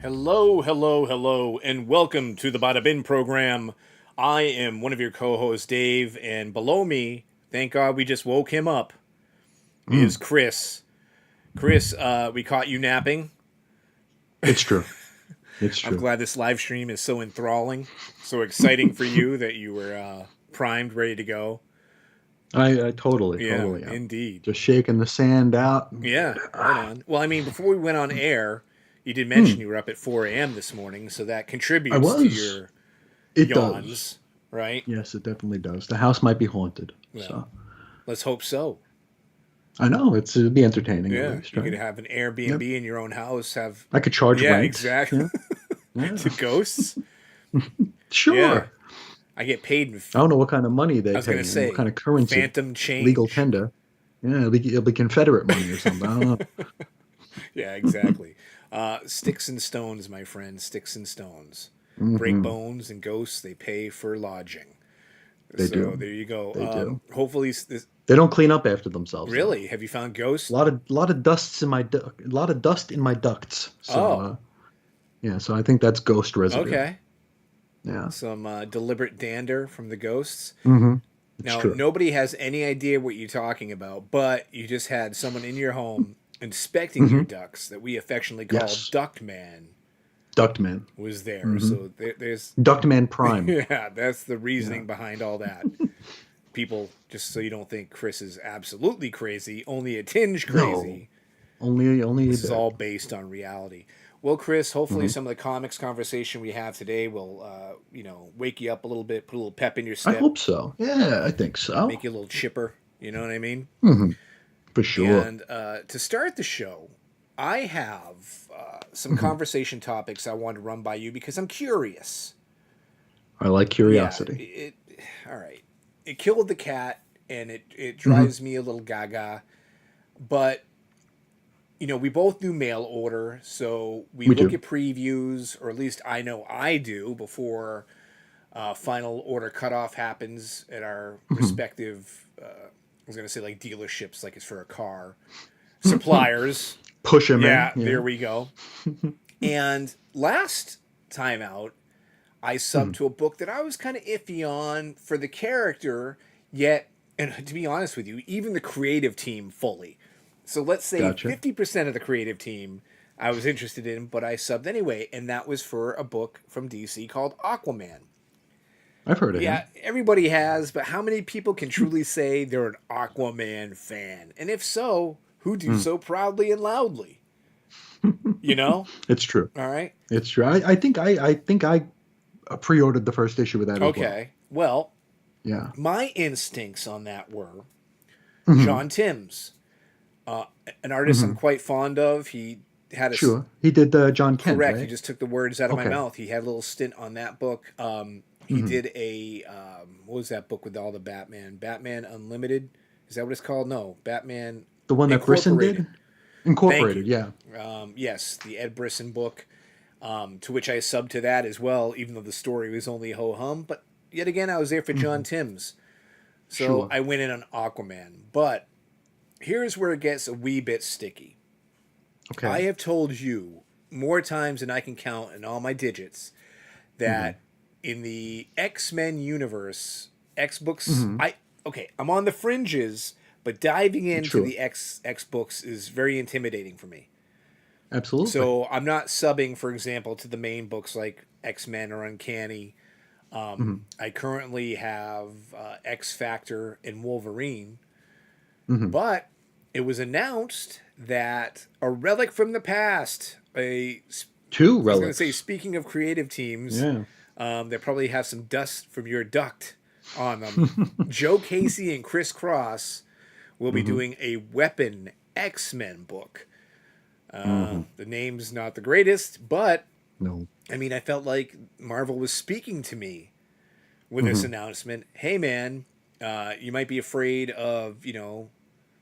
Hello, hello, hello, and welcome to the Bada Bin program. I am one of your co-hosts, Dave, and below me, thank God we just woke him up, is Mm, Chris. Chris, we caught you napping. it's true. It's I'm true. glad this live stream is so enthralling, so exciting for you that you were primed, ready to go. I Yeah, totally am. indeed. Just shaking the sand out. Yeah, right on. Well, I mean, before we went on air, you did mention Hmm, you were up at 4 a.m. this morning, so that I contributes to was. your It does. yawns, right? Yes, it definitely does. The house might be haunted. Well, So let's hope so. I know it'd be entertaining at Yeah, least, you could right? have an Yep. Airbnb in your own house. Have I could charge yeah, rent. exactly. Yeah. Yeah. To ghosts. Yeah, Sure. I get paid in. I don't know what kind of money I they was gonna pay and what kind say of currency. phantom Legal change. tender. Yeah, it'll be Confederate money or something. I don't know. Yeah, exactly. Sticks and stones, my friend. Sticks and stones. Break Hmm. bones and ghosts. They pay for lodging. They So do. there you go. They do. Hopefully, this, They don't clean up after themselves though. really, have you found ghosts? A lot of dust in my ducts. So Oh, yeah, so I think that's ghost residue. okay. Yeah. Some deliberate dander from the ghosts. Hmm. It's Now, true. nobody has any idea what you're talking about, but you just had someone in your home inspecting your Hmm. ducks that we affectionately call Yes. Duckman Ductman. was there. Hmm. So there's, Ductman Prime. yeah, that's the Yeah. reasoning behind all that. People, just so you don't think Chris is absolutely crazy, only a tinge No, crazy. only a This is bit. all based on reality. Well, Chris, hopefully Hmm. some of the comics conversation we have today will, wake you up a little bit, put a little pep in your I step, hope so. Yeah, I think make so. you a little chipper. You know what I mean? Hmm. For sure. And to start the show, I have some Hmm. conversation topics I want to run by you because I'm curious. I like Yeah, curiosity. all right. It killed the cat, and it Hmm. drives me a little gaga. But we both do mail order, so we We look do. at previews, or at least I know I do before final order cutoff happens at our Hmm. respective. I was gonna say like dealerships, like it's for a car. Suppliers. Push him in. Yeah, there Yeah. we go. And last time out, I subbed Hmm. to a book that I was kind of iffy on for the character, yet, and to be honest with you, even the creative team fully. So let's say Gotcha. 50% of the creative team I was interested in, but I subbed anyway, and that was for a book from DC called Aquaman. I've heard of Yeah, him. everybody has, but how many people can truly say they're an Aquaman fan? And if so, who do Hmm. so proudly and loudly? You know? It's true. All right. It's true. I think I pre-ordered the first issue of that as well. Okay. Well, Yeah. my instincts on that were Hmm. John Timms, uh, an artist I'm Hmm. quite fond of. He had a Sure. He did John Kent, correct. You right? just took the words out of my Okay. mouth. He had a little stint on that book. He Hmm. did a what was that book with all the Batman? Batman Unlimited. Is that what it's called? No, Batman The one that Brisson Incorporated. did? Thank Incorporated, you. yeah. Yes, the Ed Brisson book, to which I subbed to that as well, even though the story was only ho hum. But yet again, I was there for Hmm. John Timms. So Sure. I went in on Aquaman. But here's where it gets a wee bit sticky. I Okay. have told you more times than I can count in all my digits Hmm. that in the X-Men universe, X books, Hmm. I'm on the fringes, but diving into Sure. the X books is very intimidating for me. Absolutely. So I'm not subbing, for example, to the main books like X-Men or Uncanny. Hmm. I currently have X Factor and Wolverine, Hmm. but it was announced that a relic from the past, Two I was going to say, relics. speaking of creative teams, Yeah. that probably have some dust from your duct on them. Joe Casey and Chris Cross will be Hmm. doing a Weapon X-Men book. Hmm. The name's not the greatest, but No. I mean, I felt like Marvel was speaking to me with this Hmm. announcement. Hey, man, you might be afraid of,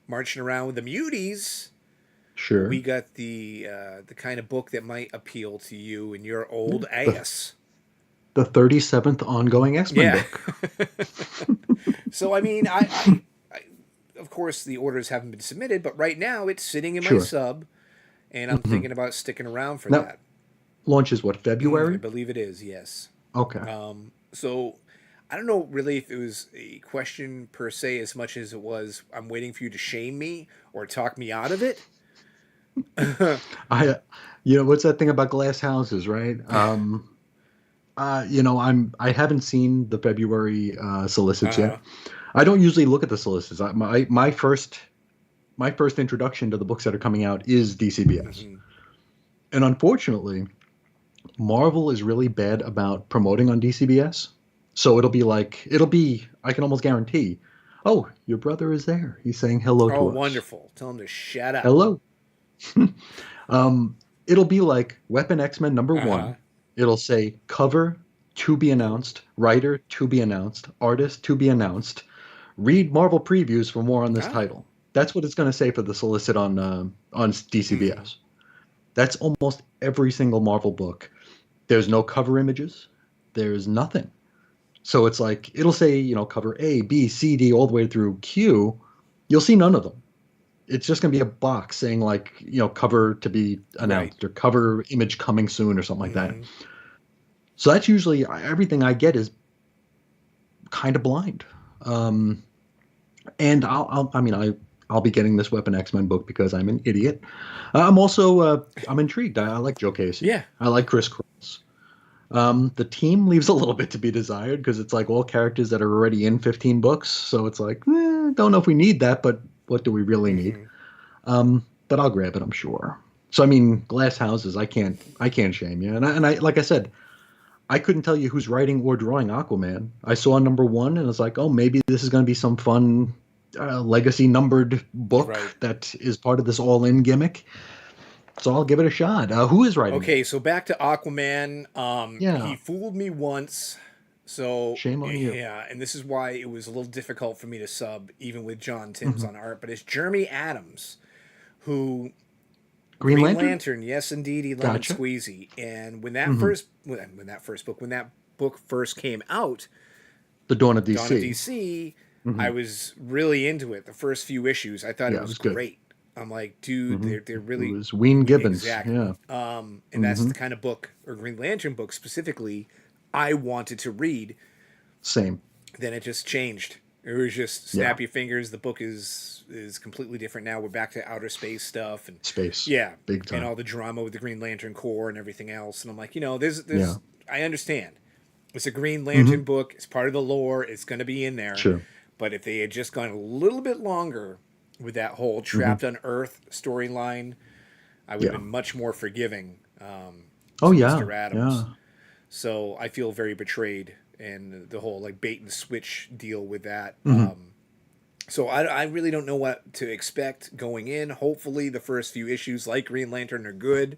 marching around with the muties. But we Sure. got the kind of book that might appeal to you and your Yeah. old ass. The 37th ongoing X-Men Yeah. book. So I mean, I of course the orders haven't been submitted, but right now it's sitting in my Sure. sub, and I'm Hmm. thinking about sticking around for Now, that. Launches what, I February? believe it is, yes. Okay. So I don't know really if it was a question per se as much as it was I'm waiting for you to shame me or talk me out of it. I, what's that thing about glass houses, right? I haven't seen the February solicits Uh-huh. yet. I don't usually look at the solicits. My first introduction to the books that are coming out is DCBS, Hmm. and unfortunately, Marvel is really bad about promoting on DCBS. So it'll be I can almost guarantee, oh, your brother is there. He's saying hello Oh, to us. wonderful. Tell him to shut up. Hello. Um, it'll be like Weapon X-Men number Uh-huh. one. It'll say cover to be announced, writer to be announced, artist to be announced. Read Marvel previews for more on this Ah. title. That's what it's going to say for the solicit on Mm-hmm. DCBS. That's almost every single Marvel book. There's no cover images. There's nothing. So it's like it'll say, cover A, B, C, D, all the way through Q. You'll see none of them. It's just going to be a box saying like, cover to be Right. announced or cover image coming soon or something like that. Mm-hmm. So that's usually everything I get is kind of blind. Um, and I'll be getting this Weapon X-Men book because I'm an idiot. I'm intrigued. I like Joe Casey. Yeah. I like Chris Cross. The team leaves a little bit to be desired because it's like all characters that are already in 15 books. So it's like, don't know if we need that, but what do we really need? Mm-hmm. But I'll grab it, I'm sure. So I mean, glass houses, I can't shame you. And I like I said, I couldn't tell you who's writing or drawing Aquaman. I saw number one and it's like, oh, maybe this is going to be some fun legacy numbered book Right. that is part of this all-in gimmick. So I'll give it a shot. Who is writing it? Okay, so back to Aquaman. He Yeah, fooled me once. So shame on you. yeah, and this is why it was a little difficult for me to sub, even with John Timms Hmm. on art. But it's Jeremy Adams, who Green Green Lantern? Lantern, yes indeedy, lemon Gotcha. squeezy. And Hmm. when that book first came out, The Dawn of Dawn of DC. DC, Hmm. I was really into it. The first few issues, I thought it Yeah, it was was good. great. I'm like, dude, Hmm. they're It really was Ween Gibbons. exactly. Yeah. And that's Hmm. the kind of book or Green Lantern book specifically I wanted to read. Same. Then it just changed. It was just Yeah. snap your fingers. The book is completely different now. We're back to outer space stuff and Space. yeah, Big and time. all the drama with the Green Lantern Corps and everything else. And I'm like, Yeah. there's I understand. It's a Green Hmm. Lantern book. It's part of the lore. It's going to be in there. Sure. But if they had just gone a little bit longer with that whole Hmm. trapped on Earth storyline, I would have Yeah. been much more forgiving Oh to yeah. Mr. Adams. Yeah. So I feel very betrayed and the whole like bait and switch deal with that. Hmm. So I really don't know what to expect going in. Hopefully, the first few issues, like Green Lantern, are good.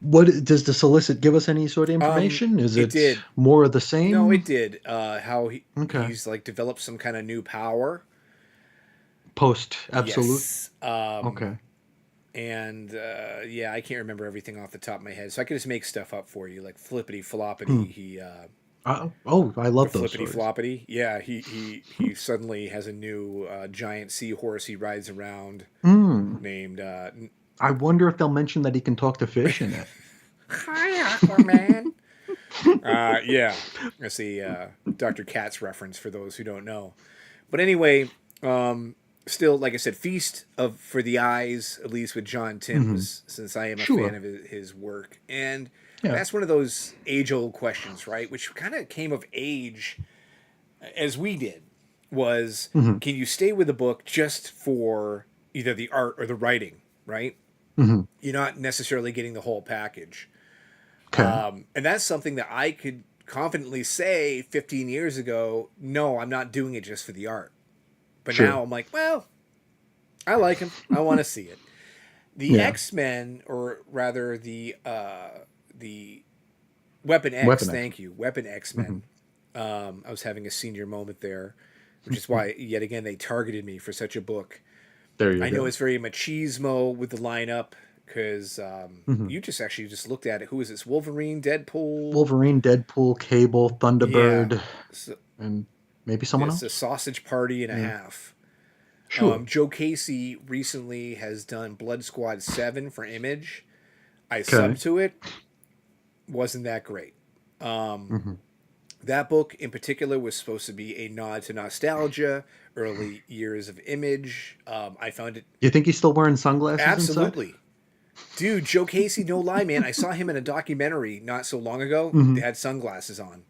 What does the solicit give us any sort of information? Is It it did. more of the No, it same? did. How Okay. he's like developed some kind of new power. Post absolute. Yes. Okay. And yeah, I can't remember everything off the top of my head, so I can just make stuff up for you, like flippity Hmm. floppity. He Oh, I or love those flippity stories. floppity. Yeah, he suddenly has a new giant seahorse he rides around Hmm. named I wonder if they'll mention that he can talk to fish in it. Hi Aquaman. Yeah, that's the Dr. Katz reference for those who don't know. But anyway, um, still, like I said, feast of for the eyes, at least with John Hmm. Timms, since I am a fan Sure. of his work, and Yeah. that's one of those age-old questions, right? Which kind of came of age as we did. Was Hmm. can you stay with a book just for either the art or the writing, right? Hmm. You're not necessarily getting the whole package. Okay. And that's something that I could confidently say 15 years ago, no, I'm not doing it just for the art. But Sure. now I'm like, well, I like him. I want to see it. The Yeah. X-Men, or rather the Weapon X, Weapon X. thank you, Weapon Hmm. X-Men. I was having a senior moment there, which is why, yet again, they targeted me for such a book. There you I know go. it's very machismo with the lineup because Hmm. you just actually just looked at it. Who is this? Wolverine, Deadpool. Wolverine, Deadpool, Cable, Yeah, Thunderbird, so and maybe someone it's a else. sausage party and a Yeah. half. Sure. Joe Casey recently has done Blood Squad 7 for Image. I Okay. subbed to it. wasn't that great. Hmm. That book in particular was supposed to be a nod to nostalgia, early years of Image. I found it You think he's still wearing sunglasses inside? absolutely. Dude, Joe Casey, no lie, man. I saw him in a documentary not so long ago. They Hmm. had sunglasses on.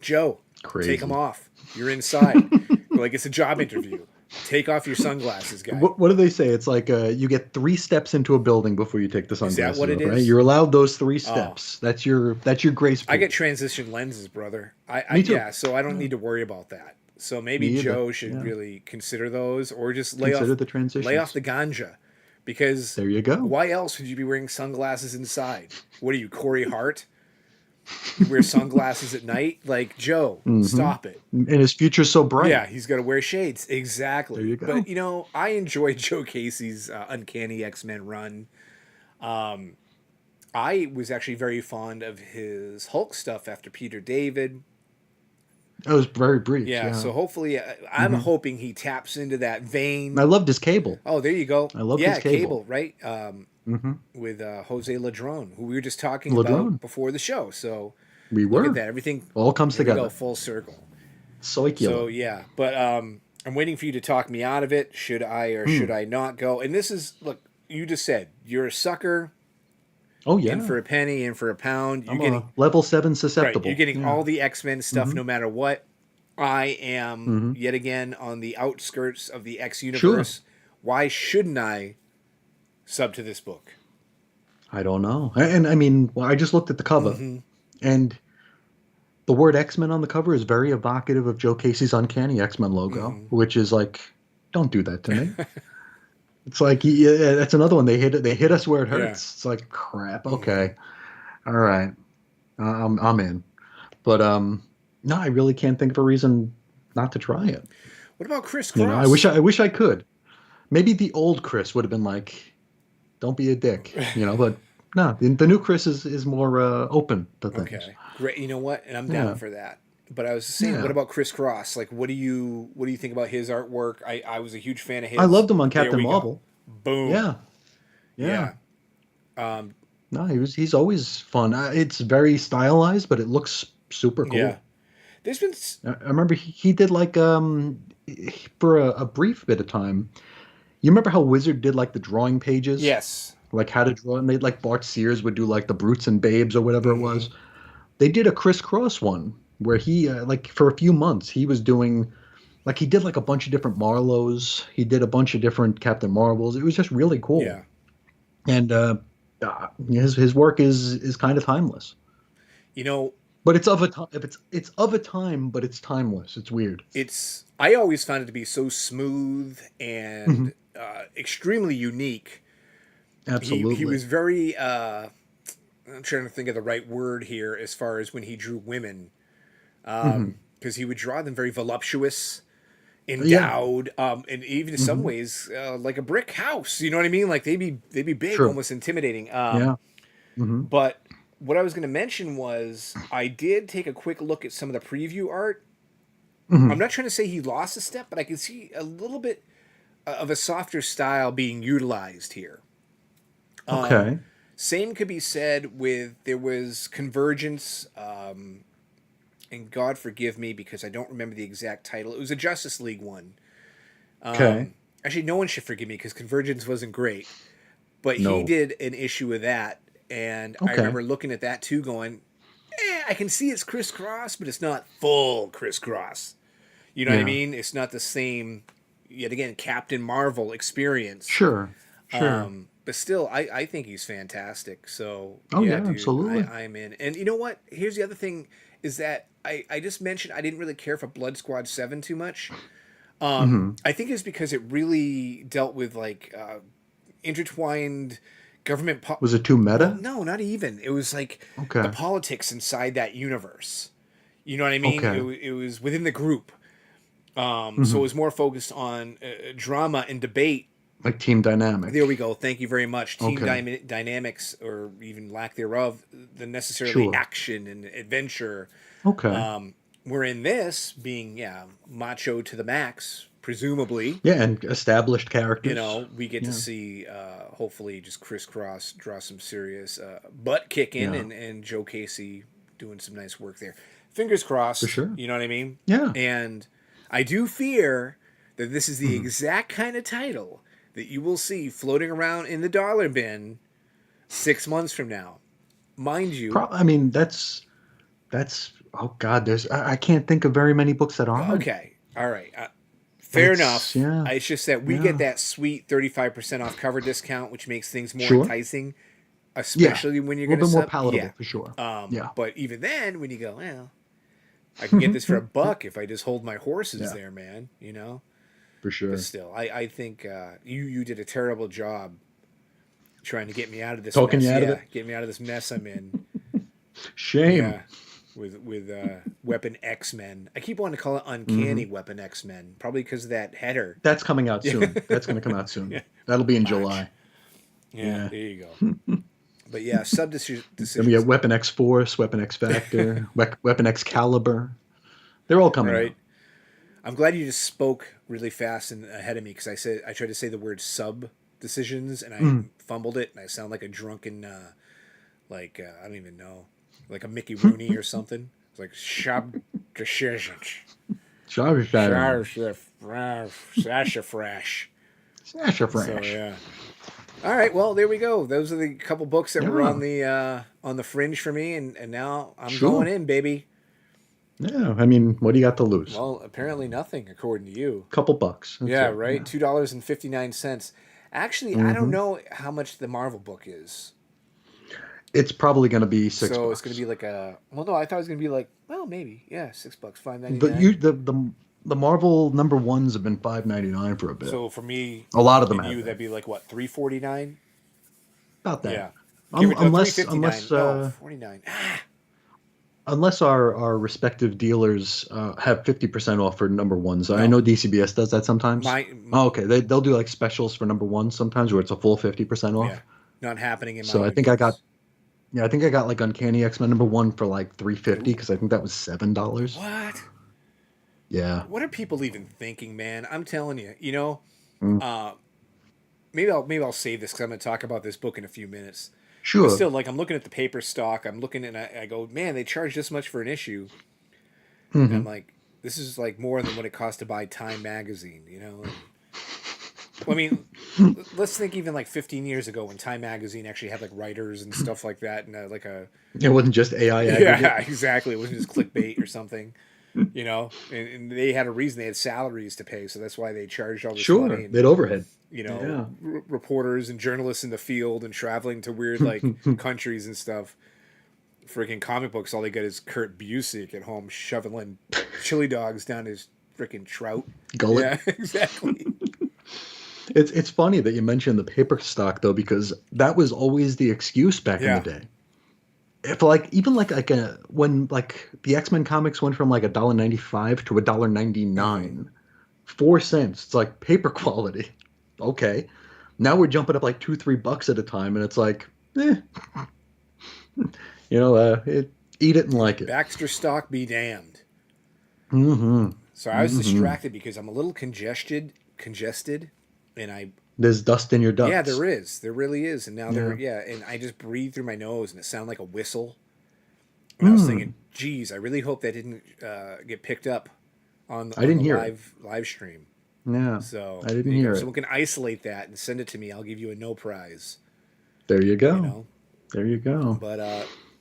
Joe, take them Crazy. off. You're inside. Like it's a job interview. Take off your sunglasses, guy. What do they say? It's like you get 3 steps into a building before you take the Is that what sunglasses it off, right? is? You're allowed those three Oh, steps. That's your grace I get period. transition lenses, brother. Me too. Yeah, so I don't Yeah, need to worry about that. So me maybe either. Joe should Yeah. really consider those, or just Consider the lay off transitions. the ganja, because There you go. why else would you be wearing sunglasses inside? What are you, Corey Hart? You wear sunglasses at night? Like Joe, Hmm. stop it. And his future's so Yeah, bright. he's got to wear shades. There Exactly. you But go. I enjoyed Joe Casey's Uncanny X-Men run. I was actually very fond of his Hulk stuff after Peter David. That was very brief. Yeah, Yeah. so hopefully, I'm Hmm. hoping he taps into that I vein. loved his cable. Oh, there you go. I loved his Yeah, cable. Cable, right? Hmm. With Jose Ladrone, who we were just talking about Ladrone. before the show. So We look at were. that. Everything, All comes here we go, together. full circle. So Soicula. yeah, but I'm waiting for you to talk me out of it. Should I or should Hmm. I not go? And this is, look, you just said you're a sucker, Oh in yeah. for a penny, in for a pound. You're I'm a getting level 7 right. You're susceptible. getting Yeah. all the X-Men stuff, Hmm. no matter what. I am Hmm. yet again on the outskirts of the X Sure. universe. Why shouldn't I sub to this book? I don't know. And I mean, well, I just looked at the cover, Mm-hmm. and the word X-Men on the cover is very evocative of Joe Casey's Uncanny X-Men logo, Mm-hmm. which is like, don't do that to me. It's like, yeah, that's another one. They hit us where it Yeah. hurts. It's like, crap. Mm-hmm. Okay, all right, I'm in. But no, I really can't think of a reason not to try it. What about Chris I wish Cross? I could. Maybe the old Chris would have been like, don't be a dick, but no, the new Chris is more open to things. Okay, great. You know what? And I'm down Yeah, for that. But I was just saying, what yeah. about Chris Cross? Like, what do you think about his artwork? I was a huge fan of I his. loved him on There Captain we go. Marvel. Boom. Yeah, yeah. Yeah. Um, No, he's always fun. It's very stylized, but it looks super yeah. cool. There's been I remember he did like for a brief bit of time. You remember how Wizard did like the drawing pages, yes. like how to draw, and they like Bart Sears would do like the Brutes and Babes or whatever it Mm-hmm. was. They did a crisscross one where he like for a few months he was doing like he did like a bunch of different Marlows. He did a bunch of different Captain Marvels. It was just really cool. Yeah. And his work is kind of timeless. You know, But it's of a time. It's of a time, but it's timeless. It's weird. I always found it to be so smooth Hmm. and extremely unique. He Absolutely. was very I'm trying to think of the right word here as far as when he drew women, Hmm. because he would draw them very voluptuous, Yeah. endowed, and even in some Hmm. ways like a brick house. You know what I mean? Like they'd be big, True. almost intimidating. Yeah. Hmm. But what I was going to mention was I did take a quick look at some of the preview art. I'm Hmm. not trying to say he lost a step, but I can see a little bit of a softer style being utilized here. Okay. Same could be said with there was Convergence, and God forgive me because I don't remember the exact title. It was a Justice League one. Okay. Actually, no one should forgive me because Convergence wasn't great, but he No. did an issue of that, and I Okay. remember looking at that too, going, I can see it's crisscross, but it's not full crisscross. You know what I Yeah. mean? It's not the same, yet again, Captain Marvel experience. Sure. Sure. But still, I think he's fantastic. So Oh yeah, yeah. dude, Absolutely. I'm in. And you know what? Here's the other thing: is that I just mentioned I didn't really care for Blood Squad 7 too much. Hmm. I think it's because it really dealt with like intertwined government. Was it too Well, meta? no, not even. It was like the Okay. politics inside that universe. You know what I mean? Okay. It was within the group. So it Hmm. was more focused on drama and debate. Like team There dynamic. we go. Thank you very much. Team Okay. dynamics, or even lack thereof, than necessarily Sure. action and adventure. Okay. We're in this being, yeah, macho to the max, presumably, Yeah, and established you characters. know, we get to Yeah, see hopefully just crisscross draw some serious butt kicking yeah, and Joe Casey doing some nice work there. Fingers for crossed, sure. you know what I mean? Yeah. And I do fear that this is the Mhm. exact kind of title that you will see floating around in the dollar bin 6 months from now. Mind you, I mean, that's oh God, I can't think of very many books that aren't. okay, all right, fair It's enough. yeah, It's just that we get yeah, that sweet 35% off cover discount, which makes things more sure. enticing, Yeah, especially when a you're little going to bit more sub. Yeah. palatable for sure. Yeah, But even then, when you go, well, I can get this for $1 if I just hold my horses yeah, there, man. You know. for But sure. still, I think you did a terrible job trying to get me out of this Talking you mess. out of Yeah, it. get me out of this mess I'm in. Shame. Yeah, with Weapon X Men. I keep wanting to call it Hmm. Uncanny Weapon X Men, probably because of that header. That's coming out Yeah, soon. That's going to come out soon. yeah, That'll be in botch. July. Yeah, Yeah. there you go. But yeah, sub Then we decisions. have Weapon X Force, Weapon X Factor, Weapon X Caliber. They're all coming Right. out. I'm glad you just spoke really fast and ahead of me because I tried to say the word sub decisions and I Mm. fumbled it and I sound like a drunken I don't even know, like a Mickey Rooney or something. It's like sub decisions. Sorry, sorry. Sasha fresh. Sasha So Fresh. yeah. All right, well there we go. Those are the couple books that were Yeah, on the fringe for me, and now I'm going sure. in, baby. Yeah, I mean, what do you got to lose? Well, apparently nothing, according to you. Couple bucks. That's Yeah, it. right. Yeah. $2.59. Actually, I don't Hmm. know how much the Marvel book is. It's probably going to be six So it's gonna bucks. be like a well no, I thought it was gonna be like well maybe. Yeah, $6, five ninety The nine. you the Marvel number ones have been 5.99 for a bit. So for me A lot of them and have you been that'd be like what, 349? about that. Yeah. Give it no three Unless fifty nine. unless No, uh, 49. unless our respective dealers have 50% off for number ones. I No. know DCBS does that sometimes. My Oh, okay. They'll do like specials for number ones sometimes where it's a full 50% yeah. off. Not happening in my So I think I got universe. yeah, I think I got like Uncanny X-Men number one for like 350 Ooh. because I think that was $7. What? Yeah. What are people even thinking, man? I'm telling you, you know, Mm. uh maybe I'll save this because I'm going to talk about this book in a few minutes. But Sure. still, like I'm looking at the paper stock, I'm looking and I go, man, they charge this much for an issue, and I'm Hmm. like, this is like more than what it costs to buy Time magazine, you know? And, well, I mean, let's think even like 15 years ago when Time magazine actually had like writers and stuff like that, and like a It wasn't just AI yeah, aggregate. exactly, it wasn't just clickbait or something, you know? And they had a reason, they had salaries to pay, so that's why they charged all this money Sure. and They'd overhead. you know, Yeah. reporters and journalists in the field and traveling to weird like countries and stuff. Freaking comic books, all they get is Kurt Busiek at home shoveling chili dogs down his freaking trout. Gullet. Yeah, exactly. It's funny that you mentioned the paper stock though, because that was always the excuse back in the Yeah. day. If like even like a when like the X-Men comics went from like $1.95 to Mm-hmm. $1.99, 4 cents. It's like paper quality. Okay. Now we're jumping up like $2, $3 at a time, and it's like, eh, eat it and like it. Baxter stock be damned. Mm-hmm. So I was Mm-hmm. distracted because I'm a little congested, and I There's dust in your yeah, there ducts. is, there really is, and now there Yeah. yeah, and I just breathe through my nose and it sounded like a whistle, and I was thinking, Mm. geez, I really hope that didn't get picked up I on the didn't hear it. live stream. Yeah. So I there didn't you go. hear it. Someone can isolate that and send it to me. I'll give you a no prize. There you You go. know. There you go. But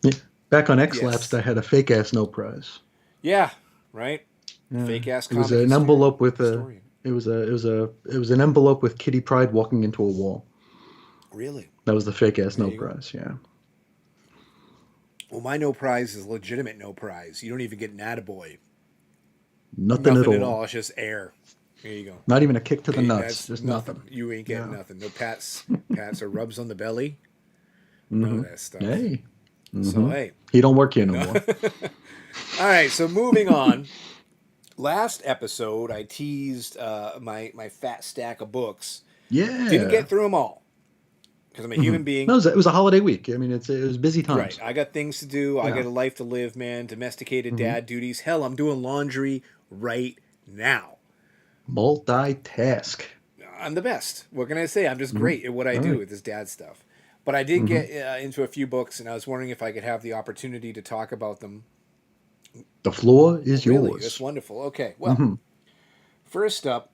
Yeah. Back on X Lapsed, yes, I had a fake ass no prize. yeah, right. Yeah. Fake ass It was comic an envelope with a. historian. It was an envelope with Kitty Pride walking into a wall. Really? That was the fake ass There no you go. prize. Yeah. Well, my no prize is legitimate no prize. You don't even get an attaboy. Nothing at Nothing at all. all. It's just air. There you go. Not even a kick to the nuts. That's Just nothing. nothing. You ain't getting Yeah. nothing. No pats or rubs on the belly. None Mm-hmm. of that stuff. Hey. So Mm-hmm. hey, He don't work here no no. more. All right. So moving on. Last episode, I teased my fat stack of books. Didn't Yeah. get through them all because I'm a Mm-hmm. human being. No, it was a holiday week. I mean, it was busy Right. times. I got things to do. I Yeah. got a life to live, man. Domesticated Mm-hmm. dad duties. Hell, I'm doing laundry right now. Multitask. I'm the best. What can I say? I'm just Mhm. great at what I All do right. with this dad stuff. But I did Hmm. get into a few books, and I was wondering if I could have the opportunity to talk about them. The floor Oh, is really? That's yours. wonderful. Okay. Well, Hmm. first up,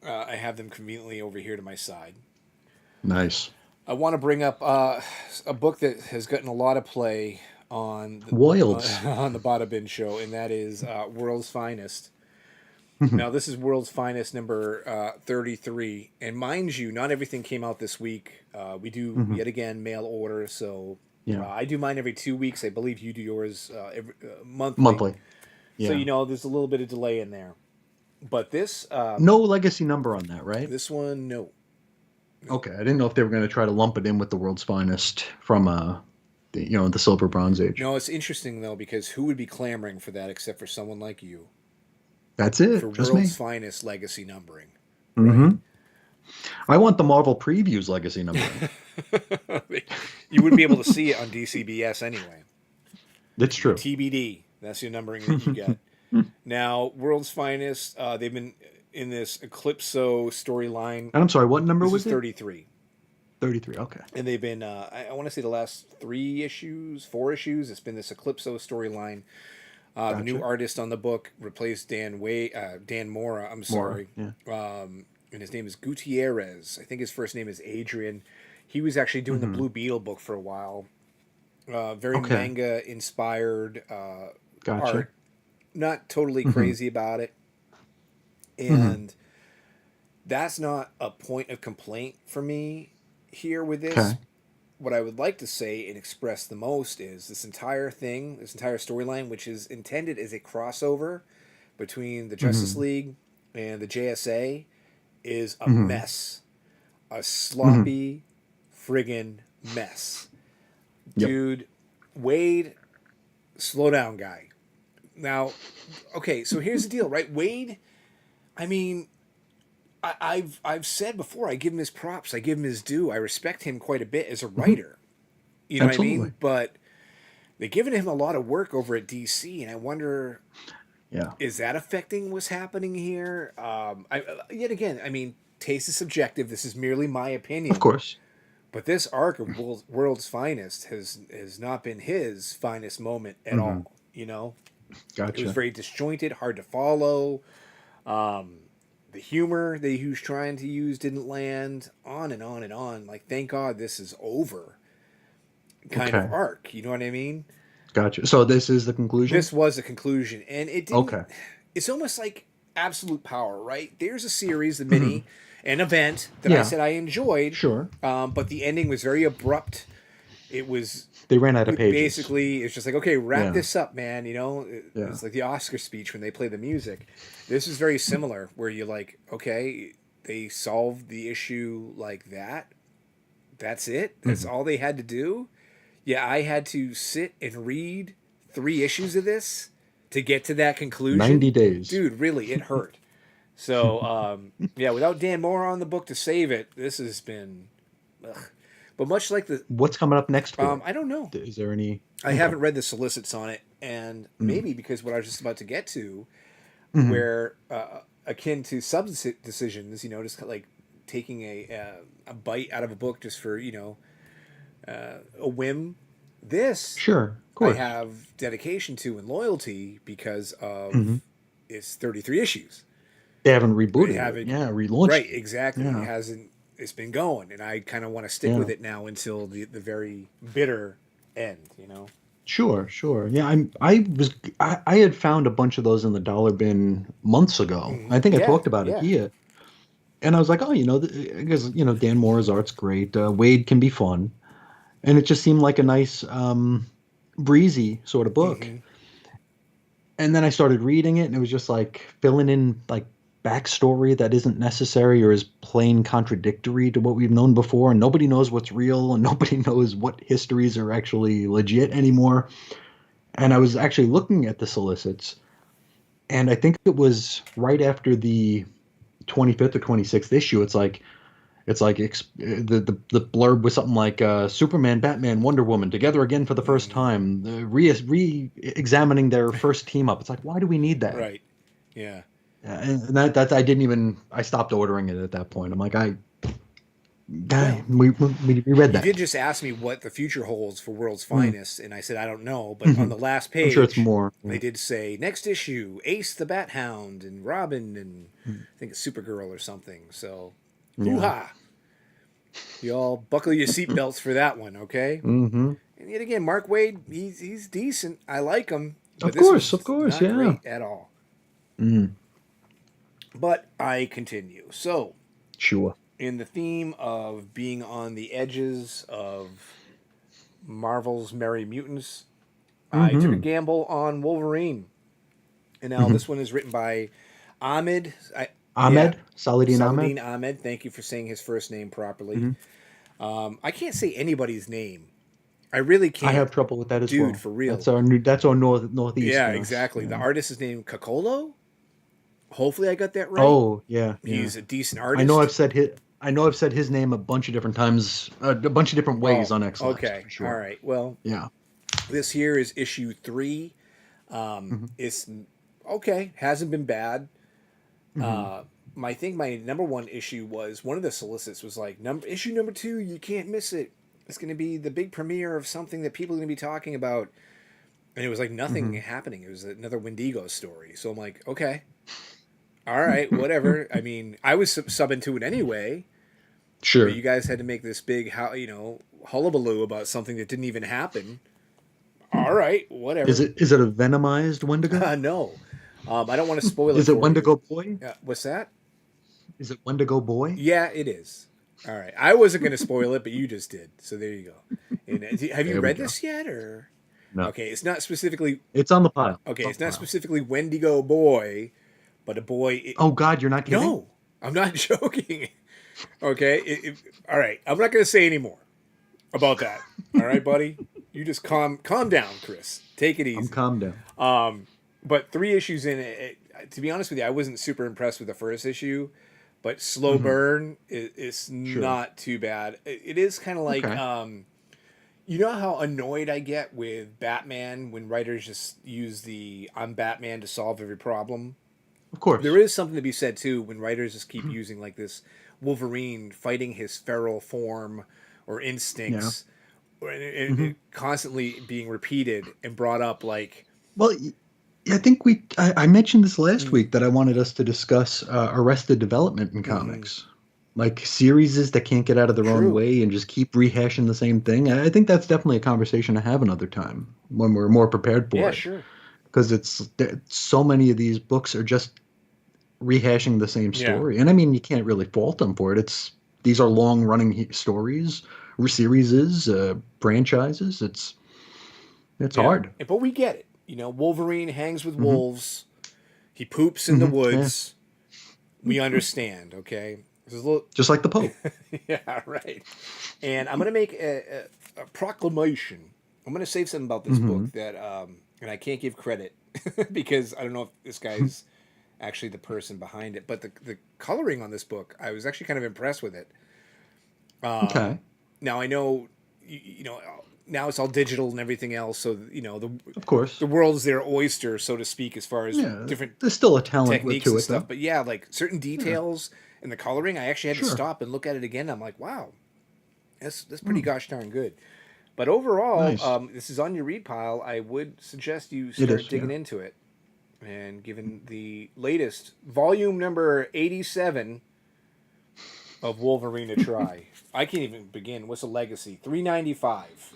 I have them conveniently over here to my side. Nice. I want to bring up a book that has gotten a lot of play on Wilds. on the Bada Bin show, and that is World's Finest. Hmm. Now, this is World's Finest number 33. And mind you, not everything came out this week. We do, Hmm. yet again, mail order. So Yeah. I do mine every 2 weeks. I believe you do yours monthly. Monthly. So, Yeah. there's a little bit of delay in there. But No legacy number on that, right? this one, no. No. Okay. I didn't know if they were going to try to lump it in with the world's finest from the Silver Bronze Age. No, it's interesting, though, because who would be clamoring for that except for someone like you? That's For it. Just World's me. Finest legacy numbering, right? Hmm. I want the Marvel Previews legacy numbering. You wouldn't be able to see it on DCBS anyway. It's true. TBD. That's your numbering that you And get. Now, World's Finest, they've been in this Eclipso storyline. I'm sorry, what number This is was it? 33. 33. Okay. And they've been, I want to say the last 3 issues, 4 issues, it's been this Eclipso storyline. The new Gotcha. artist on the book replaced Dan Mora, I'm More. sorry. Yeah. And his name is Gutierrez. I think his first name is Adrian. He was actually doing the Hmm. Blue Beetle book for a while. Very Okay. manga inspired Gotcha. art. Not totally Hmm. crazy about it. Hmm. And that's not a point of complaint for me here with this. Okay. What I would like to say and express the most is this entire thing, this entire storyline, which is intended as a crossover between the Justice Hmm. League and the JSA, is a Hmm. mess. A Hmm. sloppy friggin' mess. Yep. Dude, Wade, slow down, guy. Now, okay, so here's the deal, right? Wade, I mean, I've said before, I give him his props, I give him his due. I respect him quite a bit as a Hmm. writer. You know what I Absolutely. mean? But they're giving him a lot of work over at DC, and I wonder, Yeah. is that affecting what's happening here? Yet again, I mean, taste is subjective. This is merely my Of opinion. course. But this arc of World's Finest has not been his finest moment at Hmm. all. It was Gotcha. very disjointed, hard to follow. The humor that he was trying to use didn't land. On and on and on. Like, thank God this is over. Kind of Okay. arc. You know what I mean? Gotcha. So this is the conclusion? This was the conclusion, and it didn't. Okay. It's almost like absolute power, right? There's a series, the Hmm. mini, an event that I Yeah. said I enjoyed, Sure. but the ending was very abrupt. It was They ran out of pages. basically it's just like, okay, wrap Yeah. this up, man. Yeah. It's like the Oscar speech when they play the music. This is very similar, where you're like, okay, they solved the issue like that. That's it. That's Hmm. all they had to do. Yeah, I had to sit and read 3 issues of this to get to that 90 conclusion. days. Dude, really, it hurt. So, yeah, without Dan Moore on the book to save it, this has been. Ugh. But much like What's coming up next for it? I don't know. Is there any? I Okay. haven't read the solicits on it, and Mm. maybe because what I was just about to get to, Hmm. where akin to substance decisions, just like taking a bite out of a book just for a whim. This Sure. Of I course. have dedication to and loyalty because Hmm. of its 33 issues. They haven't They rebooted it. haven't Yeah. Relaunched right it. exactly. It Yeah. hasn't. It's been going, and I kind of want to stick Yeah. with it now until the very bitter end. Sure. Sure. Yeah. I had found a bunch of those in the dollar bin months ago. I think I Yeah, talked about it yeah. here. And I was like, oh, because Dan Moore's art's great. Wade can be fun, and it just seemed like a nice, breezy sort of book. Mm-hmm. And then I started reading it, and it was just like filling in like backstory that isn't necessary or is plain contradictory to what we've known before. And nobody knows what's real, and nobody knows what histories are actually legit anymore. And I was actually looking at the solicits, and I think it was right after the 25th or 26th issue. The blurb was something like Superman, Batman, Wonder Woman together again for the first Mm-hmm. time, re-examining their first team up. It's like, why do we need that? Right. Yeah. And that I stopped ordering it at that point. I'm like, Well, we read you that. did just ask me what the future holds for World's Mm, Finest, and I said I don't know. But on hmm the last I'm sure it's page, more. they Yeah. did say next issue: Ace the Bat Hound and Robin, and Mm, I think it's Supergirl or something. So, hoo yeah. ha! You all buckle your seatbelts for that one, okay? Hmm. And yet again, Mark Wade, he's decent. I like him, but Of course, not yeah. great at all. Mm, But I continue. So, sure. in the theme of being on the edges of Marvel's Merry Mutants, I took a Hmm. gamble on Wolverine. And now Hmm. this one is written by Ahmed. Yeah, Saladin Ahmed. Saladin Ahmed. Thank you for saying his first name properly. Hmm. I can't say anybody's name. I really I can't. have trouble with that as Dude, well. for real. That's our Yeah, northeasterners. exactly. The Yeah. artist is named Cocolo. Hopefully I got that right. Oh, yeah, yeah. He's a decent I know artist. I've said his name a bunch of different times, a bunch of different ways Oh, on X Lapsed okay. for All sure. right. Well, Yeah. this here is issue 3. Hmm. It's okay. Hasn't been bad. Hmm. I think my number one issue was one of the solicits was like issue number 2. You can't miss it. It's going to be the big premiere of something that people are going to be talking about, and it was like nothing Hmm. happening. It was another Wendigo story. So I'm like, okay, all right, whatever. I mean, I was subbing to it anyway, but Sure. you guys had to make this big, hullabaloo about something that didn't even happen. All right, whatever. Is it a venomized Wendigo? No, I don't want to spoil it Is it for you. Wendigo boy? What's that? Is it Wendigo boy? Yeah, it is. All right. I wasn't going to spoil it, but you just did. So there you go. And have you There we read go. this yet, or No. okay? It's not specifically It's on the pile. okay. It's on It's the not pile. specifically Wendigo boy, but a boy. Oh God, you're not kidding? No, I'm not joking. Okay. All right. I'm not going to say any more about that. All right, buddy. You just calm down, Chris. Take it I'm easy. calmed down. But 3 issues in to be honest with you, I wasn't super impressed with the first issue, but slow Hmm. burn is Sure. not too bad. It is kind of like Okay. you know how annoyed I get with Batman when writers just use the "I'm Batman" to solve every problem. Of There course. is something to be said too when writers just keep using like this Wolverine fighting his feral form or Yeah. instincts, and Hmm. it constantly being repeated and brought up like. Well, I think I mentioned this last Mm, week that I wanted us to discuss Arrested Development in mm-hmm. comics, like series that can't get out of their own True. way and just keep rehashing the same thing. I think that's definitely a conversation to have another time when we're more prepared Yeah, for it, sure. because so many of these books are just rehashing the same Yeah. story, and I mean you can't really fault them for it. These are long running stories, or series, franchises. It's Yeah. hard. But we get it. Wolverine hangs with Hmm. wolves. He poops in the Hmm. Yeah, woods. We understand, okay? There's a little. just like the Pope. Yeah, right. And I'm going to make a proclamation. I'm going to say something about this book Hmm. that, and I can't give credit because I don't know if this guy's actually the person behind it, but the coloring on this book, I was actually kind of impressed with it. Okay. Now I know, now it's all digital and everything else, so Of course. the world's their oyster, so to speak, as far as Yeah, different there's still a talent techniques to and it, stuff. though. But yeah, like certain Yeah, details in the coloring, I actually had to sure. stop and look at it again. I'm like, wow, that's pretty Mm, gosh darn good. But overall, nice. this is on your read pile. I would suggest you It start is, digging yeah. into it. And given the latest volume number 87 of Wolverine to try, I can't even begin. What's the legacy? 395.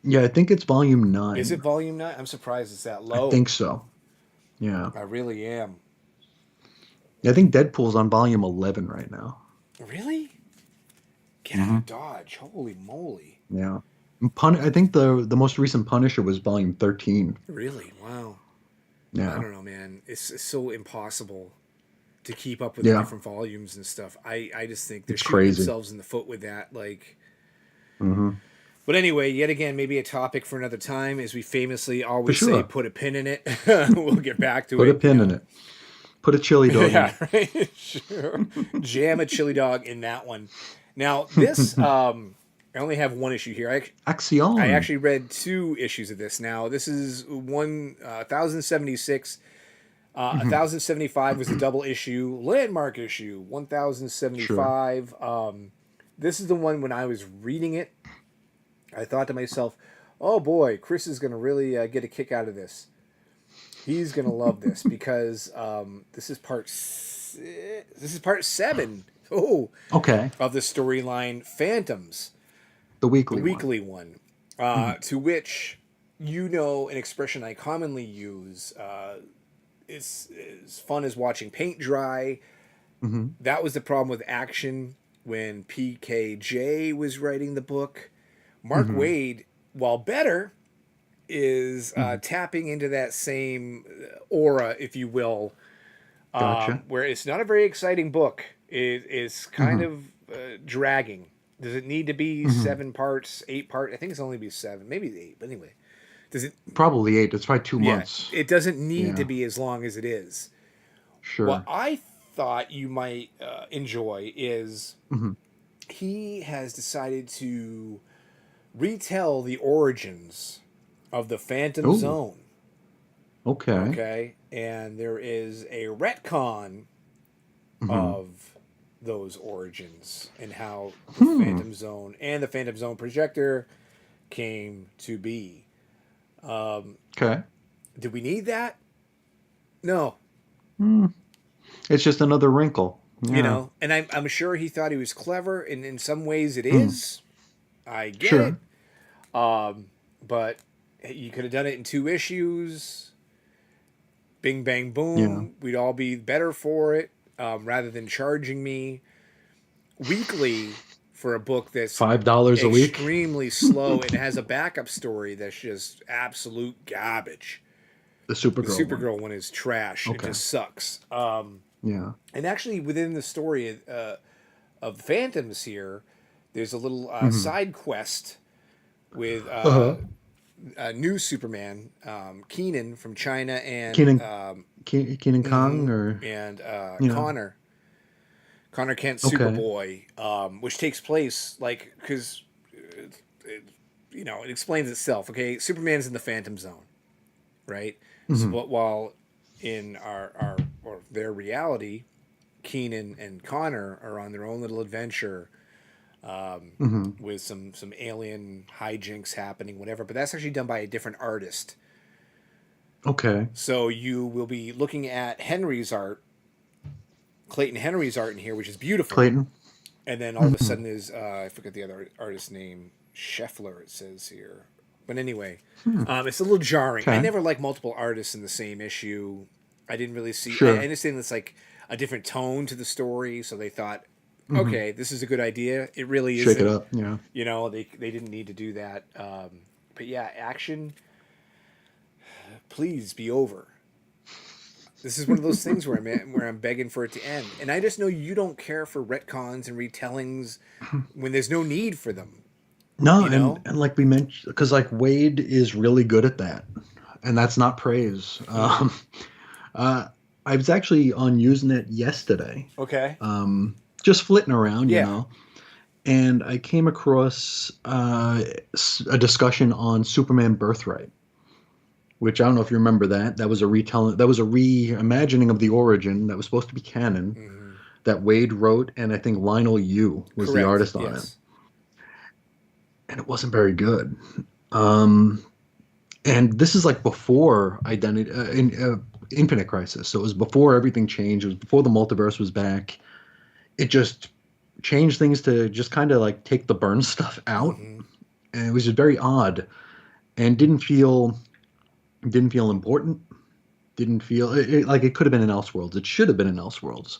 Yeah, I think it's volume Is it 9. volume 9? I'm surprised it's that I low. think so. Yeah. I really am. I think Deadpool's on volume 11 right now. Really? Get out Hmm. of Dodge. Holy moly. Yeah. I think the most recent Punisher was volume 13. Really? Wow. I Yeah. don't know, man. It's so impossible to keep up with the Yeah. different volumes and stuff. I just think they're It's shooting crazy. themselves in the foot with that. Like, Hmm. but anyway, yet again, maybe a topic for another time. As we famously For always say, sure. put a pin in it. We'll get back to Put a it. pin in it. Put a chili dog in Yeah, right. Sure. Jam a chili dog in that one. Now this, it. I only have one issue here. I Axion. actually read 2 issues of this. Now this is 1076. Mhm. 1075 was a double issue, landmark issue. Sure. 1075. This is the one when I was reading it, I thought to myself, "Oh boy, Chris is going to really get a kick out of this. He's going to love this because this is part 7. Oh, Okay. of the storyline Phantoms, The the weekly one. weekly one, Mhm. to which an expression I commonly use. Is as fun as watching paint dry. Mhm. That was the problem with Action when PKJ was writing the book. Mark Mhm. Waid, while better, is Mhm. tapping into that same aura, if you will, Gotcha. where it's not a very exciting book. It is kind Mhm. of dragging. Does it need to be Mhm. 7 parts, 8 parts? I think it's only be 7, maybe 8. But anyway, does it? Probably 8. It's probably 2 Yeah, months. it doesn't need to Yeah. be as long as it is. What Sure. I thought you might enjoy is Mhm. he has decided to retell the origins of the Phantom Oh, Zone. okay. Okay, and there is a retcon Mhm. of those origins and how the Hmm. Phantom Zone and the Phantom Zone projector came to be. Okay. Did we need that? No. Hmm. It's just another wrinkle. Yeah. And I'm sure he thought he was clever, and in some ways it Mm. is. I get Sure. it. But you could have done it in 2 issues. Bing, bang, Yeah. boom. We'd all be better for it, rather than charging me weekly for a book that's $5 a week. extremely slow and has a backup story that's just absolute garbage. The The Supergirl one. Supergirl one is trash. It Okay. just sucks. Yeah. And actually, within the story of Phantoms here, there's a little Mhm. side quest with Uh-huh. new Superman, Keenan from China, and Keenan Keenan Kong mhm, or and yeah. Connor Kent Okay. Superboy, which takes place like because it, it explains itself. Okay, Superman's in the Phantom Zone, right? So, Mhm. but while in our or their reality, Keenan and Connor are on their own little adventure Mhm. with some alien hijinks happening, whatever. But that's actually done by a different artist. Okay. So you will be looking at Henry's art, Clayton Henry's art in here, which is beautiful. Clayton. And then all of a Mhm. sudden is I forget the other artist's name, Scheffler. It says here. But anyway, Hmm. it's a little jarring. I Okay. never like multiple artists in the same issue. I didn't really see. I Sure. understand it's like a different tone to the story, so they thought, Mhm. okay, this is a good idea. It really Shake it isn't. up. Yeah. They didn't need to do that. But yeah, Action, please be over. This is one of those things where I'm begging for it to end, and I just know you don't care for retcons and retellings when there's no need for them. No, You know? and like we mentioned, because like Wade is really good at that, and that's not praise. Mm. Uh, I was actually on Usenet yesterday, Okay. just flitting around, Yeah. and I came across a discussion on Superman Birthright, which I don't know if you remember that. That was a retelling. That was a reimagining of the origin that was supposed to be canon Hmm. that Wade wrote, and I think Lionel Yu was the Correct. artist on it, Yes. and it wasn't very good. Um, and this is like before Identity Infinite Crisis, so it was before everything changed. It was before the multiverse was back. It just changed things to just kind of like take the burn stuff out, Hmm. and it was just very odd and didn't feel important. Didn't feel like it could have been in Elseworlds. It should have been in Elseworlds,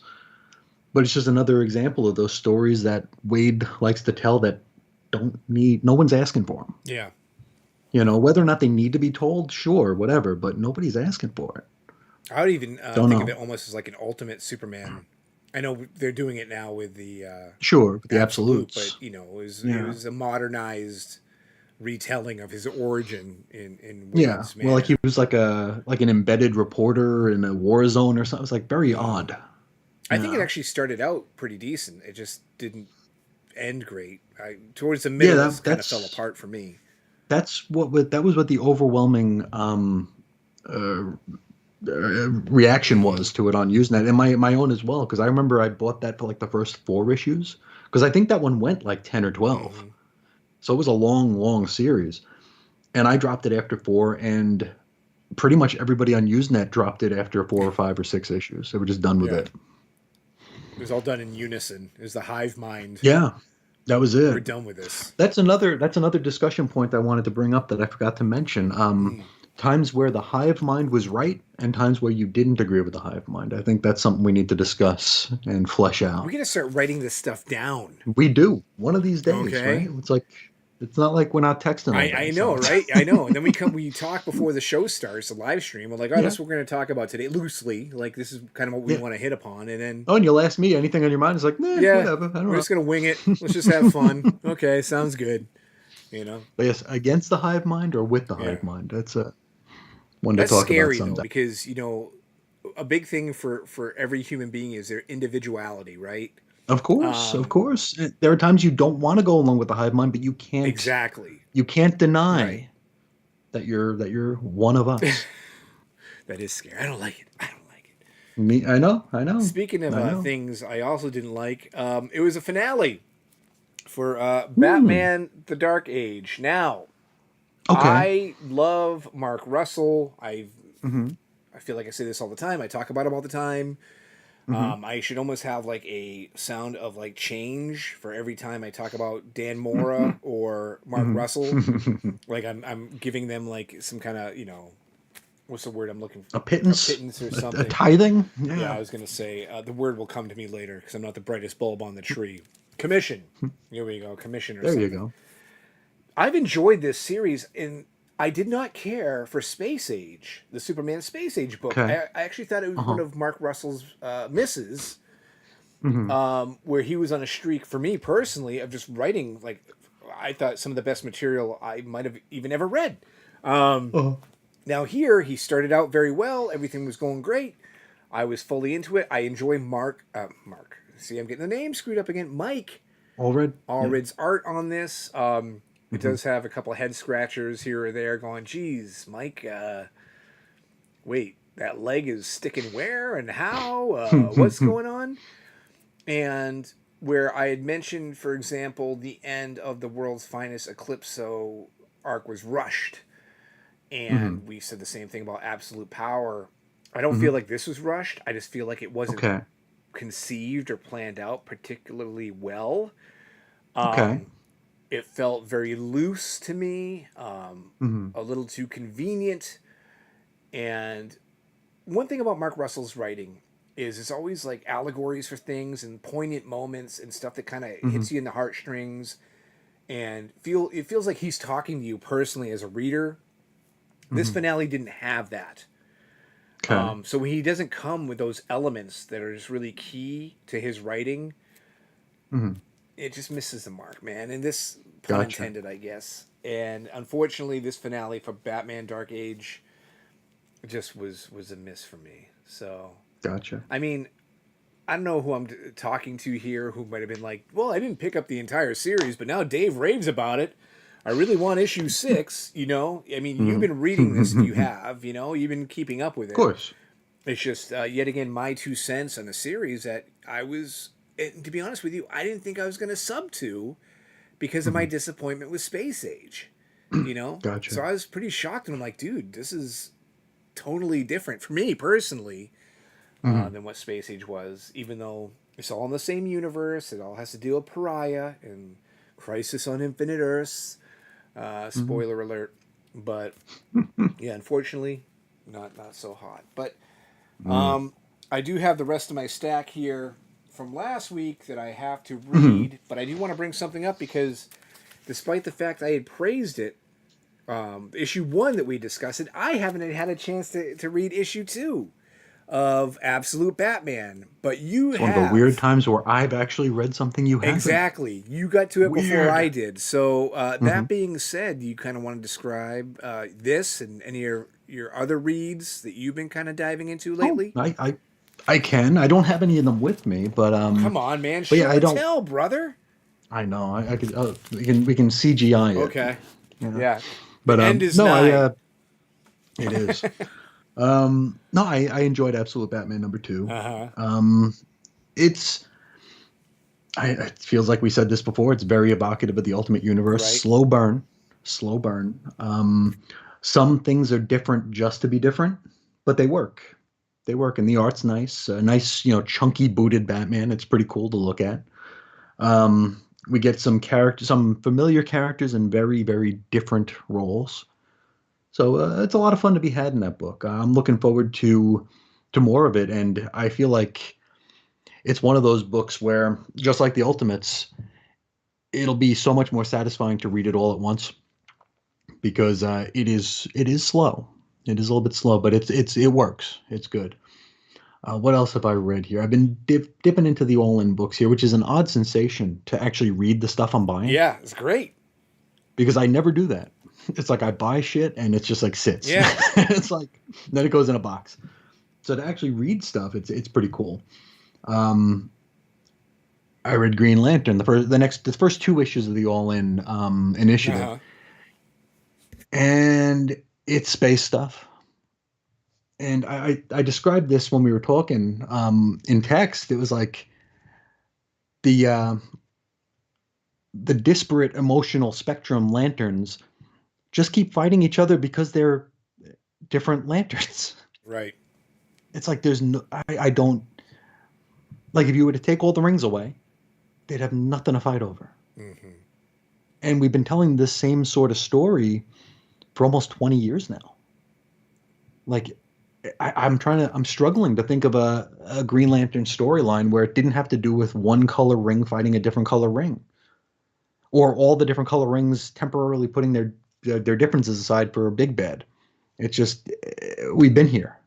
but it's just another example of those stories that Wade likes to tell that don't need no one's asking for them. Yeah. Whether or not they need to be told, sure, whatever, but nobody's asking for it. I would even Don't think of know. it almost as like an ultimate Superman. I know they're doing it now with the Sure, with the Absolute, but absolutes. it Yeah. was a modernized retelling of his origin in Yeah. Wade's Well, like he manner. was like an embedded reporter in a war zone or something. It was like very Mm. odd. I think it Yeah. actually started out pretty decent. It just didn't end great. Towards the Yeah, middle, it kind of fell that's apart for me. that was what the overwhelming uh, reaction was to it on Usenet, and my own as well. Because I remember I bought that for like the first 4 issues, because I think that one went like 10 or 12, Mm-hmm. so it was a long, long series. And I dropped it after 4, and pretty much everybody on Usenet dropped it after 4 or 5 or 6 issues. They were just done with Yeah. it. It was all done in unison. It was the hive mind. Yeah, that was We're it. done with this. That's another discussion point I wanted to bring up that I forgot to mention. Mm. Times where the hive mind was right and times where you didn't agree with the hive mind. I think that's something we need to discuss and flesh We out. got to start writing this stuff down. We do one of these days, right? Okay. It's not like we're not texting all I day. know, So right? I know. And then we talk before the show starts, the live stream. We're like, oh, yeah, that's what we're going to talk about today, loosely. Like, this is kind of what we yeah. want to hit upon. And then, Oh, and you'll ask me anything on your mind. It's like, nah, yeah, whatever. I don't we're know. just going to wing it. Let's just have fun. Okay, sounds good. You know? But yes, against the hive mind or with the Yeah. hive mind. That's one to That's talk about scary, though, someday. because, a big thing for every human being is their individuality, right? Of course, of Um, course. There are times you don't want to go along with the hive mind, but exactly. you can't Right. deny that you're one of us. That is scary. I don't like it. I don't like it. Me, I know, I know, Speaking of I know. things I also didn't like, it was a finale for Hmm. Batman: The Dark Age. Now, Okay. I love Mark Russell. Hmm. I feel like I say this all the time. I talk about him all the time. Hmm. I should almost have like a sound of like change for every time I talk about Dan Mora or Mark Hmm. Russell. Like I'm giving them like some kind of what's the word I'm looking A for? A pittance, pittance or a something. tithing. Yeah, Yeah. I was gonna say the word will come to me later because I'm not the brightest bulb on the tree. Commission. Here we go. Commission or There you something. go. I've enjoyed this series, and I did not care for Space Age, the Superman Space Age book. Okay. I actually thought it was one Uh-huh. of Mark Russell's misses, Hmm. where he was on a streak for me personally of just writing like I thought some of the best material I might have even ever read. Uh-huh. Now here he started out very well, everything was going great. I was fully into it. I enjoy Mark. See, I'm getting the name screwed up again. Mike Allred. Yeah. Allred's art on this. It Hmm. does have a couple of head scratchers here or there going, geez, Mike, wait, that leg is sticking where and how? What's going on? And where I had mentioned, for example, the end of the World's Finest Eclipso arc was rushed. Hmm. And we said the same thing about Absolute Power. I don't Hmm. feel like this was rushed. I just feel like it wasn't Okay. conceived or planned out particularly well. Okay. It felt very loose to me, Hmm. a little too convenient. And one thing about Mark Russell's writing is it's always like allegories for things and poignant moments and stuff that kind of Hmm. hits you in the heartstrings and it feels like he's talking to you personally as a reader. This Hmm. finale didn't have that. Okay. So he doesn't come with those elements that are just really key to his writing. Hmm. It just misses the mark, man. And this pun Gotcha. intended, I guess. And unfortunately, this finale for Batman Dark Age just was a miss for me. So, Gotcha. I mean, I don't know who I'm talking to here who might have been like, well, I didn't pick up the entire series, but now Dave raves about it. I really want issue 6, I mean, you've Hmm. been reading this if you have, you've been keeping up with Of it. course. It's just, yet again, my 2 cents on the series that to be honest with you, I didn't think I was going to sub to because of my Hmm. disappointment with Space Age, So Gotcha. I was pretty shocked and I'm like, dude, this is totally different for me personally Hmm. than what Space Age was, even though it's all in the same universe. It all has to deal with Pariah and Crisis on Infinite Earths. Hmm. Spoiler alert. But yeah, unfortunately, not so hot. But Mm. I do have the rest of my stack here from last week that I have to Hmm. read. But I do want to bring something up because despite the fact I had praised it, issue 1 that we discussed it, I haven't had a chance to read issue 2 of Absolute Batman, but you It's one of the weird have. times where I've actually read something you haven't. Exactly. You got to it before Weird. I did. So Hmm. that being said, you kind of want to describe this and any of your other reads that you've been kind of diving into Oh, lately? I can. I don't have any of them with me, Oh, come on, man. but yeah, Show I and don't. tell, brother. I know. I could. We can CGI it. Okay. You know. Yeah. But The end is no, nigh. it is. No, I enjoyed Absolute Batman #2. Uh huh. Um, it's it feels like we said this before. It's very evocative of the Ultimate Universe. Right. Slow burn, slow burn. Some things are different just to be different, but they work. They work, and the art's nice. A nice, chunky booted Batman. It's pretty cool to look at. We get some familiar characters in very, very different roles. So it's a lot of fun to be had in that book. I'm looking forward to more of it, and I feel like it's one of those books where, just like the Ultimates, it'll be so much more satisfying to read it all at once because it is slow. It is a little bit slow, but it works. It's good. What else have I read here? I've been dipping into the all-in books here, which is an odd sensation to actually read the stuff I'm buying Yeah, it's great. because I never do that. It's like I buy shit and it's just like sits. Yeah. It's like then it goes in a box. So to actually read stuff, it's pretty cool. Um, I read Green Lantern, the first two issues of the All In Uh initiative, huh. and it's space stuff. And I described this when we were talking in text. It was like the uh, the disparate emotional spectrum lanterns just keep fighting each other because they're different lanterns. Right. It's like there's no, I don't like if you were to take all the rings away, they'd have nothing to fight over. Mm-hmm. And we've been telling this same sort of story for almost 20 years now. Like I'm struggling to think of a Green Lantern storyline where it didn't have to do with one color ring fighting a different color ring, or all the different color rings temporarily putting their differences aside for a big bad. It's just we've been here,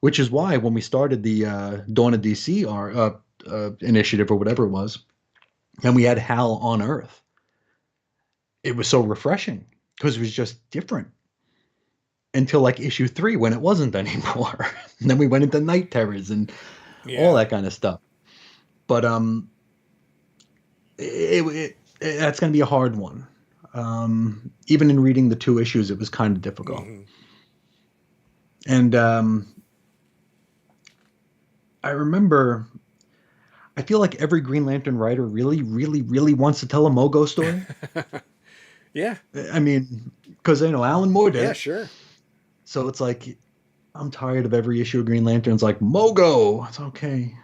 which is why when we started the Dawn of DC initiative or whatever it was, and we had Hal on Earth, it was so refreshing because it was just different until like issue 3 when it wasn't anymore. And then we went into Night Terrors and all Yeah. that kind of stuff. But that's going to be a hard one. Even in reading the 2 issues, it was kind of difficult. Mm-hmm. And I remember, I feel like every Green Lantern writer really, really, really wants to tell a Mogo story. Yeah. I mean, because Alan Moore did Yeah. it. Sure. So it's like, I'm tired of every issue of Green Lantern's like, Mogo. It's okay.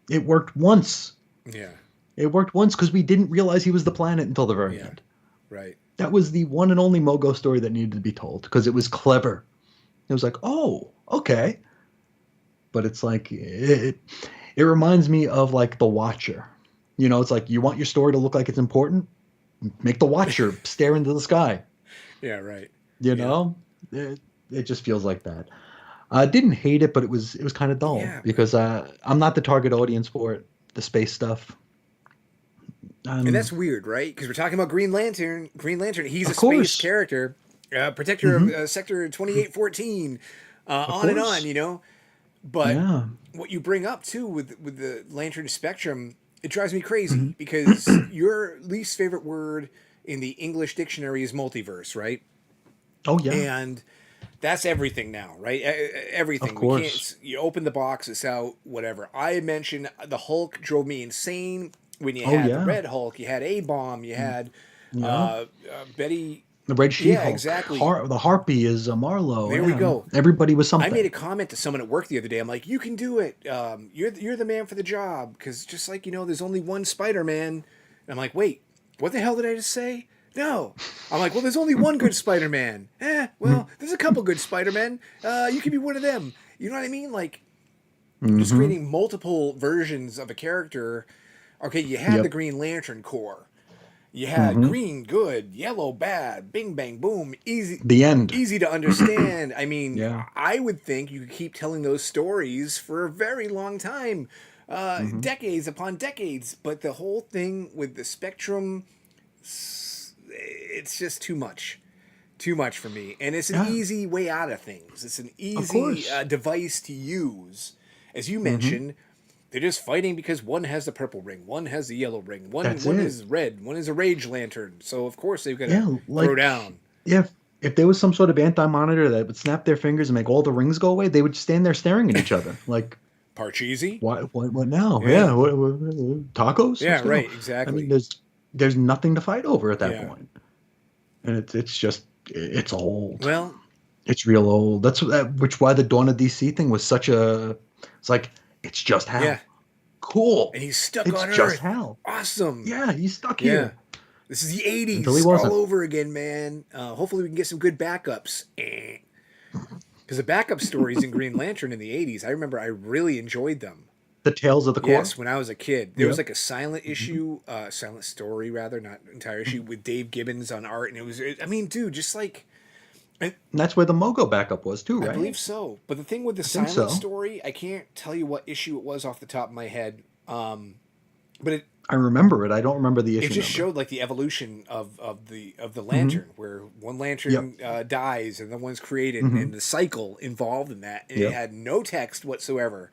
It worked once. Yeah. It worked once because we didn't realize he was the planet until the very Yeah. end. Right. That was the one and only Mogo story that needed to be told because it was clever. It was like, oh, okay. But it's like, it reminds me of like The Watcher. It's like you want your story to look like it's important, make The Watcher stare into the sky. Yeah. Right. You Yeah. know, it just feels like that. I didn't hate it, but it was kind of dull Yeah. because I'm not the target audience for it. The space stuff. And that's Um, weird, right? Because we're talking about Green Lantern. Green Lantern, he's a of space course, character, protector of hmm Sector 2814, of on and on, course, you know? But yeah. what you bring up, too, with the Lantern spectrum, it drives me crazy hmm because your least favorite word in the English dictionary is multiverse, right? Oh yeah, And that's everything now, right? of Everything. We can't. course. You open the box, it's out. Whatever. I mentioned the Hulk drove me insane. When you Oh had the yeah, Red Hulk, you had A Bomb, you had yeah. Betty. The Red Yeah, She-Hulk. exactly. The Harpy is Marlowe. There we Yeah, go. everybody was I made a something. comment to someone at work the other day. I'm like, "You can do it. You're the man for the job." Because just like there's only one Spider-Man. And I'm like, "Wait, what the hell did I just say?" No. I'm like, "Well, there's only one good Spider-Man." Well, there's a couple good Spider-Men. You could be one of them. You know what I mean? Like, just Mm-hmm. creating multiple versions of a character. Okay, you had the Yep. Green Lantern Corps. You had Mm-hmm. green good, yellow bad, bing bang boom, The end. easy to understand. I mean, Yeah. I would think you could keep telling those stories for a very long time, Mm-hmm. decades upon decades. But the whole thing with the spectrum, it's just too much for me. And it's an Yeah. easy way out of things. It's an Of easy course. device to use, as you Mm-hmm. mentioned. They're just fighting because one has the purple ring, one has the yellow ring, one That's one it. is red, one is a rage lantern. So of course they've got to Yeah. throw Like down. yeah. if there was some sort of anti-monitor that would snap their fingers and make all the rings go away, they would stand there staring at each other like, Parcheesi? what now? Yeah. Yeah, tacos? Yeah, Let's go. right, I mean, exactly. there's nothing to fight over at that Yeah. point, and it's just it's old. Well, It's real old. Which why the Dawn of DC thing was such a. It's like it's just yeah. Hal. Cool. And he's stuck It's on just Earth. Hal. Awesome. Yeah, he's stuck Yeah. here This is the until he 80s all wasn't. over again, man. Hopefully we can get some good backups. Because the backup stories in Green Lantern in the 80s, I remember I really enjoyed them. The Tales of the Corps. Yes, when I was a kid. There was Yep. like a silent Mhm. issue, silent story rather, not entire issue, with Dave Gibbons on art. And I mean, dude, just like, And that's where the Mogo backup was too, I right? believe so. But the thing with the I think silent so. story, I can't tell you what issue it was off the top of my head. But I remember it. I don't remember the it issue just number. showed like the evolution of the Hmm. lantern, where one Yep. lantern dies and then one's created, Hmm. and the cycle involved in that, and it Yep. had no text whatsoever.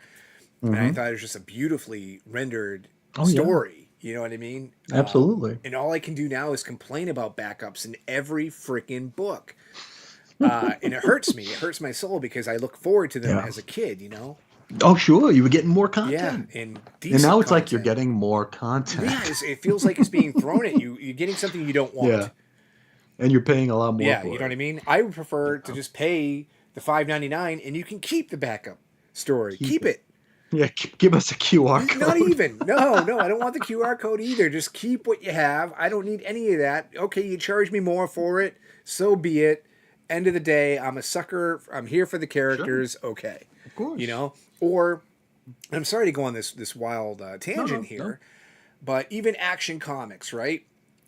And I Hmm. thought it was just a beautifully rendered Oh yeah. story. You know what I mean? Absolutely. And all I can do now is complain about backups in every freaking book. And it hurts me. It hurts my soul because I look forward to them Yeah. as a kid, you know? Oh sure, you were getting more Yeah, content. and And now decent it's like you're content. getting more Yeah, content. it feels like it's being thrown at you. You're getting something you don't Yeah. want. And you're paying a lot more Yeah, you for know what it. I mean? I would prefer to Yeah. just pay the $5.99 and you can keep the backup story. Keep Keep it. it. Yeah, give us a QR Not code. even. No, no, I don't want the QR code either. Just keep what you have. I don't need any of that. Okay, you charge me more for it. So be it. End of the day, I'm a sucker. I'm here for the Sure, characters. Okay. of You course. know? Or I'm sorry to go on this wild No, tangent no, no. here, but even Action Comics, right?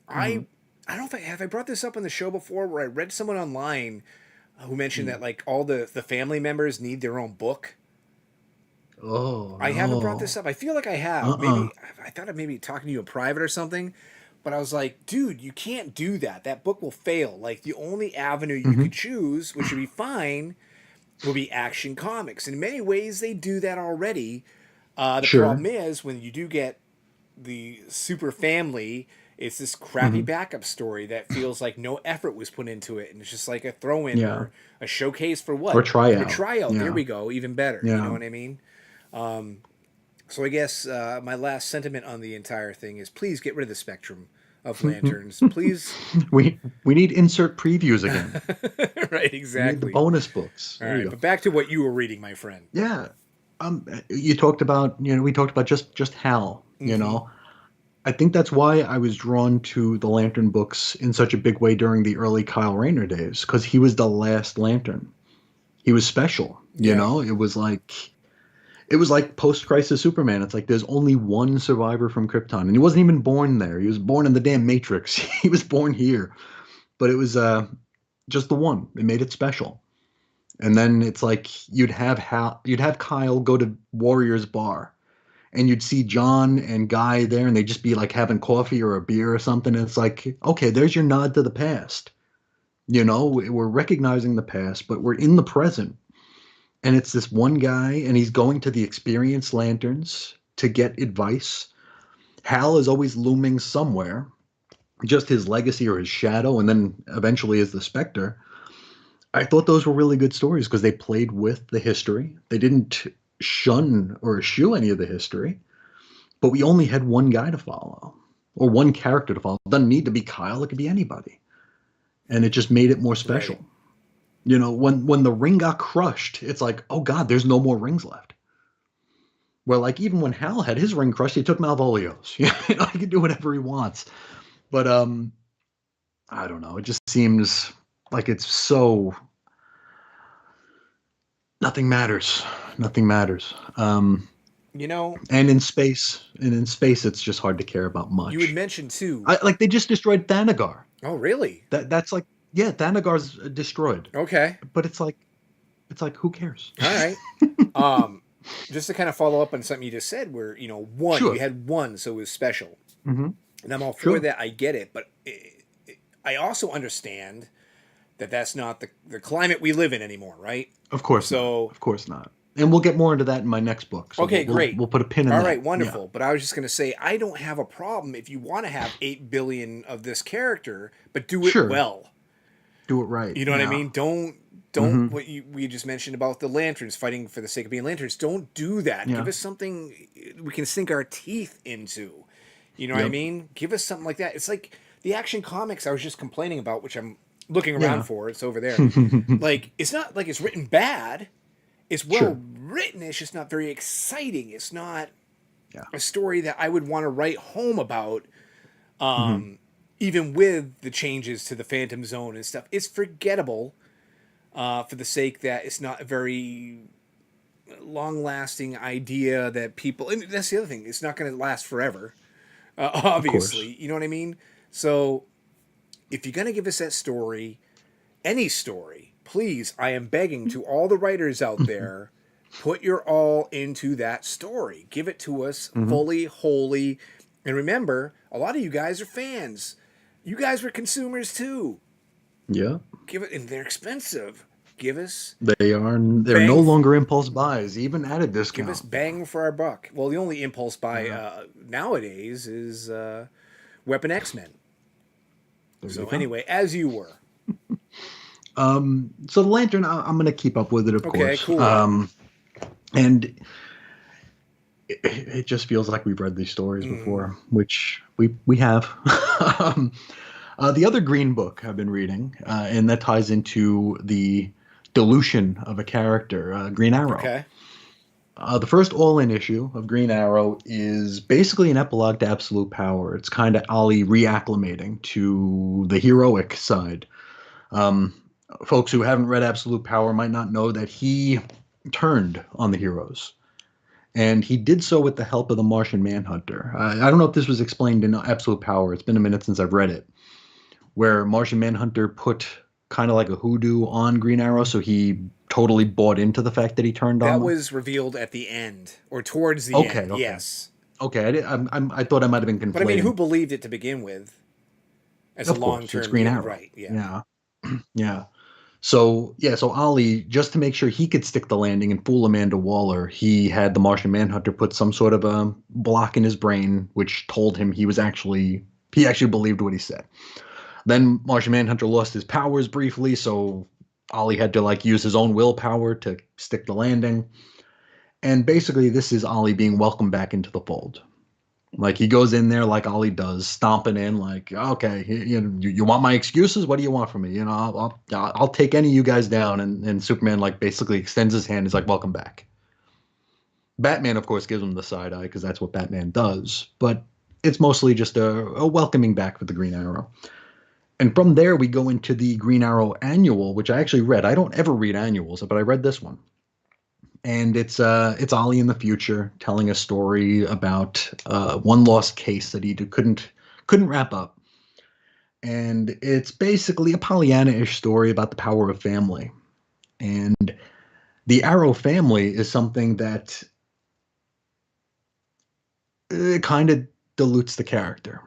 Hmm. I I don't know if I brought this up on the show before, where I read someone online who mentioned that like all the family members need their own book. Oh I haven't brought this no. up. I feel like I have. Uh-uh. Maybe I thought of maybe talking to you in private or something, but I was like, dude, you can't do that. That book will fail. Like the only avenue you Hmm. could choose, which would be fine, will be Action Comics. In many ways, they do that already. The Sure. problem is when you do get the super family, it's this crappy Hmm. backup story that feels like no effort was put into it, and it's just like a throw-in Yeah. or a showcase for Or what? A tryout. tryout. There Yeah. we go. Even better. You know Yeah. what I mean? So I guess my last sentiment on the entire thing is please get rid of the spectrum of lanterns. Please. We need insert previews again. Right, We need the exactly. bonus books. All There you right, go. but back to what you were reading, my friend. Yeah. You talked about, we talked about just Hal, Mm-hmm. I think that's why I was drawn to the Lantern books in such a big way during the early Kyle Rayner days, because he was the last Lantern. He was special, Yeah. it was like post-crisis Superman. It's like there's only one survivor from Krypton, and he wasn't even born there. He was born in the damn Matrix. He was born here, but it was just the one. It made it special. And then it's like you'd have Kyle go to Warrior's Bar, and you'd see John and Guy there, and they'd just be like having coffee or a beer or something. And it's like, okay, there's your nod to the past. We're recognizing the past, but we're in the present. And it's this one guy, and he's going to the experienced lanterns to get advice. Hal is always looming somewhere, just his legacy or his shadow, and then eventually as the Spectre. I thought those were really good stories because they played with the history. They didn't shun or eschew any of the history, but we only had one guy to follow or one character to follow. It doesn't need to be Kyle, it could be anybody. And it just made it more Right. special. When the ring got crushed, it's like, oh God, there's no more rings left. Well, like even when Hal had his ring crushed, he took Malvolio's. He can do whatever he wants. But I don't know. It just seems like it's so nothing matters. Nothing matters. You know, And in space, it's just hard to care about you had much. mentioned too. Like they just destroyed Thanagar. Oh, really? That's like, yeah, Thanagar's destroyed. Okay. But it's like who cares? All right. Um, just to kind of follow up on something you just said, where one, you Sure. had one, so it was special, Hmm. and I'm all for Sure. that. I get it, but I also understand that that's not the climate we live in anymore, right? Of course not. So, Of course not. And we'll get more into that in my next book. So we'll okay, we'll, great. we'll put a pin in All right, that. Yeah. wonderful. But I was just going to say, I don't have a problem if you want to have 8 billion of this character, but do it Sure. well. Do it right. You know what I Yeah. mean? Don't Mm-hmm. what we just mentioned about the lanterns fighting for the sake of being lanterns. Don't do that. Give Yeah. us something we can sink our teeth into. You know what I Yep. mean? Give us something like that. It's like the Action Comics I was just complaining about, which I'm looking around Yeah. for. It's over there. Like it's not like it's written bad. It's Sure. well written. It's just not very exciting. It's not Yeah. a story that I would want to write home about. Mm-hmm. Even with the changes to the Phantom Zone and stuff, it's forgettable for the sake that it's not a very long-lasting idea that people. And that's the other thing; it's not going to last forever. Of course. Obviously, you know what I mean. So, if you're going to give us that story, any story, please, I am begging to all the writers out there, put your all into that story. Give it to us Mm-hmm. fully, wholly, and remember, a lot of you guys are fans. You guys were consumers too. Yeah. Give it, and they're expensive. Give us They're no bang longer impulse buys, even at a give us discount. bang for our buck. Well, the only impulse buy Yeah. nowadays is Weapon X Men. There you So go. anyway, as you were. So the Lantern, I'm going to keep up with it, of Okay, course. cool. And it just feels like we've read these stories before, which we have. um, the other Green book I've been reading, and that ties into the dilution of a character, Green Arrow. Okay. The first all-in issue of Green Arrow is basically an epilogue to Absolute Power. It's kind of Ollie reacclimating to the heroic side. Um, Folks who haven't read Absolute Power might not know that he turned on the heroes. And he did so with the help of the Martian Manhunter. I don't know if this was explained in Absolute Power. It's been a minute since I've read it. Where Martian Manhunter put kind of like a hoodoo on Green Arrow, so he totally bought into the fact that he turned on That them. was revealed at the end or towards the Okay, end. okay, Yes. okay. I thought I might have been But I mean, who conflating. believed it to begin with as a Of course, it's long-term Green deal? Arrow. Right. Yeah. Yeah, yeah. So yeah, so Ollie, just to make sure he could stick the landing and fool Amanda Waller, he had the Martian Manhunter put some sort of a block in his brain, which told him he actually believed what he said. Then Martian Manhunter lost his powers briefly, so Ollie had to like use his own willpower to stick the landing. And basically, this is Ollie being welcomed back into the fold. Like he goes in there like Ollie does, stomping in like, okay, you want my excuses? What do you want from me? I'll take any of you guys down. And Superman like basically extends his hand. He's like, welcome back. Batman, of course, gives him the side eye because that's what Batman does. But it's mostly just a welcoming back for the Green Arrow. And from there, we go into the Green Arrow annual, which I actually read. I don't ever read annuals, but I read this one. And it's Ollie in the future telling a story about one lost case that he couldn't wrap up. And it's basically a Pollyanna-ish story about the power of family. And the Arrow family is something that kind of dilutes the character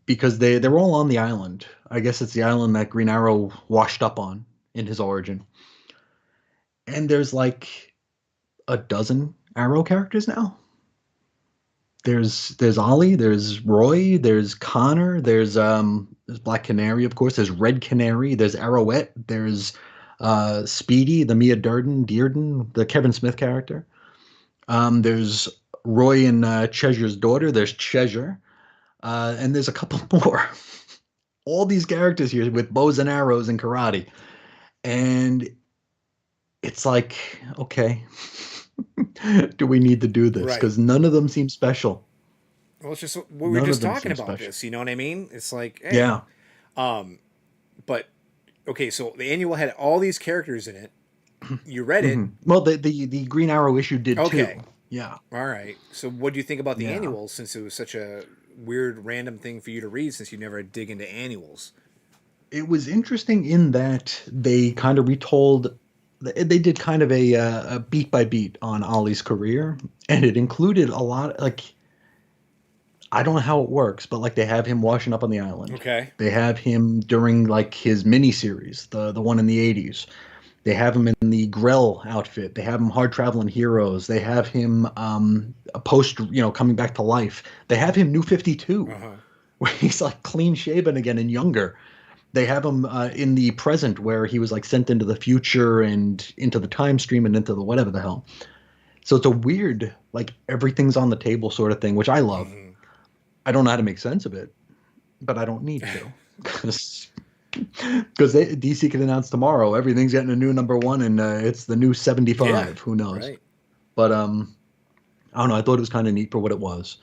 because they're all on the island. I guess it's the island that Green Arrow washed up on in his origin. And there's like a dozen Arrow characters now. There's Ollie, there's Roy, there's Connor, there's Black Canary, of course, there's Red Canary, there's Arrowette, there's Speedy, the Mia Dearden, the Kevin Smith character. There's Roy and Chesure's daughter. There's Cheshire, and there's a couple more. All these characters here with bows and arrows and karate, and it's like, okay, do we need to do this? Right. Because none of them seem special. Well, it's just we were None of just them talking seem about special. this. You know what I mean? It's like, hey, Yeah. but okay. So the annual had all these characters in it. You read it. Well, the Green Arrow issue did too. Okay. Yeah. All right. So what do you think about the Yeah. annuals? Since it was such a weird, random thing for you to read, since you never dig into annuals. It was interesting in that they kind of retold. They did kind of a beat by beat on Ollie's career, and it included a lot. Like I don't know how it works, but like they have him washing up on the island. Okay. They have him during like his miniseries, the one in the '80s. They have him in the Grell outfit. They have him hard traveling heroes. They have him post, coming back to life. They have him New 52, Uh huh. where he's like clean shaven again and younger. They have him in the present where he was like sent into the future and into the time stream and into the whatever the hell. So it's a weird, like everything's on the table sort of thing, which I love. Hmm. I don't know how to make sense of it, but I don't need to because DC could announce tomorrow everything's getting a new number one and it's the new Yeah. 75. Who knows? Right. But I don't know. I thought it was kind of neat for what it was,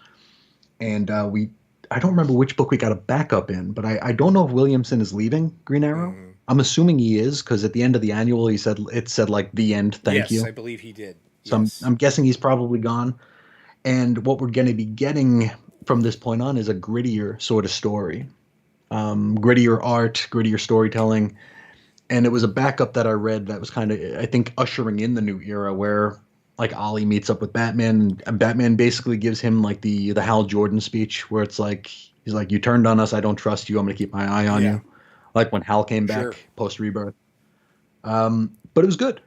and I don't remember which book we got a backup in, but I don't know if Williamson is leaving Green Arrow. Hmm. I'm assuming he is because at the end of the annual, it said like the end, thank Yes, you. I believe he did. So I'm, Yes. I'm guessing he's probably gone. And what we're going to be getting from this point on is a grittier sort of story, grittier art, grittier storytelling. And it was a backup that I read that was kind of, I think, ushering in the new era where like Ollie meets up with Batman, and Batman basically gives him like the Hal Jordan speech where it's like he's like, "You turned on us, I don't trust you. I'm going to keep my eye on Yeah. you." Like when Hal came Sure. back post Rebirth. But it was good.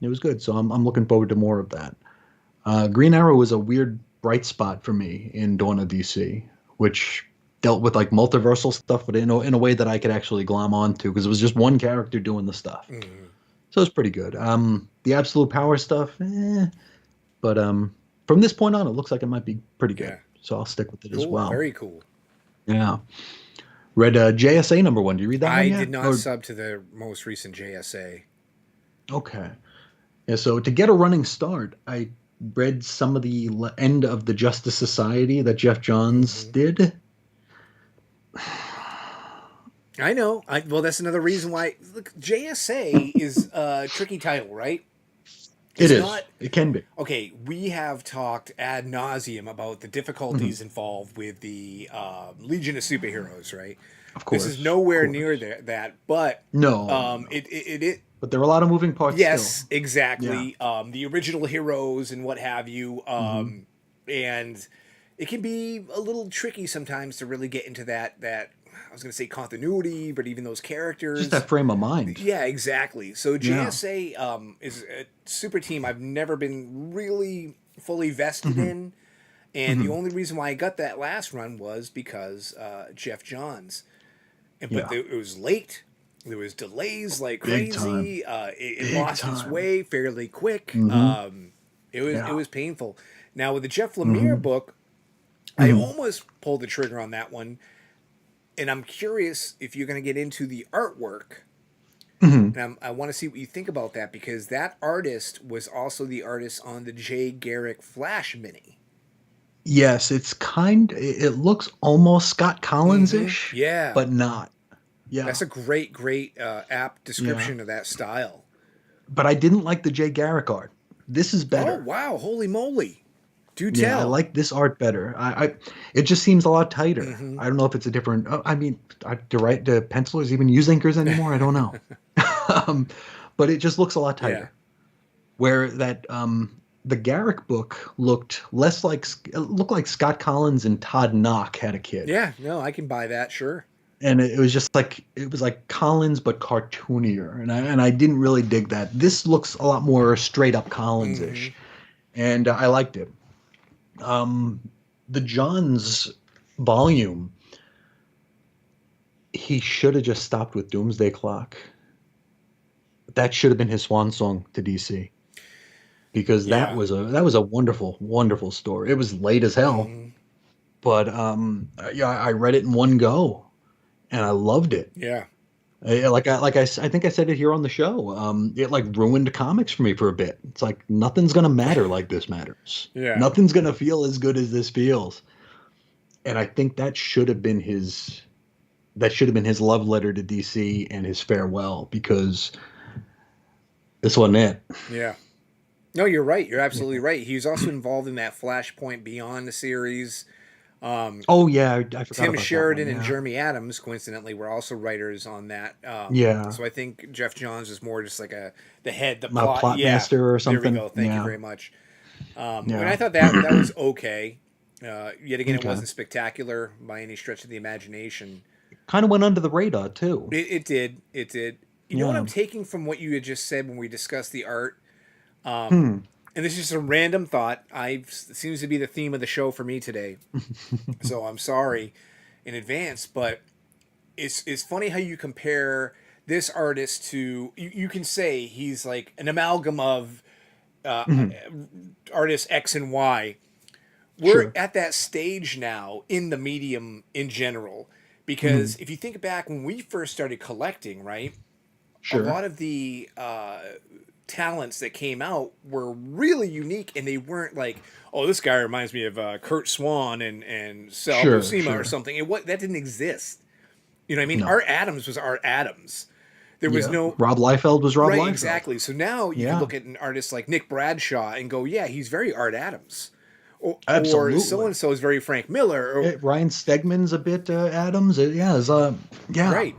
It was good. So I'm looking forward to more of that. Green Arrow was a weird bright spot for me in Dawn of DC, which dealt with like multiversal stuff, but in a way that I could actually glom onto because it was just one character doing the stuff. Hmm. So it's pretty good. The absolute power stuff, but from this point on, it looks like it might be pretty good. Yeah. So I'll stick with it as Cool. well. Very cool. Yeah. Read JSA number one. Do you read that one I yet? did not Or sub to the most recent JSA. okay. Yeah. So to get a running start, I read some of the end of the Justice Society that Jeff Johns Hmm. did. I know. Well, that's another reason why. Look, JSA is a tricky title, right? It It's is. not. It can be. Okay, we have talked ad nauseum about the Mhm. difficulties involved with the Legion of Superheroes, right? Of This is course. Of nowhere near course. there, that, but No, no, no. it But there are a lot of moving parts still. yes, Yeah. exactly. The original heroes and what have you, Hmm. and it can be a little tricky sometimes to really get into that. I was going to say continuity, but even those Just characters. that frame of mind. Yeah, exactly. So Yeah. JSA is a super team I've never been really fully vested Hmm. in, and the Hmm. only reason why I got that last run was because Jeff Johns. But Yeah. it was late. There was delays like Big time. crazy. It Big lost its time. way fairly quick. Hmm. It Yeah. was painful. Now with the Jeff Lemire Hmm. book, I Hmm. almost pulled the trigger on that one, and I'm curious if you're going to get into the artwork. Hmm. And I want to see what you think about that because that artist was also the artist on the Jay Garrick Flash mini. Yes, it looks almost Scott Mm-hmm. Collins-ish, Yeah, but not. Yeah. that's a great apt Yeah. description of that style. But I didn't like the Jay Garrick art. This is Oh better. wow! Holy moly! Do Yeah, I tell. like this art better. It just seems a lot tighter. Mm-hmm. I don't know if it's a different. I mean, do pencilers even use inkers anymore? I don't know. um, but it just looks a lot Yeah. tighter. Where that the Garrick book looked less like it looked like Scott Collins and Todd Knock had a kid, Yeah. No, I can buy that. Sure. and it was just like it was like Collins but cartoonier, and I didn't really dig that. This looks a lot more straight up Collins Mm-hmm. ish, and I liked it. Um, the Johns volume, he should have just stopped with Doomsday Clock. That should have been his swan song to DC because Yeah. that was a wonderful wonderful story. It was late as hell, Mm-hmm. but yeah, I read it in one go and I loved it. Yeah. I think I said it here on the show. It like ruined comics for me for a bit. It's like nothing's gonna matter like this matters. Yeah. Nothing's gonna feel as good as this feels. And I think that should have been his love letter to DC and his farewell because this wasn't it. Yeah. No, you're right. You're absolutely right. He was also involved in that Flashpoint Beyond the series. Oh yeah, I forgot Tim about that one. Sheridan and Yeah, Jeremy Adams, coincidentally, were also writers on that. yeah, So I think Jeff Johns is more just like the head, the my plot. plot Yeah, master or there we something. go. Thank you Yeah, very much. And yeah. I thought that was okay. Yet again, it Okay. wasn't spectacular by any stretch of the imagination. Kind of went under the radar too. It did. It did. You know what Yeah. I'm taking from what you had just said when we discussed the art? Hmm. And this is just a random thought. It seems to be the theme of the show for me today. So I'm sorry in advance, but it's funny how you compare this artist to you can say he's like an amalgam of uh, Hmm. artists X and Y. We're Sure. at that stage now in the medium in general Hmm. because if you think back when we first started collecting, right, a Sure. lot of the talents that came out were really unique, and they weren't like, oh, this guy reminds me of Kurt Swan and Sal Sure. Buscema or Sure. something. That didn't exist. You know what I mean? No. Art Adams was Art Adams. There was Yeah. no Rob Liefeld was Rob right, Liefeld. exactly. So now you can Yeah. look at an artist like Nick Bradshaw and go, yeah, he's very Art Adams, or so Absolutely. and so is very Frank Miller, or Ryan Stegman's a bit Adams. Yeah. Yeah. right,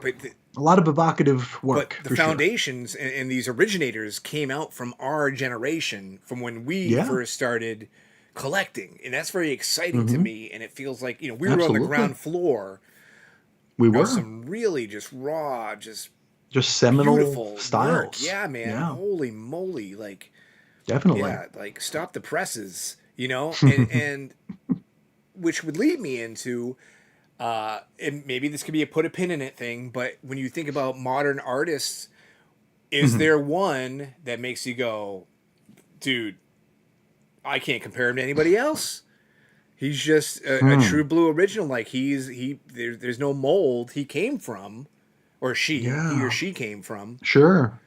A lot of evocative but work the for sure. foundations and these originators came out from our generation, from when we Yeah. first started collecting, and that's very exciting to Hmm. me. And it feels like we were on the Absolutely. ground floor We of were some really just raw, just just seminal beautiful work. styles. Yeah, man, Yeah. holy moly, like Definitely. yeah, like stop the presses, and which would lead me into. And maybe this could be a put a pin in it thing, but when you think about modern artists, is Hmm. there one that makes you go, dude, I can't compare him to anybody else? He's just a true Hmm. blue original. Like there's no mold he came from, or he or Yeah. she came from. Sure.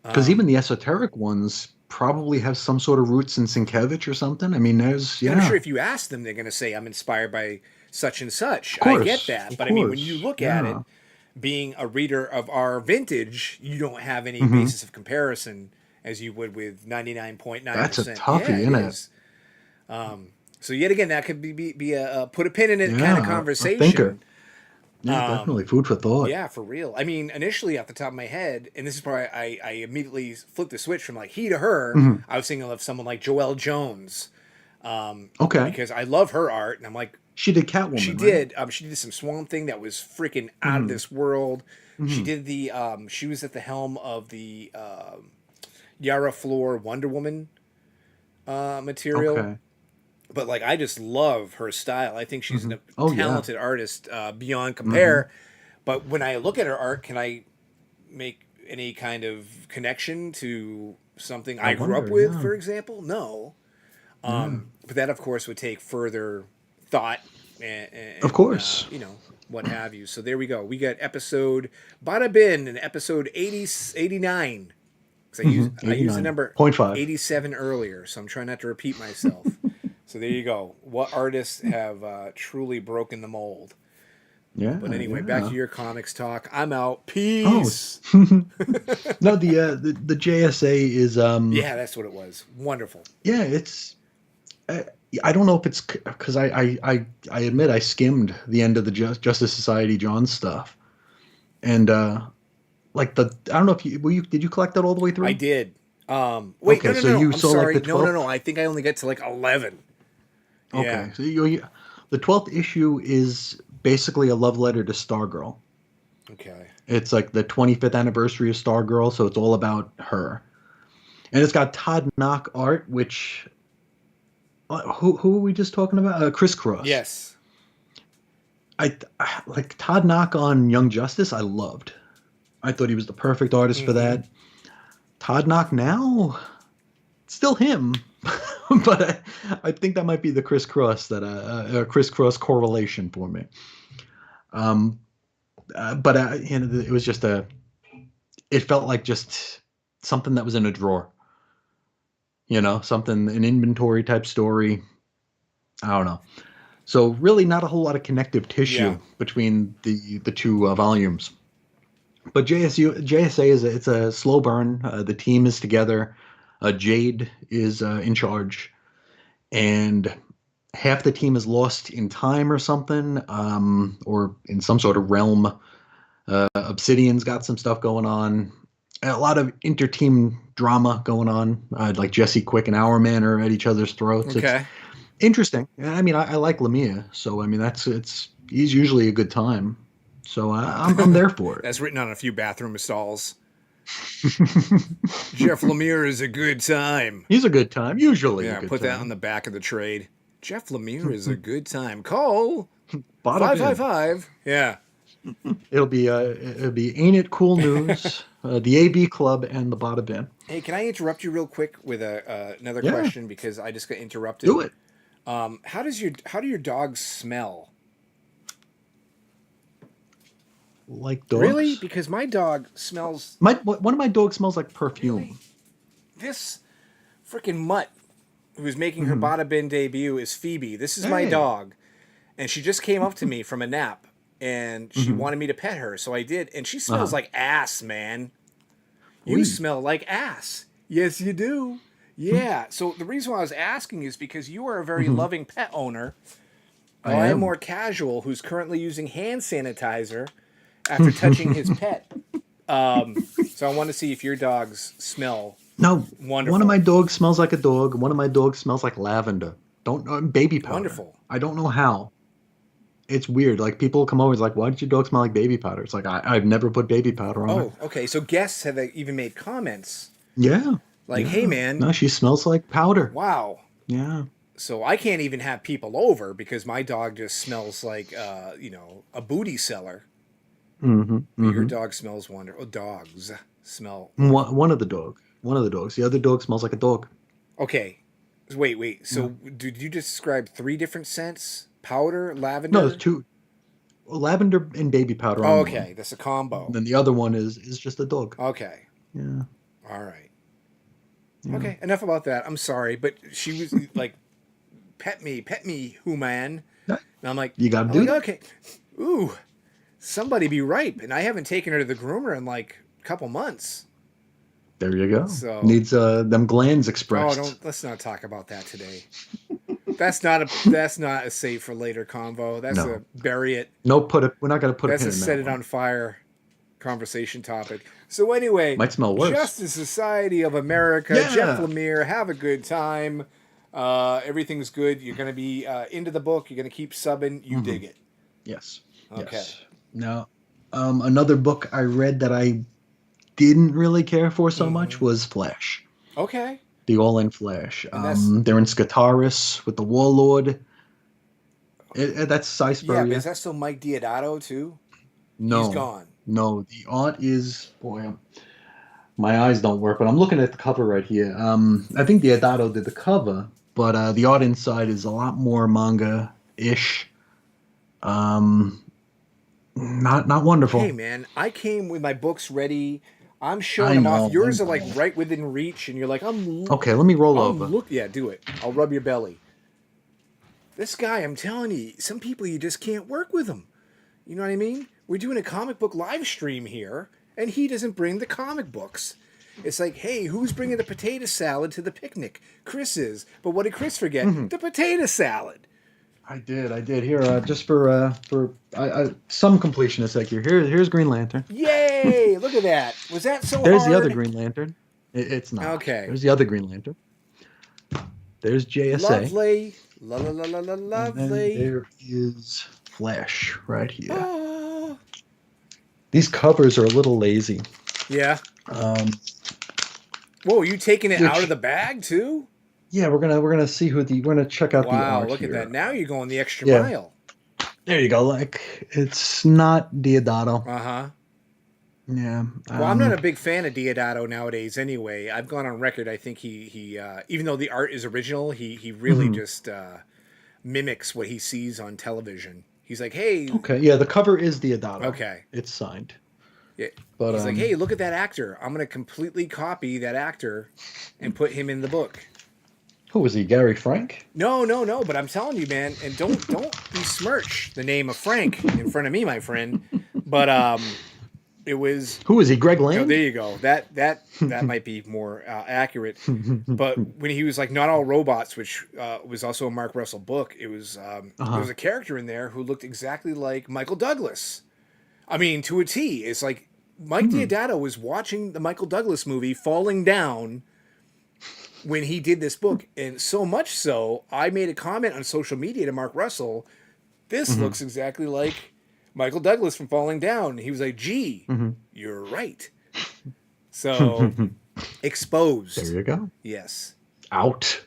Because even Um, the esoteric ones probably have some sort of roots in Sienkiewicz or something. I mean, there's and I'm sure yeah. if you ask them, they're going to say I'm inspired by such and such. Of I get course. that, Of but I mean, when you course. look at Yeah. it, being a reader of our vintage, you don't have any Hmm. basis of comparison as you would with That's a 99.9%. Yeah, toughie, it isn't it? is. So yet again, that could be a put a pin in it kind of Yeah. A thinker. conversation. Yeah, definitely food for thought. Yeah, for real. I mean, initially off the top of my head, and this is probably I immediately flipped the switch from like he to her. Hmm. I was thinking of someone like Joelle Jones Okay. because I love her art, and I'm like, She did she Catwoman, right? did. She did some Swamp Thing that was freaking out of Hmm. this world. She Hmm. did the. She was at the helm of the Yara Floor Wonder Woman material. Okay. But like, I just love her style. I think she's Hmm. a Oh yeah. talented artist beyond Hmm. compare. But when I look at her art, can I make any kind of connection to something I I grew up wonder. with, Yeah. for example? No. Yeah. But that, of course, would take further thought Of and course. what have you. So there we go. We got episode Bada Bin and episode 80 89. Because Hmm. I used the 89. number Point five. 87 earlier, so I'm trying not to repeat myself. So there you go. What artists have truly broken the mold? Yeah. But anyway, back Yeah. to your comics talk. I'm out. Oh. Peace. No, the JSA is Yeah, that's what it was. Wonderful. yeah, it's uh, I don't know if it's because I admit I skimmed the end of the Justice Society John stuff, and like I don't know if you did you collect that all the way I through? did. Wait, no, Okay, no, so no, no. you I'm saw like sorry. the No, no, 12th. no. I think I only get to like 11. Yeah. Okay, so the 12th issue is basically a love letter to Stargirl. Okay. It's like the 25th anniversary of Stargirl, so it's all about her. And it's got Todd Knock art, which who are we just talking about? Chris Cross. Yes. I like Todd Knock on Young Justice. I loved. I thought he was the perfect artist for Mm-hmm. that. Todd Knock now, still him, but I think that might be the Chris Cross Chris Cross correlation for me. Um, but it was just it felt like just something that was in a drawer. Something an inventory type story. I don't know. So really, not a whole lot of connective Yeah. tissue between the two volumes. But JSA it's a slow burn. The team is together. Jade is in charge, and half the team is lost in time or something, or in some sort of realm. Obsidian's got some stuff going on. A lot of inter-team drama going on. Like Jesse Quick and Hourman are at each other's throats. It's Okay. interesting. I mean, I like Lemire, so I mean he's usually a good time. So I'm there for it. That's written on a few bathroom stalls. Jeff Lemire is a good time. He's a good time. Usually a Yeah, good put that on time. the back of the trade. Jeff Lemire is a good time. Call Bada bin. 555. Yeah. It'll be Ain't It Cool News, the AB Club, and the Bada Bin. Hey, can I interrupt you real quick with another Yeah, question because I just got interrupted? do it. How do your dogs smell? Like Really? dogs. Because my dog smells One of my dogs smells like really. perfume. This freaking mutt who's making her Hmm. Bada Bin debut is Phoebe. This is my Hey. dog, and she just came up to me from a nap, and she Hmm. wanted me to pet her, so I did. And she Uh smells huh. like ass, man. You We. smell like ass. Yes, you do. Yeah. So the reason why I was asking is because you are a very Mm-hmm. loving pet owner, I while I'm am. more casual, who's currently using hand sanitizer after touching his pet. So I want to see if your dogs smell No, one of wonderful. my dogs smells like a dog. One of my dogs smells like lavender. Don't baby powder. Wonderful. I don't know how. It's weird. Like people come over, it's like, why did your dog smell like baby powder? It's like I've never put baby powder on her. Oh, okay. So guests have even made comments Yeah, like, "Hey, yeah. man, No, she smells like powder. wow." Yeah. So I can't even have people over because my dog just smells like, a booty seller. Mm-hmm. But your Mm-hmm. dog smells wonderful. Oh, dogs smell One, wonderful. one of the dog. One of the dogs. The other dog smells like a dog. Okay. Wait, wait. Yeah. So did you describe three different scents? Powder, No, there's lavender. two. Lavender and baby powder Oh, on one. okay. That's a combo. Then the other one is just a dog. Okay. Yeah. All right. Yeah. Okay. Enough about that. I'm sorry, but she was like, pet me, human. Yeah, And I'm like, you got to do that. okay. Ooh, somebody be ripe. And I haven't taken her to the groomer in like a couple months. There you go. So, Needs them glands oh, expressed. don't let's not talk about that today. That's not a save for later convo. That's a No. bury it. No, put it. We're not going to put a That's pin a in set that it one. on fire conversation topic. So anyway, Might smell worse. Justice Society of America, Jeff Yeah. Lemire, have a good time. Everything's good. You're gonna be into the book. You're gonna keep subbing. You Hmm. dig it. Yes. Okay. Yes. Now, another book I read that I didn't really care for so much Hmm. was Flash. Okay. The All-In Flash. And that's They're in Scataris with the Warlord. That's Cy yeah, but Spurrier. is that still Mike Diodato too? He's No, gone. no. The art is boy. My eyes don't work, but I'm looking at the cover right here. I think Diodato did the cover, but the art inside is a lot more manga-ish. Um, not Hey wonderful. man, I came with my books ready. I'm showing I them off. know, I Yours are like know. right within reach, and you're like, Okay, let me roll I'm over. look. Yeah, do it. I'll rub your belly. This guy, I'm telling you, some people you just can't work with him. You know what I mean? We're doing a comic book live stream here, and he doesn't bring the comic books. It's like, hey, who's bringing the potato salad to the picnic? Chris is. But what did Chris forget? Mhm. The potato salad. I did. Here, just for some completionist sake here's Green Lantern. Yay! Look at that. Was that so There's the other hard? Green Lantern. It's not. Okay. There's the other Green Lantern. There's JSA, Lovely. La la la la la and then lovely. there is Flash right here. Oh. These covers are a little lazy. Yeah. Um, Whoa, you taking it out of which the bag too? yeah, we're gonna see we're gonna check out the Wow, art look at that. here. Now you're going the extra Yeah, mile. there you go. Like it's not Diodato. Uh huh. Yeah. Well, I'm not a big fan of Diodato nowadays. Anyway, I've gone on record. I think he even though the art is original, he really Mhm. just mimics what he sees on television. He's like, hey, Okay. Yeah, the cover is Diodato. okay, It's signed. yeah. But He's like, hey, look at that actor. I'm gonna completely copy that actor and put him in the book. who was he? Gary Frank? No, no, no. But I'm telling you, man, and don't besmirch the name of Frank in front of me, my friend. But it was. Who was he? Greg Oh, there Land? you go. That might be more accurate. But when he was like not all robots, which was also a Mark Russell book, it was there Uh-huh. was a character in there who looked exactly like Michael Douglas. I mean, to a T. It's like Mike Hmm. Diodato was watching the Michael Douglas movie Falling Down when he did this book, and so much so, I made a comment on social media to Mark Russell. This Hmm. looks exactly like Michael Douglas from Falling Down. He was like, "Gee, Hmm. you're right." So There exposed. you go. Yes. Out.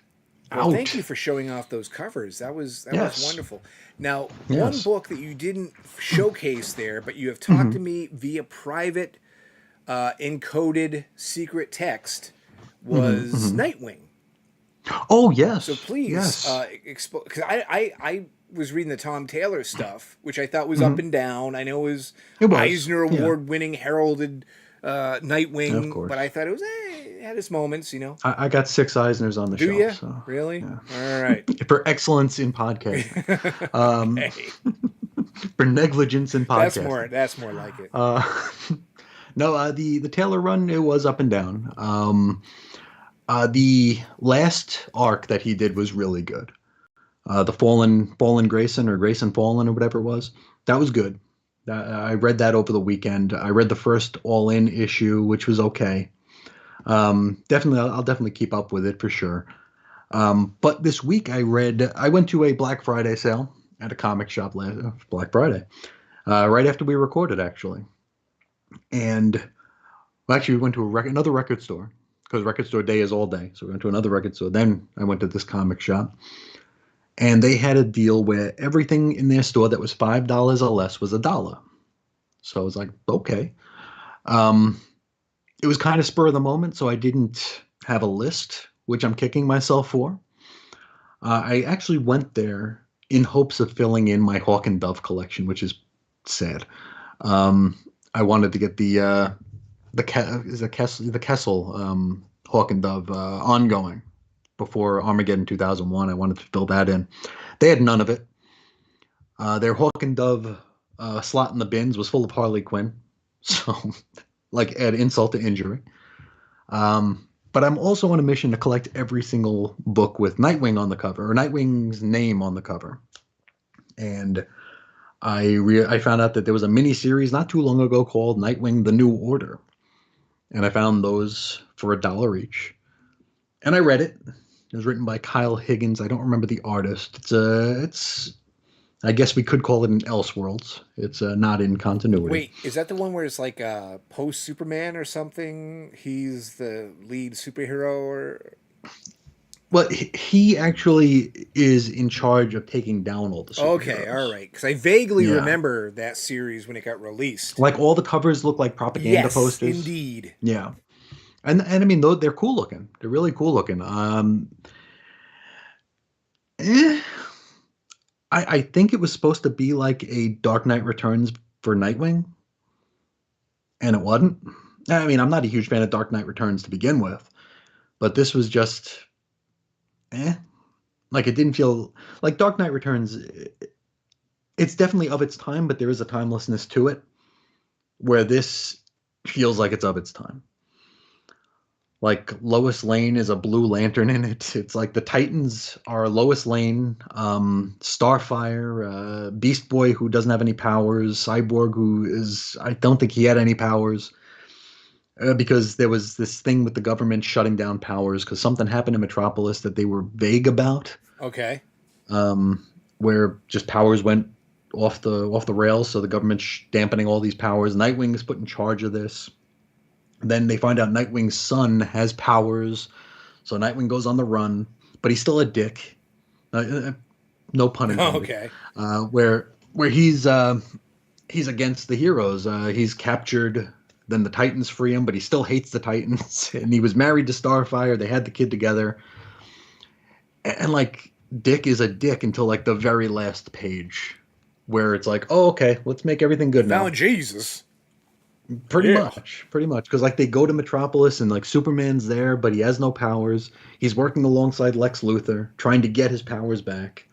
Well, thank you out. for showing off those covers. That was Yes. wonderful. Now, one Yes. book that you didn't showcase there, but you have talked to Hmm. me via private, encoded secret text, Hmm. was Hmm. Nightwing. Oh So yes. please, Yes. because I was reading the Tom Taylor stuff, which I thought was up Hmm. and down. I know it was It was. Eisner Yeah. Award winning, heralded Of Nightwing, but I course. thought it was it had its moments, you know. I got six Eisners on the Do shelf, you so really? yeah. All right. For excellence in podcasting, um, Okay, for negligence in podcasting. that's more like it. Uh, no, the Taylor run, it was up and down. The last arc that he did was really good. The Fallen Grayson, or Grayson Fallen, or whatever it was, that was good. I read that over the weekend. I read the first All In issue, which was okay. Definitely, I'll definitely keep up with it for sure. But this week I went to a Black Friday sale at a comic shop last Black Friday, right after we recorded actually. And well, actually we went to another record store because record store day is all day. So we went to another record store. Then I went to this comic shop, and they had a deal where everything in their store that was $5 or less was a dollar. So I was like, okay. Um, it was kind of spur of the moment, so I didn't have a list, which I'm kicking myself for. I actually went there in hopes of filling in my Hawk and Dove collection, which is sad. Um, I wanted to get the Kessel Hawk and Dove ongoing before Armageddon 2001. I wanted to fill that in. They had none of it. Their Hawk and Dove slot in the bins was full of Harley Quinn, so like add insult to injury. But I'm also on a mission to collect every single book with Nightwing on the cover, or Nightwing's name on the cover. And I found out that there was a mini series not too long ago called Nightwing: The New Order, and I found those for $1 each. And I read it. It was written by Kyle Higgins. I don't remember the artist. It's I guess we could call it an Elseworlds. It's not in continuity. Wait, is that the one where it's like post Superman or something? He's the lead superhero, or But he actually is in charge of taking down all the okay, all superheroes. right. Because I vaguely Yeah. remember that series when it got released. Like all the covers look like propaganda Yes, posters. indeed. Yeah. And I mean though they're cool looking. They're really cool looking. Eh, I think it was supposed to be like a Dark Knight Returns for Nightwing, and it wasn't. I mean, I'm not a huge fan of Dark Knight Returns to begin with, but this was just eh. Like it didn't feel like Dark Knight Returns. It's definitely of its time, but there is a timelessness to it where this feels like it's of its time. Like Lois Lane is a Blue Lantern in it. It's like the Titans are Lois Lane, Starfire, Beast Boy who doesn't have any powers, Cyborg who is I don't think he had any powers because there was this thing with the government shutting down powers because something happened in Metropolis that they were vague about, Okay. um, where just powers went off the rails. So the government's dampening all these powers. Nightwing is put in charge of this. Then they find out Nightwing's son has powers, so Nightwing goes on the run, but he's still a dick. No pun intended. Okay. Where he's against the heroes. He's captured. Then the Titans free him, but he still hates the Titans. And he was married to Starfire. They had the kid together. And like Dick is a dick until like the very last page, where it's like, oh okay, let's make everything good now. Found Jesus. Pretty Yeah. much, pretty much. Because like they go to Metropolis and like Superman's there, but he has no powers. He's working alongside Lex Luthor, trying to get his powers back.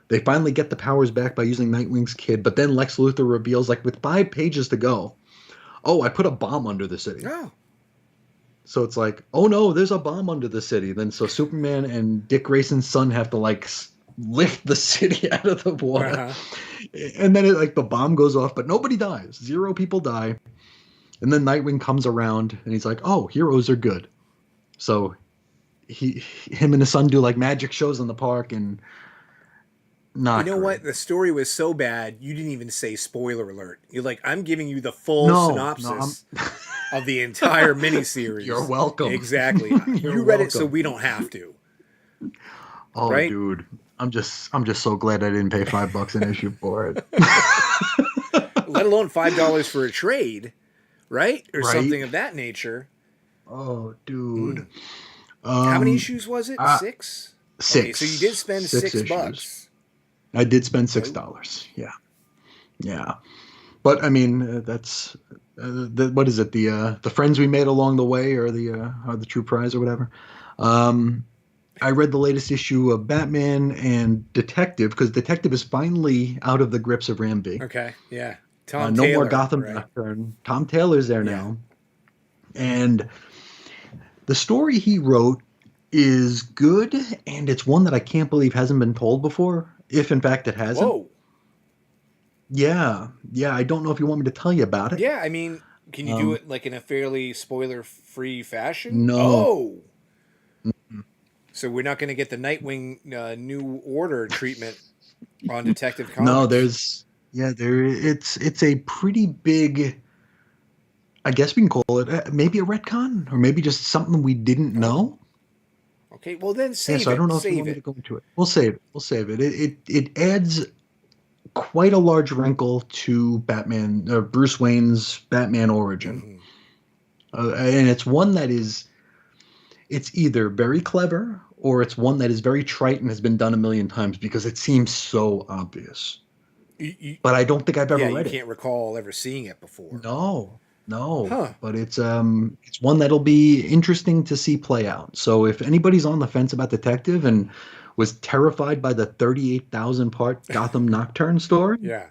They finally get the powers back by using Nightwing's kid, but then Lex Luthor reveals, like with 5 pages to go, oh, I put a bomb under the city. Oh. So it's like, oh no, there's a bomb under the city. Then so Superman and Dick Grayson's son have to like lift the city out of the water. Uh-huh. And then like the bomb goes off, but nobody dies. 0 people die. And then Nightwing comes around and he's like, "Oh, heroes are good." So him and his son do like magic shows in the park and You not know great. what? The story was so bad, you didn't even say spoiler alert. You're like, I'm giving you the full No, synopsis of the entire miniseries. You're welcome. Exactly. You're You read it so welcome. we don't have to. Oh, right? dude, I'm just so glad I didn't pay $5 an issue for it. Let alone $5 for a trade, right? Or Right? something of that nature. Oh, dude. Mm. How many Um, issues was it? uh, 6? Okay, so you did six, spend six six issues. bucks. I did spend six Oh, dollars. Yeah, yeah. But I mean, that's what is it? The friends we made along the way, or the true prize, or whatever. Um, I read the latest issue of Batman and Detective because Detective is finally out of the grips of Ramby. okay, yeah. Tom No more Taylor, Gotham right? Nocturne. Tom Taylor's there Yeah. now, and the story he wrote is good, and it's one that I can't believe hasn't been told before, if in fact it hasn't. Whoa. Yeah, yeah. I don't know if you want me to tell you about it. Yeah, I mean, can you do Um, it like in a fairly spoiler-free fashion? no. Oh, so we're not going to get the Nightwing New Order treatment on Detective No, Comics. it's a pretty big, I guess we can call it maybe a retcon or maybe just something we didn't Oh, know. okay. Well, then Yeah, save so I it. don't know if you Save want me to it. go into it. We'll save it. We'll save it. It adds quite a large wrinkle to Batman, Bruce Wayne's Batman origin. Mm-hmm. And it's one that it's either very clever or it's one that is very trite and has been done a million times because it seems so obvious. You, you, But I don't think I've ever yeah, you read it. can't recall ever seeing it before. No, no, Huh. but it's one that'll be interesting to see play out. So if anybody's on the fence about Detective and was terrified by the 38,000 part Gotham Nocturne story, Yeah.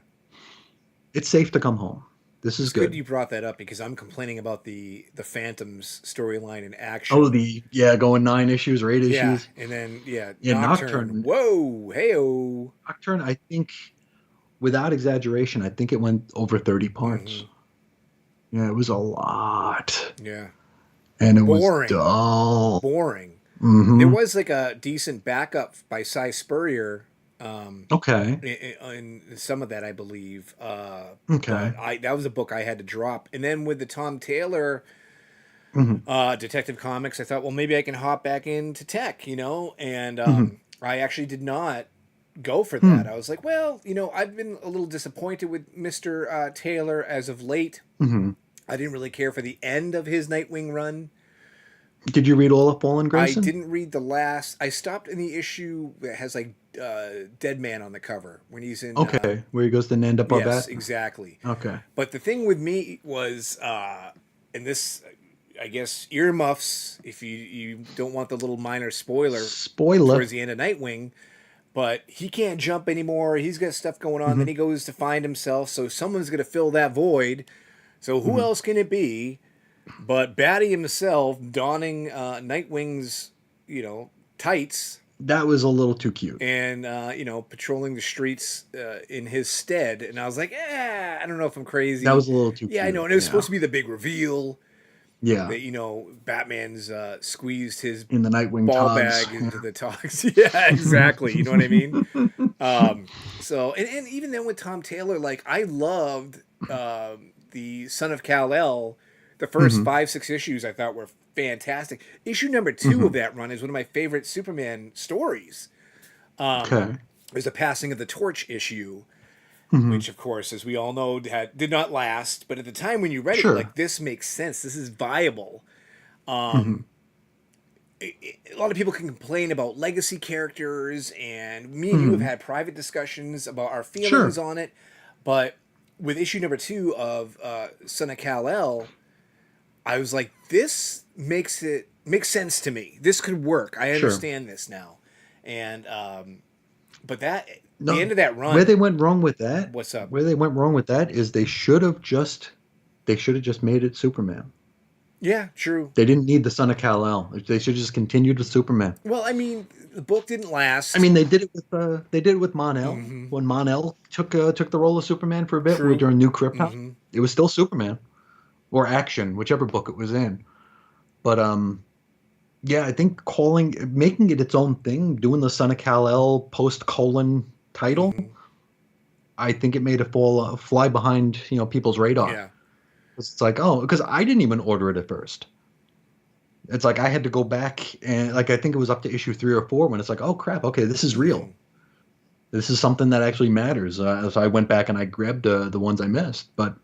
it's safe to come home. This is It's good good. you brought that up because I'm complaining about the Phantoms storyline in Oh, action. the yeah, going 9 issues or eight Yeah, issues. and then yeah, Yeah, Nocturne. Nocturne. Whoa, heyo. Nocturne. I think, without exaggeration, I think it went over 30 Mm-hmm. parts. Yeah, it was a lot, Yeah. and it was Boring. dull. Boring. There Hmm. was like a decent backup by Cy Spurrier um, Okay. in some of that, I believe. But Okay. I that was a book I had to drop. And then with the Tom Taylor Hmm. Detective Comics, I thought, well, maybe I can hop back into tech, And Hmm. I actually did not go for Hmm. that. I was like, well, I've been a little disappointed with Mister Taylor as of late. Hmm. I didn't really care for the end of his Nightwing run. Did you read all of Paul and I Grayson? didn't read the last. I stopped in the issue that has like Dead Man on the cover when he's in. Okay, where he goes to Nanda Yes, Parbat. exactly. Okay. But the thing with me was, and this, I guess, earmuffs if you don't want the little minor spoiler Spoiler. towards the end of Nightwing. But he can't jump anymore. He's got stuff going on. Hmm. Then he goes to find himself. So someone's going to fill that void. So who Hmm. else can it be but Batty himself donning Nightwing's, tights That was a little too cute. and patrolling the streets in his stead. And I was like, I don't know if I'm That crazy. was a little too Yeah, I know. cute. And it was Yeah. supposed to be the big reveal Yeah. that Batman's squeezed his In the Nightwing ball togs. bag into the togs. Yeah, exactly. You know what I mean? So and even then with Tom Taylor, like I loved the Son of Kal El. The first Hmm. 5, 6 issues I thought were fantastic. Issue number 2 of Hmm. that run is one of my favorite Superman stories. Okay. There's a passing of the torch issue, Hmm. which of course, as we all know, did not last. But at the time when you read it, you're Sure. like, this makes sense. This is viable. Hmm. A lot of people can complain about legacy characters, and me and you have Hmm. had private discussions about our feelings Sure. on it. But with issue number 2 of Son of Kal El, I was like, this makes sense to me. This could work. I Sure. understand this now, and but that the No, end of that where they run, went wrong with that, what's up? where they went wrong with that is they should have just made it Superman. Yeah, true. They didn't need the son of Kal-El. They should just continued with Superman. Well, I mean, the book didn't I last. mean, they did it with Mon-El Mm-hmm. when Mon-El took the role of Superman for a bit True. during New Krypton. Mm-hmm. It was still Superman or Action, whichever book it was in. But yeah, I think making it its own thing, doing the son of Kal-El post colon title, Mm-hmm. I think it made it fly behind people's radar. Yeah. It's like, oh, because I didn't even order it at first. It's like I had to go back and like I think it was up to issue 3 or 4 when it's like, oh crap, okay, this is real. Mhm. This is something that actually matters. So I went back and I grabbed the ones I missed, but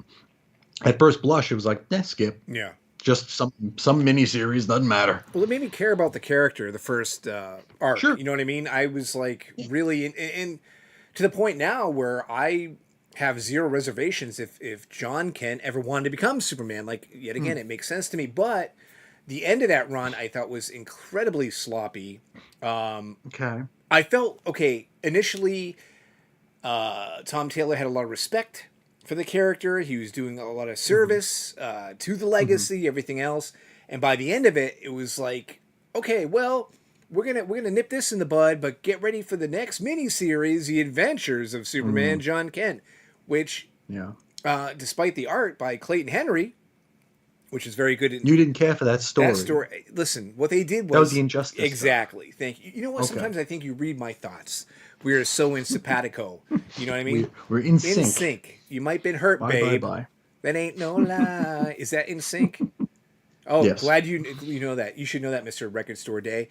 at first blush, it was like, skip. Yeah. Just some mini series doesn't matter. Well, it made me care about the character, the first arc. Sure. You know what I mean? I was like really in to the point now where I have zero reservations if John Kent ever wanted to become Superman. Like yet Hmm. again, it makes sense to me. But the end of that run I thought was incredibly sloppy. Okay. I felt okay initially. Tom Taylor had a lot of respect for the character. He was doing a lot of Hmm. service to the Hmm. legacy, everything else. And by the end of it, it was like, okay, well, we're gonna nip this in the bud, but get ready for the next miniseries, The Adventures of Superman Hmm. John Kent, which, Yeah. despite the art by Clayton Henry, which is very good in You didn't care for that that story. story. Listen, what they did That was the was Injustice stuff. exactly. Thank you. You know what? Okay. Sometimes I think you read my thoughts. We are so in simpatico. You know what I mean? We're in In sync. sync. You might been hurt, Bye bye babe. bye. That ain't no lie. Is that in sync? Oh, Yes. glad you know that. You should know that, Mister Record Store Day.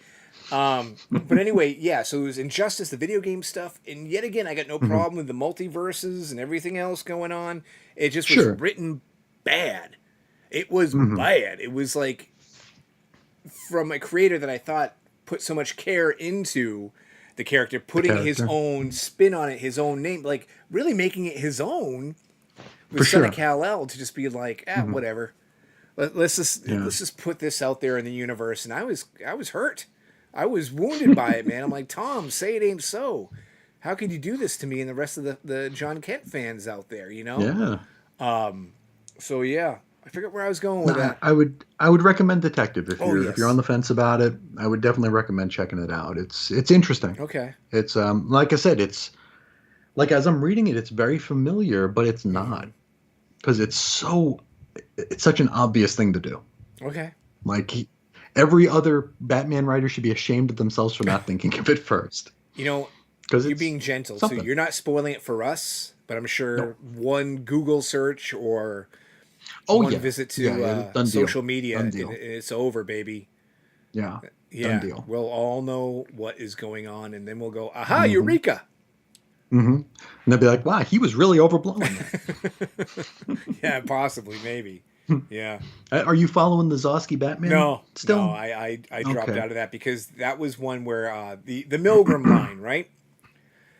But anyway, yeah. So it was Injustice, the video game stuff, and yet again, I got no Hmm. problem with the multiverses and everything else going on. It just was Sure. written bad. It was Hmm. bad. It was like from a creator that I thought put so much care into the character, The putting his character. own spin on it, his own name, like really making it his own with For Son of sure. Kal-El to just be like, Hmm. whatever. Yeah. Let's just put this out there in the universe. And I was hurt. I was wounded by it, man. I'm like, Tom, say it ain't so. How could you do this to me and the rest of the John Kent fans out there, you know? Yeah. So yeah, I forget where I was going No, with that. I would recommend Detective Oh if you're on yes. the fence about it. I would definitely recommend checking it out. It's interesting. Okay. It's like I said, it's like as I'm reading it, it's very familiar, but it's not Hmm. because it's such an obvious thing to do. Okay. Like every other Batman writer should be ashamed of themselves for not thinking of it first You know, because you're it's being gentle too. something. You're not spoiling it for us, but I'm No. sure one Google search or Oh one yeah, visit yeah, to yeah. Done deal. social media Done and deal. it's over, baby. Yeah, done Yeah, deal. we'll all know what is going on, and then we'll go, aha, Hmm. eureka! Hmm. And they'll be like, "Wow, he was really overblowing Yeah, possibly, maybe. that." Yeah. Are you following the Zosky Batman No, no, still? I dropped Okay. out of that because that was one where the Milgram line, right?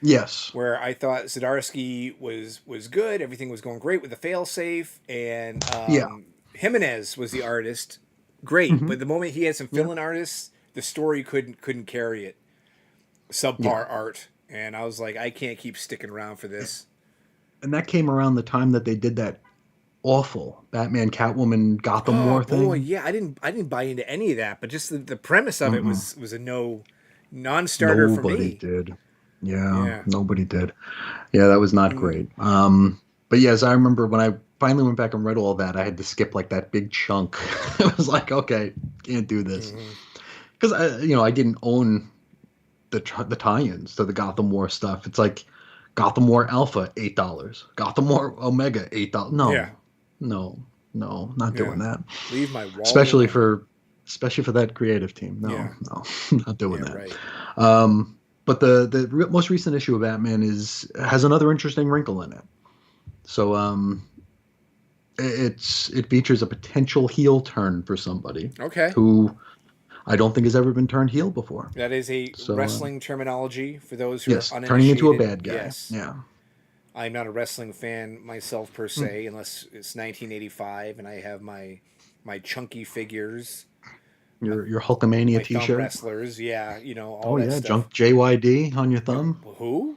Yes. Where I thought Zdarsky was good, everything was going great with the failsafe, and Yeah. Jimenez was the artist, great. Hmm. But the moment he had some Yeah. fill-in artists, the story couldn't carry it. Yeah. Subpar art, and I was like, I can't keep sticking around for this. And that came around the time that they did that awful Batman Catwoman Gotham Oh War boy, thing. yeah, I didn't buy into any of that, but just the premise of it Mm-mm. was a no non-starter for Nobody me. did. Yeah, Yeah. nobody did. Yeah, that was not Mm, great. But yes, I remember when I finally went back and read all that, I had to skip like that big chunk. It was like, okay, can't do this hmm because I didn't own the tie-ins to the Gotham War stuff. It's like Gotham War Alpha $8, Gotham War Omega $8. Yeah, No, no, not yeah. doing that. Leave my wallet Especially alone. for especially for that creative team. No, Yeah, no, not doing yeah, that. right. But the most recent issue of Batman is has another interesting wrinkle in it. So it features a potential heel turn for somebody Okay. who I don't think has ever been turned heel before. That is a So wrestling terminology for those who are yes, turning into a uninitiated. bad guy. Yes. Yeah. I'm not a wrestling fan myself per Hmm. se, unless it's 1985 and I have my chunky figures, Your Hulkamania my thumb T-shirt. wrestlers. Yeah, all Oh that yeah, stuff. junk JYD on your thumb. Who?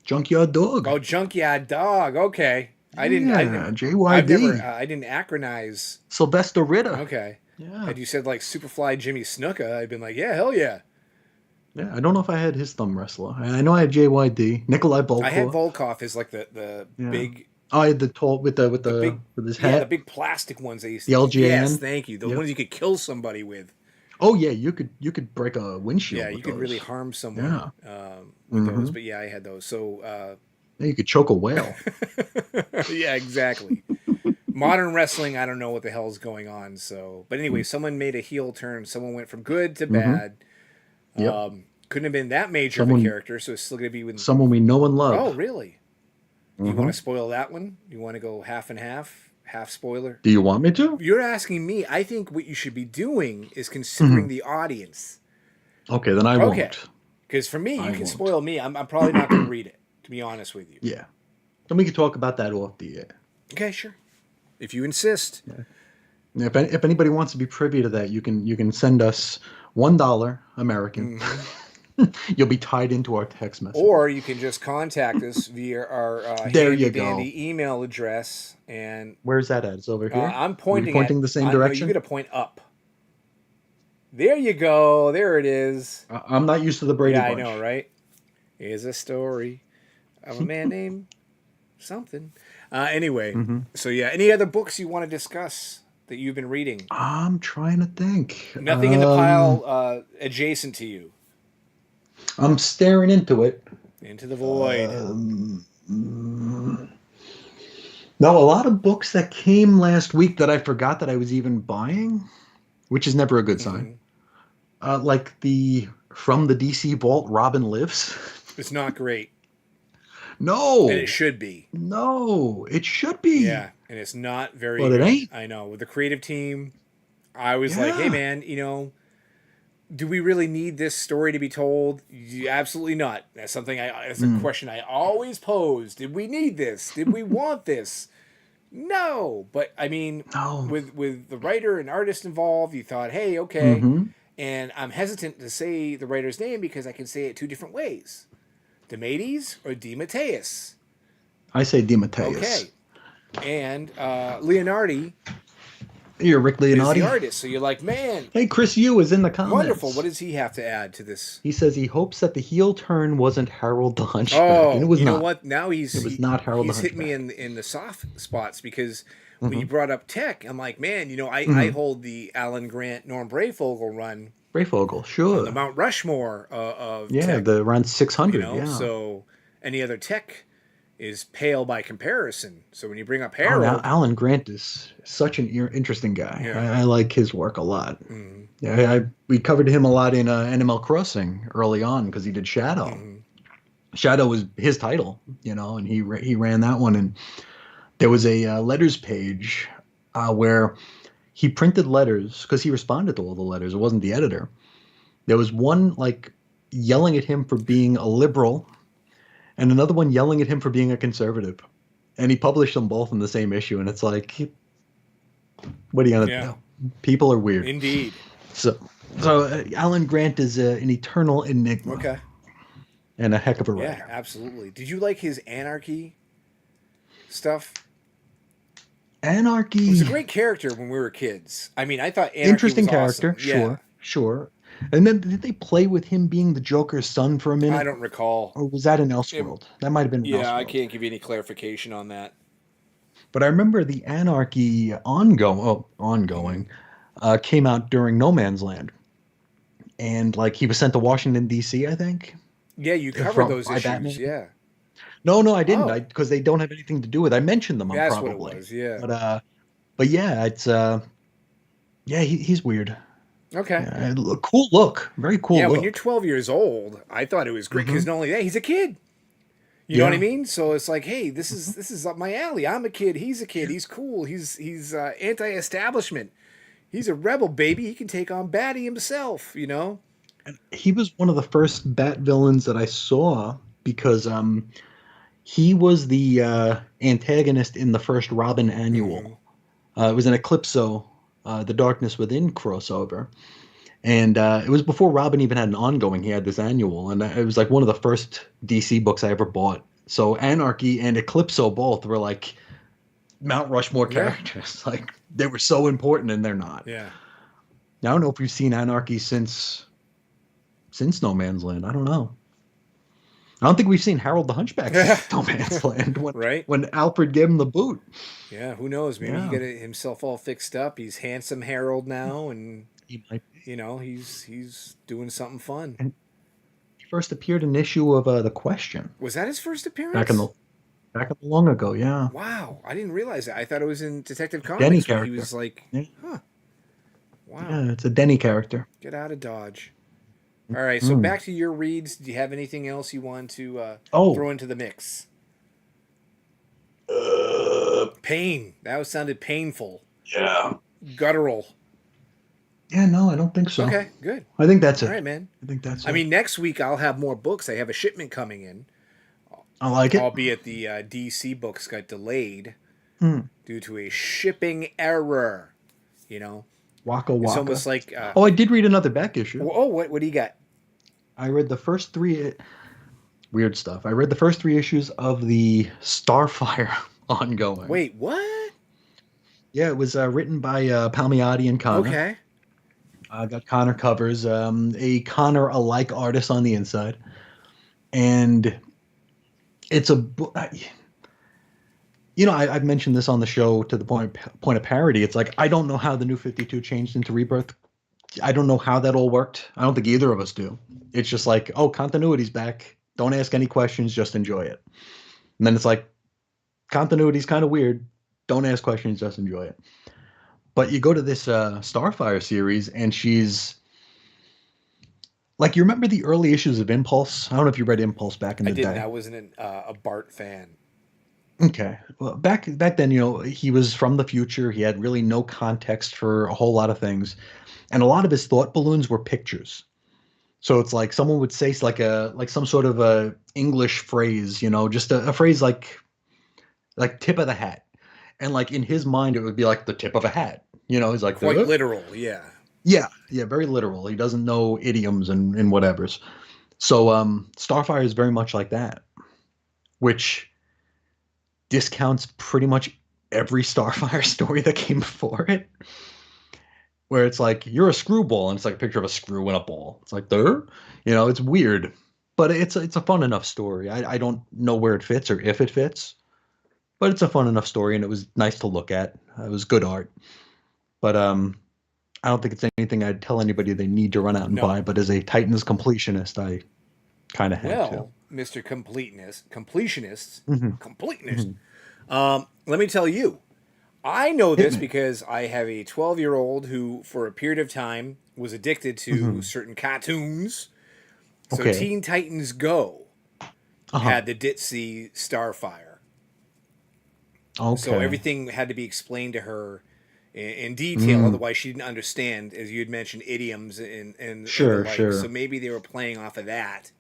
Junkyard Dog. Oh, Junkyard Dog. Okay. Yeah, I've never, JYD. I didn't acronize. Sylvester Ritter. Okay. Yeah. Had you said like Superfly Jimmy Snuka, I'd been like, yeah, hell yeah. Yeah, I don't know if I had his thumb wrestler. I know I had JYD, Nikolai I had Volkov. Volkov as like the Yeah. big, Oh, I had the tall with the the big, with his yeah, the hat, big plastic ones they used the to. Yes, LJN. thank you. The Yep. ones you could kill somebody with. Oh yeah, you could break a Yeah, windshield you with could really those. harm someone Yeah. with those. Mm-hmm. But yeah, I had those. So Yeah, you could choke a whale. yeah, exactly. Modern wrestling, I don't know what the hell's going on. So, but anyway, someone made a heel turn. Someone went from good to Mm-hmm. bad. Yep. Couldn't have been that major of a Someone, character, so it's still going to be with. someone we know and Oh, love. really? You want Mm-hmm. to spoil that one? You want to go half and half, half spoiler? Do you want me to? You're asking me. I think what you should be doing is considering Mm-hmm. the audience. Okay, then I Okay, won't. because for me, you I can won't. spoil me. I'm probably not going to read it, to be honest with you. Yeah. Then we can talk about that off the air. Okay, sure. If you insist. Yeah. If anybody wants to be privy to that, you can send us $1 American. Mm-hmm. You'll be tied into our text message. Or you can just contact us via our There handy you go. dandy email address. And Where's that at? It's over here. I'm Are we pointing pointing the same no, you direction? got to point up. There you go. There it is. I'm not used to the Brady Yeah, Bunch. I know, right? Here's a story of a man named something. Anyway, Mm-hmm. so yeah, any other books you want to discuss that you've been reading? I'm trying to think. Nothing in the pile adjacent to you. I'm staring into it. Into the void. No, a lot of books that came last week that I forgot that I was even buying, which is never a good sign. Like the From the DC Vault, Robin Lives. It's not great. No. And it should be. No, it should be. Yeah, and it's not very But it good. ain't. I know. With the creative team, I was like, hey Yeah. man, do we really need this story to be told? Absolutely not. That's something that's a question I always pose. Did we need this? Did we want this? No. But I mean, No. with the writer and artist involved, you thought, hey, okay. Mm-hmm. And I'm hesitant to say the writer's name because I can say it two different ways. DeMatteis or DeMatteis. I say DeMatteis. Okay. And Leonardi You're Rick is Leonardi. the artist. So you're like, man, Hey, Chris Yu is in the comments. wonderful. What does he have to add to this? He says he hopes that the heel turn wasn't Harold the Hunchback, Oh, and it was you not. know what? Now It was not Harold the he's hit me Hunchback. in the soft spots because when you brought up tech, I'm like, man, I hold the Alan Grant, Norm Brayfogle run Brayfogle, on sure. the Mount Rushmore of Yeah, tech. the around 600. Yeah. So any other tech is pale by comparison. So when you bring up Oh, Harold, now Alan Grant is such an interesting guy. Yeah. I like his work a lot. Yeah, we covered him a lot in Animal Crossing early on because he did Shadow. Shadow was his title, and he ran that one. And there was a letters page where he printed letters because he responded to all the letters. It wasn't the editor. There was one like yelling at him for being a liberal, and another one yelling at him for being a conservative. And he published them both in the same issue. And it's like, what are you gonna do? People are weird. indeed. So Alan Grant is an eternal enigma. Okay. And a heck of a writer. Yeah, absolutely. Did you like his anarchy stuff? Anarchy. He was a great character when we were kids. I mean, I thought Anarchy Interesting was character. awesome. Yeah. Sure. And then did they play with him being the Joker's son for a minute? I don't recall. Or was that in Elseworld? That might have been in Yeah, I Elseworld. can't give you any clarification on that. But I remember the Anarchy ongoing came out during No Man's Land. And like he was sent to Washington, D.C., I think. Yeah, you covered those by issues. Batman. Yeah. No, I didn't. Oh. Because they don't have anything to do with it. I mentioned them, That's probably. what it was, yeah. But yeah, it's he's weird. Okay. Yeah, cool look. Very cool Yeah, look. when you're 12 years old, I thought it was great because not only that, he's a kid. You know what I mean? So it's like, hey, this is up my alley. I'm a kid. He's a kid. He's cool. He's anti-establishment. He's a rebel, baby. He can take on Batty himself. He was one of the first Bat villains that I saw because he was the antagonist in the first Robin annual. It was an Eclipso, the Darkness Within crossover. And it was before Robin even had an ongoing. He had this annual. And it was like one of the first DC books I ever bought. So Anarchy and Eclipso both were like Mount Rushmore characters. Like they were so important and they're not. Yeah. Now, I don't know if we've seen Anarchy since No Man's Land. I don't know. I don't think we've seen Harold the Hunchback since No Man's Land when Alfred gave him the boot. Yeah, who knows? Maybe he got himself all fixed up. He's handsome Harold now, and he might be. He's doing something fun. And he first appeared in an issue of The Question. Was that his first appearance? back long ago. Yeah, Wow, I didn't realize that. I thought it was in Detective Denny Comics when he character. was like, Yeah, huh, wow, yeah, it's a Denny character. get out of Dodge. All right, so Mm. back to your reads. Do you have anything else you want to Oh, throw into the mix? uh, Pain. That was sounded painful. yeah, Guttural. yeah. No, I don't think so. Okay, good. I think that's All it. right, man. I think that's I it. mean, next week I'll have more books. I have a shipment coming in, I like it. albeit the DC books got delayed Mm. due to a shipping error. You know, Waka it's Waka. almost like, Oh, I did read another back issue. oh, what do you got? I read the first three. Weird stuff. I read the first three issues of the Starfire ongoing. Wait, what? Yeah, it was written by Palmiotti and Connor. Okay. Got Connor covers, a Connor alike artist on the inside, and it's a I've mentioned this on the show to the point of parody. It's like I don't know how the New 52 changed into Rebirth. I don't know how that all worked. I don't think either of us do. It's just like, oh, continuity's back. Don't ask any questions, just enjoy it. And then it's like, continuity's kind of weird. Don't ask questions, just enjoy it. But you go to this Starfire series, and she's like, you remember the early issues of Impulse? I don't know if you read Impulse back in I the didn't. day. I wasn't a Bart fan. Okay. Well, back then, he was from the future. He had really no context for a whole lot of things, and a lot of his thought balloons were pictures. So it's like someone would say like some sort of a English phrase, just a phrase like tip of the hat, and like in his mind it would be like the tip of a hat. He's like, Quite huh? literal, yeah. Yeah, yeah, very literal. He doesn't know idioms and whatevers. So Starfire is very much like that, which discounts pretty much every Starfire story that came before it. Where it's like you're a screwball, and it's like a picture of a screw and a ball. It's like there, it's weird, but it's a fun enough story. I don't know where it fits or if it fits, but it's a fun enough story, and it was nice to look at. It was good art, but I don't think it's anything I'd tell anybody they need to run out and No. buy. But as a Titans completionist, I kind of had to. Well, Mr. Completionist, Hmm. completeness. Hmm. Let me tell you, I know Hit this me. because I have a 12-year-old who, for a period of time, was addicted to Hmm. certain cartoons. So Okay. Teen Titans Go Uh huh. had the Ditzy Starfire. So Okay. everything had to be explained to her in detail, Mm. otherwise she didn't understand, as you had mentioned, idioms and the Sure. like. So Sure. maybe they were playing off of that.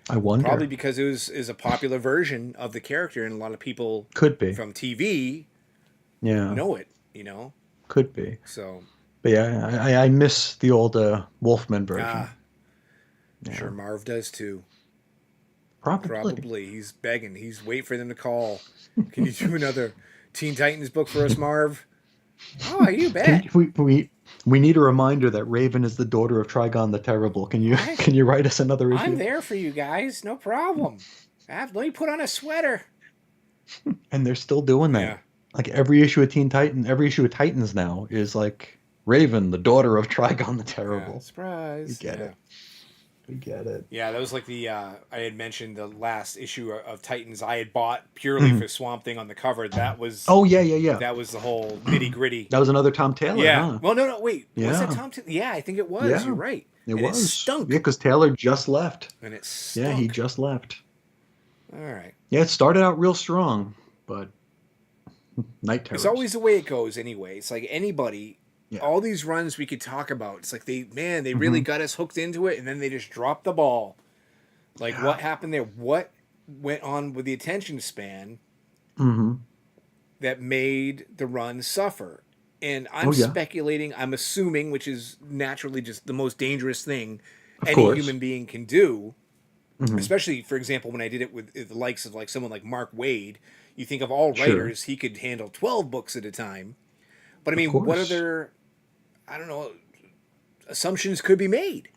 I Probably wonder. because it was is a popular version of the character, and a lot of people Could be. from TV Yeah. know it. You know, Could be. so But yeah, I miss the old Wolfman version. ah, sure Yeah, Marv does too. probably. Probably he's begging. He's waiting for them to call. Can you do another Teen Titans book for us, Marv? Oh, you Can bet. we need a reminder that Raven is the daughter of Trigon the Terrible. Can you I can you write us another I'm issue? there for you guys. No problem. Let me put on a sweater. And they're still doing that. Yeah. Like every issue of every issue of Titans now is like Raven, the daughter of Trigon the Yeah. Terrible. We Surprise. get Yeah. it. We get it. Yeah, that was like the I had mentioned the last issue of Titans I had bought purely Mhm. for Swamp Thing on the cover. Oh yeah, yeah, yeah. That was the whole nitty gritty. That was another Tom Taylor, Yeah. huh? Well, no, wait. Was that Yeah, Yeah, I think it was. You're yeah. right. It And it was. Yeah, stunk. because Taylor just left. And it Yeah, he stunk. just left. All right. Yeah, it started out real strong, but night It's terrors. always the way it goes anyway. It's like anybody, Yeah. all these runs we could talk about. It's like they really Hmm. got us hooked into it, and then they just dropped the ball. Like Yeah. what happened there? What went on with the attention span Hmm. that made the run suffer? And I'm Oh yeah. speculating, I'm assuming, which is naturally just the most dangerous thing Of any course. human being can do. Hmm. Especially, for example, when I did it with the likes of like someone like Mark Wade, you think of all Sure. writers, he could handle 12 books at a time. But I Of mean, what course. other, I don't know, assumptions could be made?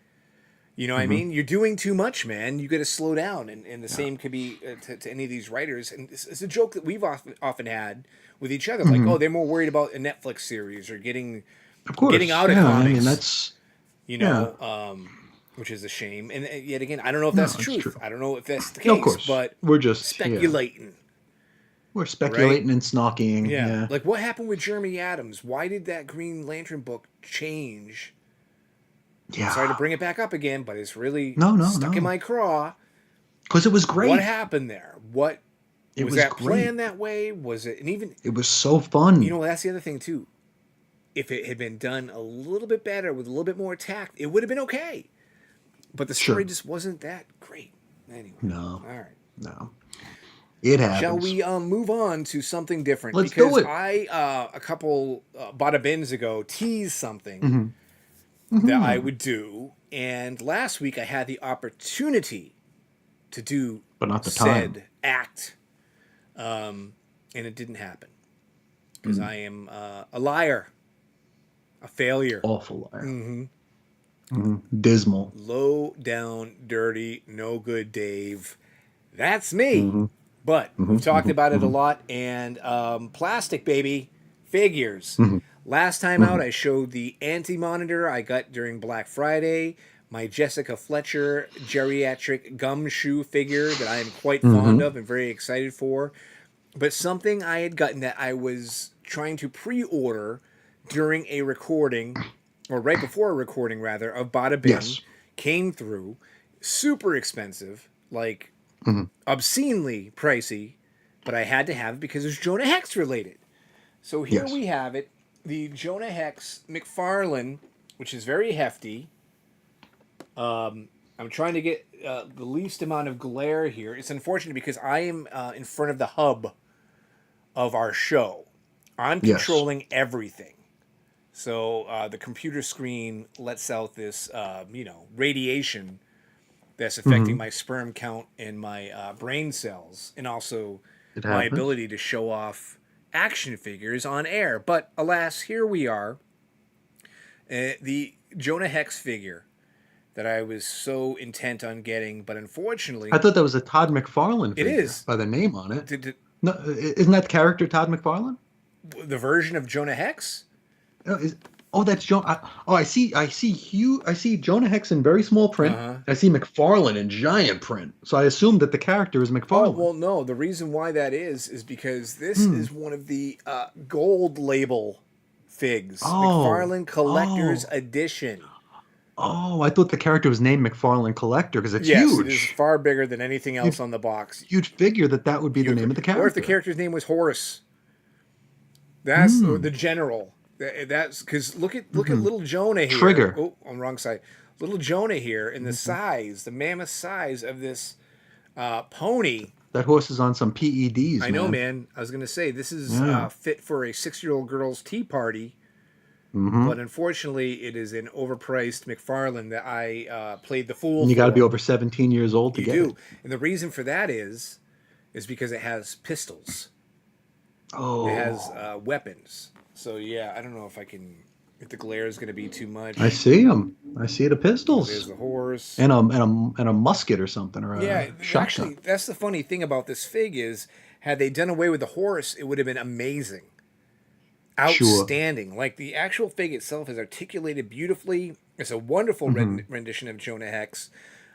You know what I Hmm. mean? You're doing too much, man. You got to slow down. And the Yeah. same could be to any of these writers. And it's a joke that we've often had with each other. Like, Hmm. oh, they're more worried about a Netflix series or Of getting course. out of Yeah. I mean, comics, that's you yeah. know, which is a shame. And yet again, I don't know if No, that's it's truth. true. I don't know if that's the No, of case, course. but We're just yeah. speculating. We're right? speculating and snarking. Yeah. Yeah. Like, what happened with Jeremy Adams? Why did that Green Lantern book change? I'm sorry to Yeah. bring it back up again, but it's really No, no, stuck in no. my craw. Because it was What great. happened there? What It was was that great. planned that way? Was it, and even, It was so fun. that's the other thing too. If it had been done a little bit better with a little bit more tact, it would have been okay. But the story Sure. just wasn't that great. Anyway, No, all right. no. It Shall happens. we move on to something different? Let's do Because it. I a couple Bada bins ago teased something Hmm. that I Hmm. would do, and last week I had the opportunity to do But not the time. said act, and it didn't happen because Mm. I am a liar, a failure. Awful liar. Mm-hmm. Dismal. Low down, dirty, no good Dave. That's me. Hmm. But Hmm. we've talked Hmm. about it a Hmm. lot. And plastic, baby, figures. Hmm. Last time Hmm. out, I showed the anti monitor I got during Black Friday, my Jessica Fletcher geriatric gumshoe figure that I am quite fond Hmm. of and very excited for. But something I had gotten that I was trying to pre order during a recording, or right before a recording rather, of Bada Bin Yes. came through. Super expensive, like Hmm. obscenely pricey, but I had to have it because it's Jonah Hex related. So here Yes. we have it, the Jonah Hex McFarlane, which is very hefty. I'm trying to get the least amount of glare here. It's unfortunate because I am in front of the hub of our show. I'm Yes. controlling everything. So the computer screen lets out this, radiation that's affecting Hmm. my sperm count and my brain cells, and also It my happens. ability to show off action figures on air. But alas, here we are. The Jonah Hex figure that I was so intent on getting, but I unfortunately, thought that was a Todd McFarlane it figure is by the name on it. the, No, isn't that the character Todd McFarlane? the version of Jonah Hex. Oh, that's Jonah. Oh, I see. I see Hugh. I see Jonah Hex in very small Uh print. huh. I see McFarlane in giant print. So I assumed that the character is Oh, McFarlane. well, no. The reason why that is because this Hmm. is one of the gold label figs, Oh. McFarlane Collector's Oh. Edition. Oh. I thought the character was named McFarlane Collector because it's Yes, it is huge. far bigger than anything else You'd on the box. you'd figure that that would be the You name could, of the or if the character. character's name was Horace, that's or the Hmm. general. That's because look at Hmm. little Jonah here. Trigger. Oh, on the wrong side. Little Jonah here, in the Mhm. size, the mammoth size of this pony. That horse is on some PEDs, I know, man. man. I was gonna say this is Yeah. fit for a 6-year-old girl's tea party, Hmm. but unfortunately, it is an overpriced McFarlane that I played the fool And you got to be for. over 17 years old to You get do, it. and the reason for that is because it has pistols. It has Oh. weapons. So yeah, I don't know if I can. If the glare is going to be too I much. see him. I see the Oh, there's pistols. the horse. And a musket or something or Yeah, a shotgun. actually, that's the funny thing about this fig is, had they done away with the horse, it would have been amazing, Sure. outstanding. Like the actual fig itself is articulated beautifully. It's a wonderful Hmm. rendition of Jonah Hex.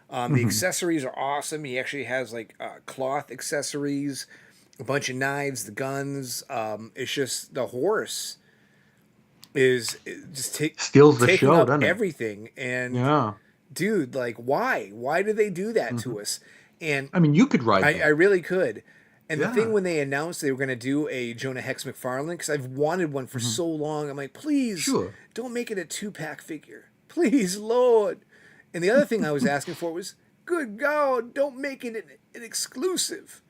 The Hmm. accessories are awesome. He actually has like cloth accessories, a bunch of knives, the guns. It's just the horse is just Steals the taking show, up doesn't it? everything. And Yeah. dude, like, why? Why do they do that Hmm. to us? And I mean, you could ride I that. really could. And the thing Yeah. when they announced they were going to do a Jonah Hex McFarlane, because I've wanted one for Hmm. so long, I'm like, please Sure. don't make it a 2-pack figure. Please, Lord. And the other thing I was asking for was, good God, don't make it an exclusive.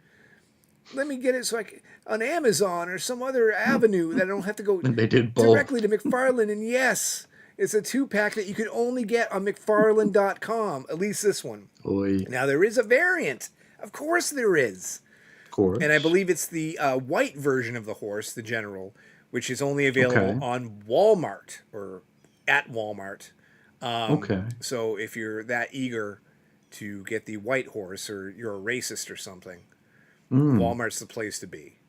Let me get it so I can, on Amazon or some other avenue that I don't have to go And they did directly both. to McFarlane. And yes, it's a 2-pack that you can only get on McFarlane.com, at least this one. Oy. Now, there is a variant. Of course, there is. Of And I course. believe it's the white version of the horse, the General, which is only available Okay. on Walmart or at Walmart. Okay. So if you're that eager to get the white horse or you're a racist or something, Mm. Walmart's the place to be.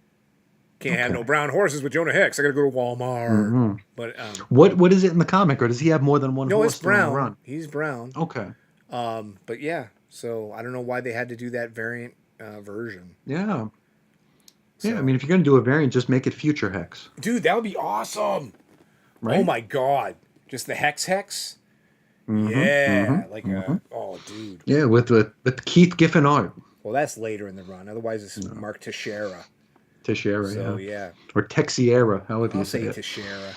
Can't have no Okay. brown horses with Jonah Hex. I gotta go to Walmart. Hmm. But What is it in the comic, or does he have more than one no, it's horse doing the brown. run? He's brown. Okay. But yeah, so I don't know why they had to do that variant version. Yeah. Yeah, I So, mean, if you're gonna do a variant, just make it Future Hex, dude, that would be awesome. Oh right? my god, just the hex. Mm-hmm. Mm-hmm. Yeah, like Mm-hmm. a oh, dude. Yeah, with Keith Giffen art. Well, that's later in the run. Otherwise, it's No, Mark Teixeira. Teixeira, So yeah, yeah, or Texiera, however I'll you say say it. Teixeira.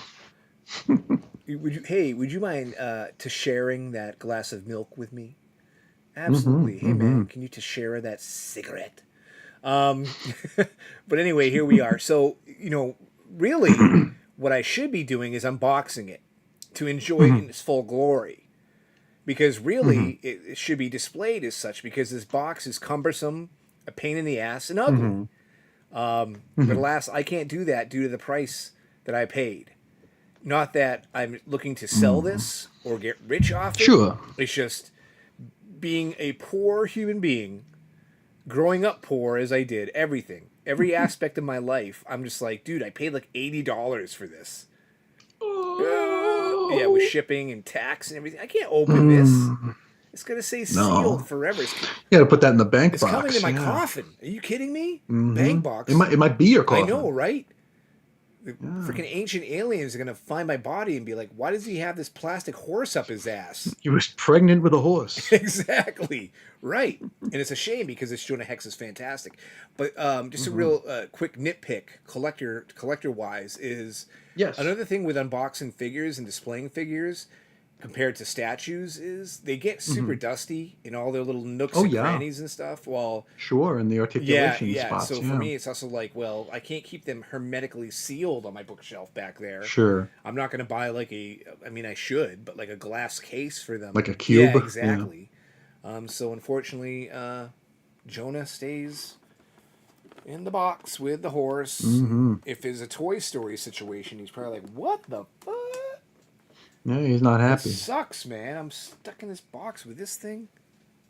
Would you? Hey, would you mind to sharing that glass of milk with me? Mm-hmm. Absolutely. Hey Mm-hmm. man, can you to share that cigarette? Um, but anyway, here we are. So really, what I should be doing is unboxing it to enjoy it Mm-hmm. in its full glory. Because Mm-hmm. really, it should be displayed as such. Because this box is cumbersome, a pain in the ass, and ugly. Mm-hmm. But Mm-hmm. alas, I can't do that due to the price that I paid. Not that I'm looking to sell Mm-hmm. this or get rich off it. Sure. It's just being a poor human being, growing up poor as I did, everything, every aspect of my life, I'm just like, dude, I paid like $80 for this. Yeah, with Oh. shipping and tax and everything. I can't open this. Mm. It's gonna say sealed No. forever. You gotta put that in the bank It's coming in box. my Yeah. coffin. Are you kidding me? Mm-hmm. Bang It box. might be your I know, coffin. right? The Yeah. freaking ancient aliens are gonna find my body and be like, "Why does he have this plastic horse up his ass?" You was pregnant with a horse. Exactly right, and it's a shame because this Jonah Hex is fantastic. But just a Mm-hmm. real quick nitpick, collector wise, is Yes. another thing with unboxing figures and displaying figures compared to statues is they get super Mm-hmm. dusty in all their little nooks Oh and yeah. crannies and stuff. Well, Sure. And the yeah, articulation yeah. spots. So for Yeah. me, it's also like, well, I can't keep them hermetically sealed on my bookshelf back there. Sure. I'm not going to buy like I mean, I should, but like a glass case for Like a them. Yeah, cube. Yeah. exactly. So unfortunately, Jonah stays in the box with the horse. Mm-hmm. If it's a Toy Story situation, he's probably like, "What the fuck? Yeah. He's not This happy. sucks, man. I'm stuck in this box with this thing.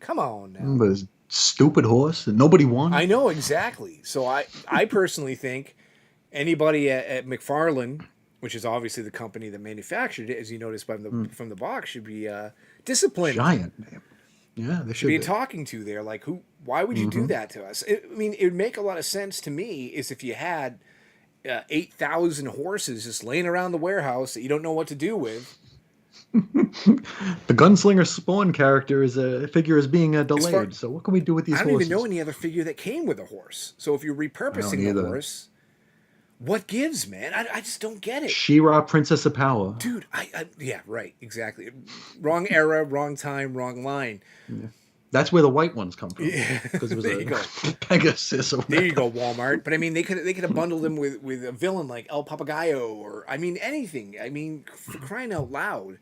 Come on now." But his stupid horse that nobody I wanted. know exactly. So I personally think anybody at McFarlane, which is obviously the company that manufactured it, as you noticed Mm. from the box, should be disciplined. Giant man. Yeah, they Should should be be. talking to there. Like, who? Why would you do Mm-hmm. that to us? I mean, it would make a lot of sense to me is if you had 8,000 horses just laying around the warehouse that you don't know what to do with. The gunslinger spawn character is a figure is being As far delayed. So what can we do with I these don't even know horses? any other figure that came with a horse. So if you're I don't repurposing the either. horse, what gives, man? I just don't get it. She-Ra, Princess of Power. Dude, yeah, right, exactly. Wrong era, wrong time, wrong line. Yeah. That's where the white ones come from Yeah, because it was there a you go. Pegasus or There you whatever. go, Walmart. But I mean, they could have bundled him with a villain like El Papagayo or I mean anything. I mean, for crying out loud,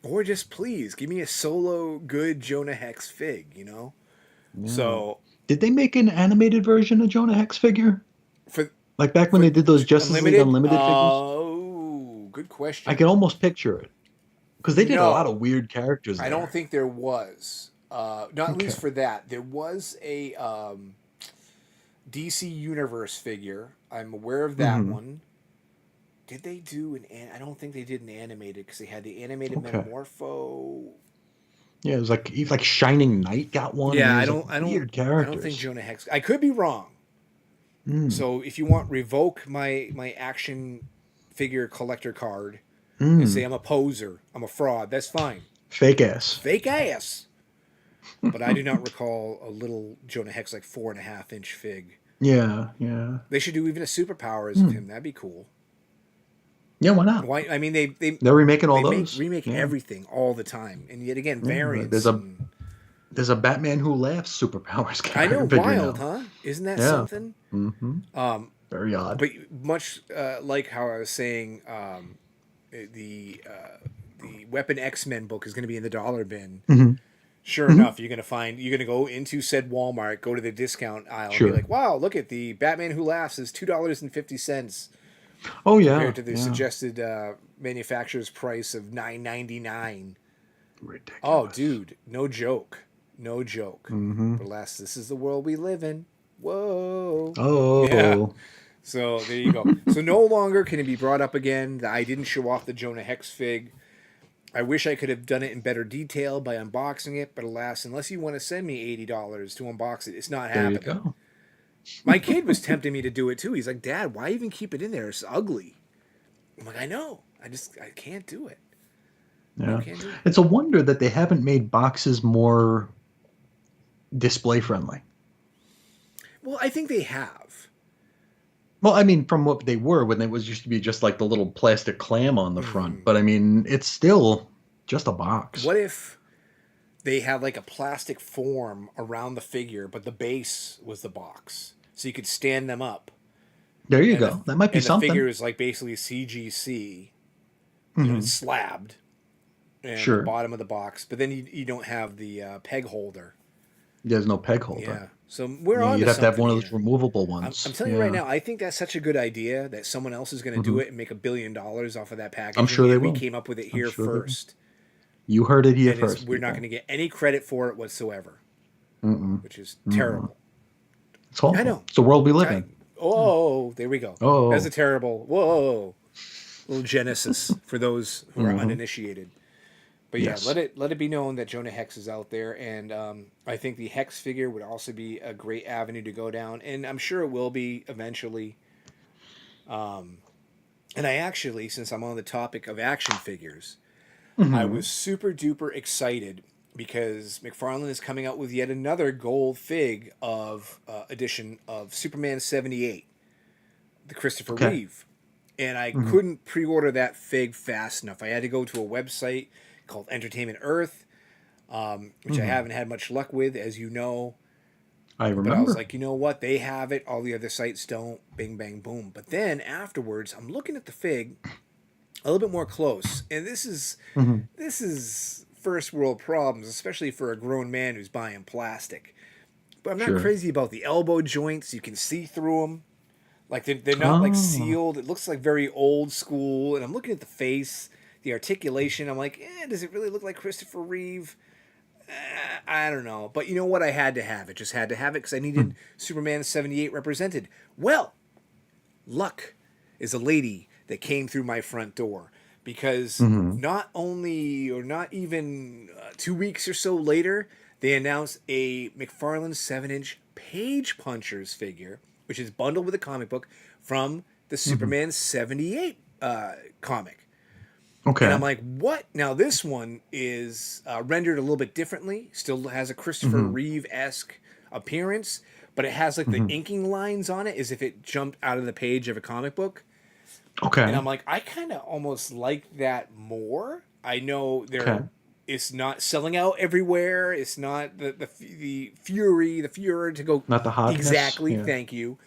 or just please give me a solo good Jonah Hex fig. Yeah. So Did they make an animated version of Jonah Hex figure? for Like back when for they did those Justice League Unlimited, Unlimited figures? oh, good I question. can almost picture it. Because they did a lot No, of weird characters I don't there. think there was. Not at Okay. least for that. There was a DC Universe figure. I'm aware of that Hmm. one. Did they do I don't think they did an animated because they had the animated Okay. Metamorpho. Yeah, it was like even like Shining Knight got one. I mean, Yeah, it I was like don't, I don't, weird I don't think characters. Jonah Hex. I could be wrong. Mm. So if you want, revoke my action figure collector card and say Mm. I'm a poser, I'm a fraud. That's fine. Fake ass. Fake ass. But I do not recall a little Jonah Hex like 4.5 inch fig. Yeah, yeah. They should do even a superpowers of Mm. him. That'd be cool. Yeah, why not? Why? I mean, They're remaking all they make those. remake Yeah. everything all the time, and yet again Yeah. variants. And There's a Batman Who Laughs superpowers I know, character figure wild, now. huh? Isn't that Yeah. something? Mm-hmm. Um, Very odd. but much like how I was saying, the Weapon X-Men book is going to be in the dollar bin. Hmm. Sure Hmm. enough, you're gonna go into said Walmart, go to the discount aisle, and be Sure. like, "Wow, look at the Batman Who Laughs is $2.50 Oh yeah, compared to the yeah. suggested manufacturer's price of $9.99." Oh, Ridiculous. dude, no joke, no joke. Mm-hmm. But alas, this is the world we live in. Whoa. Yeah. Oh. So there you go. So no longer can it be brought up again that I didn't show off the Jonah Hex fig. I wish I could have done it in better detail by unboxing it, but alas, unless you want to send me $80 to unbox it, it's not There you happening. go. My kid was tempting me to do it too. He's like, Dad, why even keep it in there? It's ugly. I'm like, I know. I can't do it. No, Yeah. can't do it. It's a wonder that they haven't made boxes more display friendly. Well, I think they have. Well, I mean, from what they were when it was used to be just like the little plastic clam on the front. Hmm. But I mean, it's still just a box. What if they had like a plastic form around the figure, but the base was the box, so you could stand them up, There you and go. That might be the figure something. is like basically CGC. You know, it's Hmm. slabbed, and the Sure. bottom of the box, but then you don't have the peg holder. There's no peg holder. Yeah, so we're Yeah, on to you'd have to have something one of those here. removable I'm ones. telling you right Yeah. now, I think that's such a good idea that someone else is going to do Hmm. it and make $1 billion off of that I'm packaging, sure they and we will. came up with it I'm here sure they will. first, You heard it here and first, we're not going people. to get any credit for it whatsoever, Mm-mm. which is Mm-mm. terrible. It's I awful. know. It's the world we live I, in. oh, there we go. That's a Oh. terrible. Whoa, little Genesis for those who are Hmm. uninitiated. But yeah, Yes. let it be known that Jonah Hex is out there, and I think the Hex figure would also be a great avenue to go down, and I'm sure it will be eventually. And I actually, since I'm on the topic of action figures, I Hmm. was super duper excited because McFarlane is coming out with yet another gold fig of edition of Superman 78, the Christopher Okay. Reeve. And I Hmm. couldn't pre order that fig fast enough. I had to go to a website called Entertainment Earth, which I Hmm. haven't had much luck with, as you know. I But I was remember. like, you know what? They have it. All the other sites don't. Bing, bang, boom. But then afterwards, I'm looking at the fig a little bit more close, and Hmm. this is first world problems, especially for a grown man who's buying plastic. But I'm not Sure. crazy about the elbow joints. You can see through them. Like they're not like Oh. sealed. It looks like very old school. And I'm looking at the face, the articulation. I'm like, does it really look like Christopher Reeve? I don't know. But you know what? I had to have it. Just had to have it because I needed Superman 78 represented. Well, luck is a lady that came through my front door because Hmm. not only or not even 2 weeks or so later, they announced a McFarlane 7-inch Page Punchers figure, which is bundled with a comic book from the Hmm. Superman 78 comic. And I'm Okay. like, what? Now, this one is rendered a little bit differently, still has a Christopher Hmm. Reeve esque appearance, but it has like the Hmm. inking lines on it as if it jumped out of the page of a comic book. And Okay. I'm like, I kind of almost like that more. I know Okay. it's not selling out everywhere. It's not the furor to go Not the hotness. exactly. Yeah. Thank you,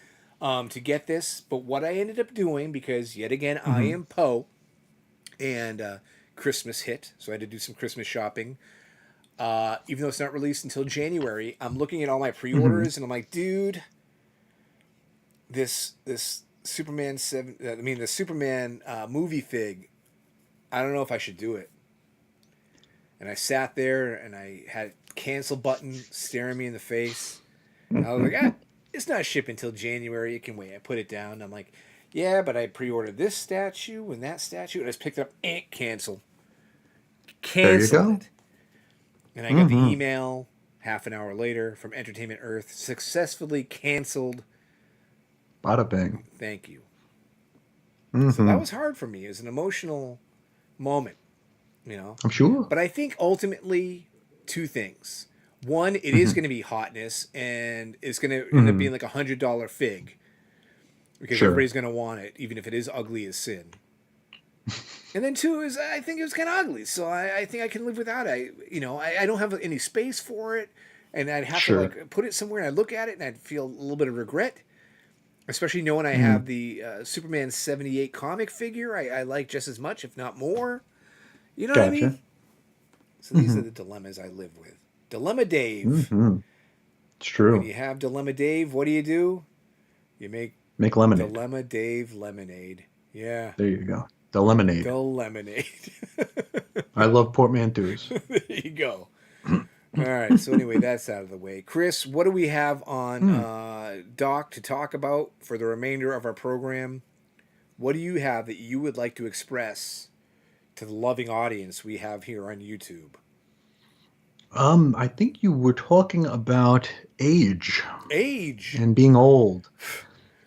to get this. But what I ended up doing, because yet again I Hmm. am Poe, and Christmas hit, so I had to do some Christmas shopping. Even though it's not released until January, I'm looking at all my Hmm. pre-orders, and I'm like, dude, this Superman seven. I mean, the Superman movie fig. I don't know if I should do it. And I sat there and I had cancel button staring me in the face. I was like, it's not shipping until January. It can wait. I put it down. I'm like, yeah, but I pre-ordered this statue and that statue, and I just picked it up. Cancel, There you cancel go. it. And I got the Hmm. email half an hour later from Entertainment Earth, successfully canceled. Bada bing. Thank you. So that Hmm. was hard for me. It was an emotional moment, you know. I'm sure. But I think ultimately, two things. One, it is Hmm. going to be hotness, and it's going to end up being Hmm. like $100 fig because Sure. everybody's going to want it, even if it is ugly as sin. And then two is I think it was kind of ugly, so I think I can live without it. I don't have any space for it, and I'd have to Sure. like put it somewhere, and I'd look at it, and I'd feel a little bit of regret, especially knowing I Hmm. have the Superman 78 comic figure I like just as much, if not more. You know what I mean? Gotcha. So these are Hmm. the dilemmas I live with. Dilemma Dave. Hmm. It's And when true. you have Dilemma Dave, what do? You make Make lemonade. Dilemma Dave lemonade. Yeah. There you go. The lemonade. The lemonade. I love portmanteaus. There you go. All right. So anyway, that's out of the way. Chris, what do we have on Hmm. Doc to talk about for the remainder of our program? What do you have that you would like to express to the loving audience we have here on YouTube? I think you were talking about age Age. and being old,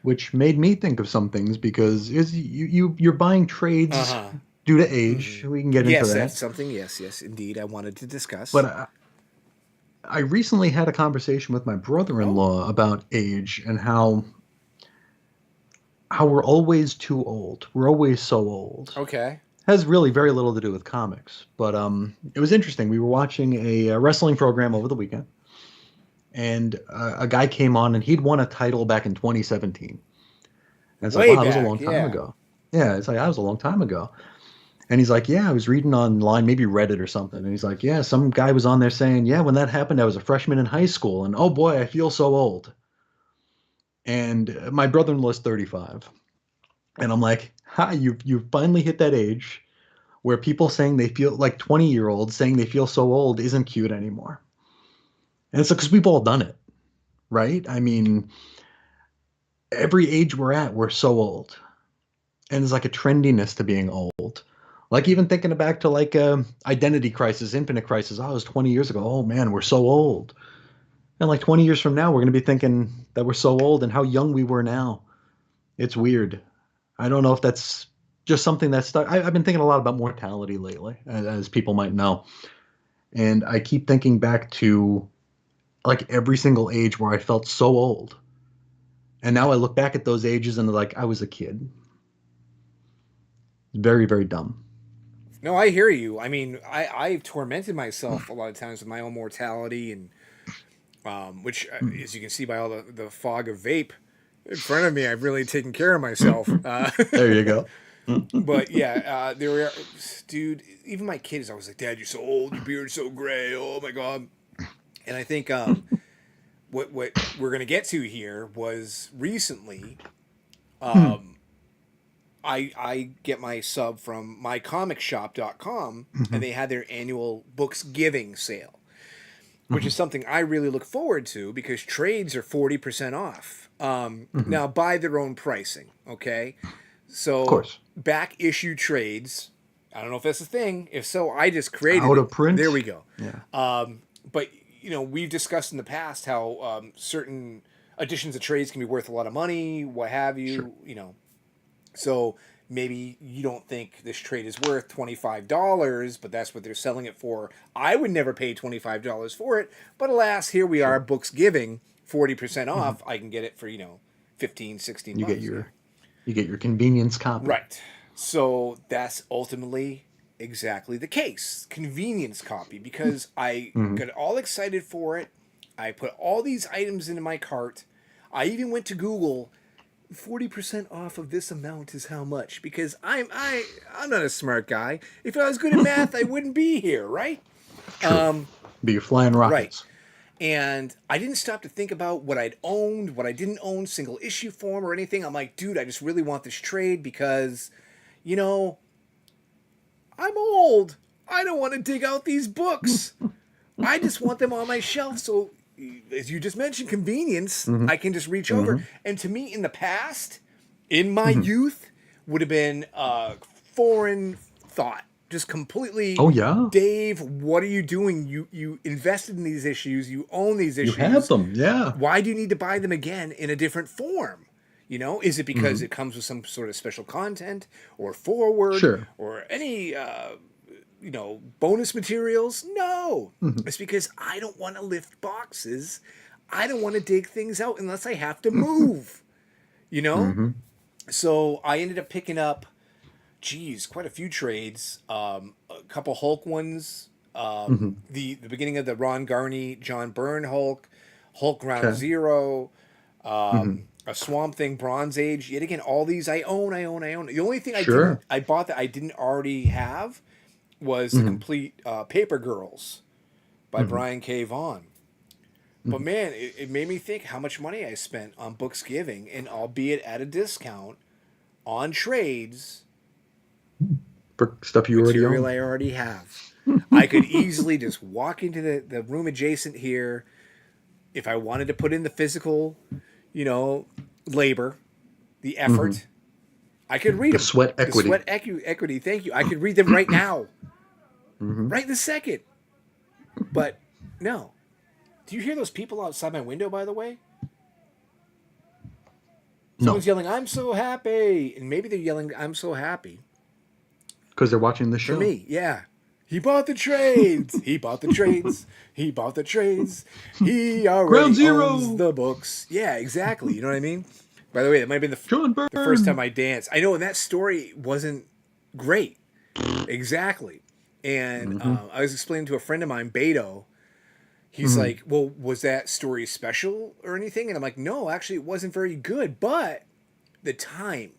which made me think of some things because you're buying Uh trades huh. due to age. Hmm. We can get into Yes, that's that. something. Yes, yes, indeed. I wanted to But discuss. I recently had a conversation with my Oh, brother-in-law about age and how we're always too old. We're always so old. okay. Has really very little to do with comics, but it was interesting. We were watching a wrestling program over the weekend, and a guy came on and he'd won a title back in 2017. And it's like, Way wow, that was a back. long time Yeah. ago. Yeah, it's like that was a long time ago. And he's like, yeah, I was reading online, maybe Reddit or something. And he's like, yeah, some guy was on there saying, yeah, when that happened, I was a freshman in high school, and oh boy, I feel so old. And my brother-in-law's 35, and I'm like, hi, you finally hit that age where people saying they feel like 20-year-olds saying they feel so old isn't cute anymore. And it's because we've all done it, right? I mean, every age we're at, we're so old. And there's like a trendiness to being old. Like even thinking back to like Identity Crisis, Infinite Crisis. Oh, it was 20 years ago. Oh man, we're so old. And like 20 years from now, we're going to be thinking that we're so old and how young we were now. It's weird. I don't know if that's just something that's stuck. I've been thinking a lot about mortality lately, as people might know. And I keep thinking back to like every single age where I felt so old. And now I look back at those ages and like I was a kid. Very, very dumb. No, I hear you. I mean, I've tormented myself a lot of times with my own mortality, and which, as you can see by all the fog of vape in front of me, I've really taken care of myself. There you go. But yeah, there were, dude. Even my kids, I was like, "Dad, you're so old. Your beard's so gray. Oh my god." And I think what we're gonna get to here was recently. I get my sub from mycomicshop.com, and they had their annual books giving sale, which is something I really look forward to because trades are 40% off. Of Now, by their own pricing, okay? So, course. back issue trades, I don't know if that's a thing. If so, I just created Out it. of There print. we go. Yeah. But, we've discussed in the past how certain editions of trades can be worth a lot of money, what have Sure. you. So maybe you don't think this trade is worth $25, but that's what they're selling it for. I would never pay $25 for it, but alas, here we are, Sure. books giving 40% hmm off. I can get it for, 15, 16 You get bucks. your convenience copy. Right. So that's ultimately exactly the case. Convenience copy because I hmm got all excited for it. I put all these items into my cart. I even went to Google 40% off of this amount is how much because I'm not a smart guy. If I was good at math, I wouldn't be here, right? True. Be your flying Right. rockets. And I didn't stop to think about what I'd owned, what I didn't own, single issue form or anything. I'm like, dude, I just really want this trade because, you know, I'm old. I don't want to dig out these books. I just want them on my shelf. So, as you just mentioned, convenience, hmm I can just reach over. hmm And to me, in the past, in my hmm youth, would have been a foreign thought. Just completely, Oh yeah. Dave, what are you doing? You invested in these issues. You own these You have issues. them. Yeah. Why do you need to buy them again in a different form? Is it because hmm it comes with some sort of special content or forward Sure. or any bonus materials? No. hmm It's because I don't want to lift boxes. I don't want to dig things out unless I have to move, you know? hmm So I ended up picking up, geez, quite a few trades. A couple Hulk ones. hmm The beginning of the Ron Garney, John Byrne Hulk, Hulk Ground Okay. Zero, hmm a Swamp Thing Bronze Age. Yet again, all these I own, I own, I own. The only thing Sure. I bought that I didn't already have was the hmm complete Paper Girls by hmm Brian K. Vaughan. But hmm man, it made me think how much money I spent on books giving, and albeit at a discount, on trades, For stuff you already material own. I already have. I could easily just walk into the room adjacent here if I wanted to put in the physical, you know, labor, the hmm effort. I could read The them. sweat The equity. equity, thank you. I could read them right now, hmm right this second. But No. Do you hear those people outside my window, by the way? No, Someone's yelling, I'm so happy. And maybe they're yelling, I'm so happy. because they're watching the For show. me, yeah. He bought the trades. He bought the trades. He bought the trades. He Ground already owns Zero, the books. Yeah, exactly. You know what I mean? By the way, that might have been John the first time Byrne. I danced. I know, and that story wasn't great. Exactly. And Mm-hmm. I was explaining to a friend of mine, Bada. He's Mm-hmm. like, well, was that story special or anything? And I'm like, no, actually, it wasn't very good. But the time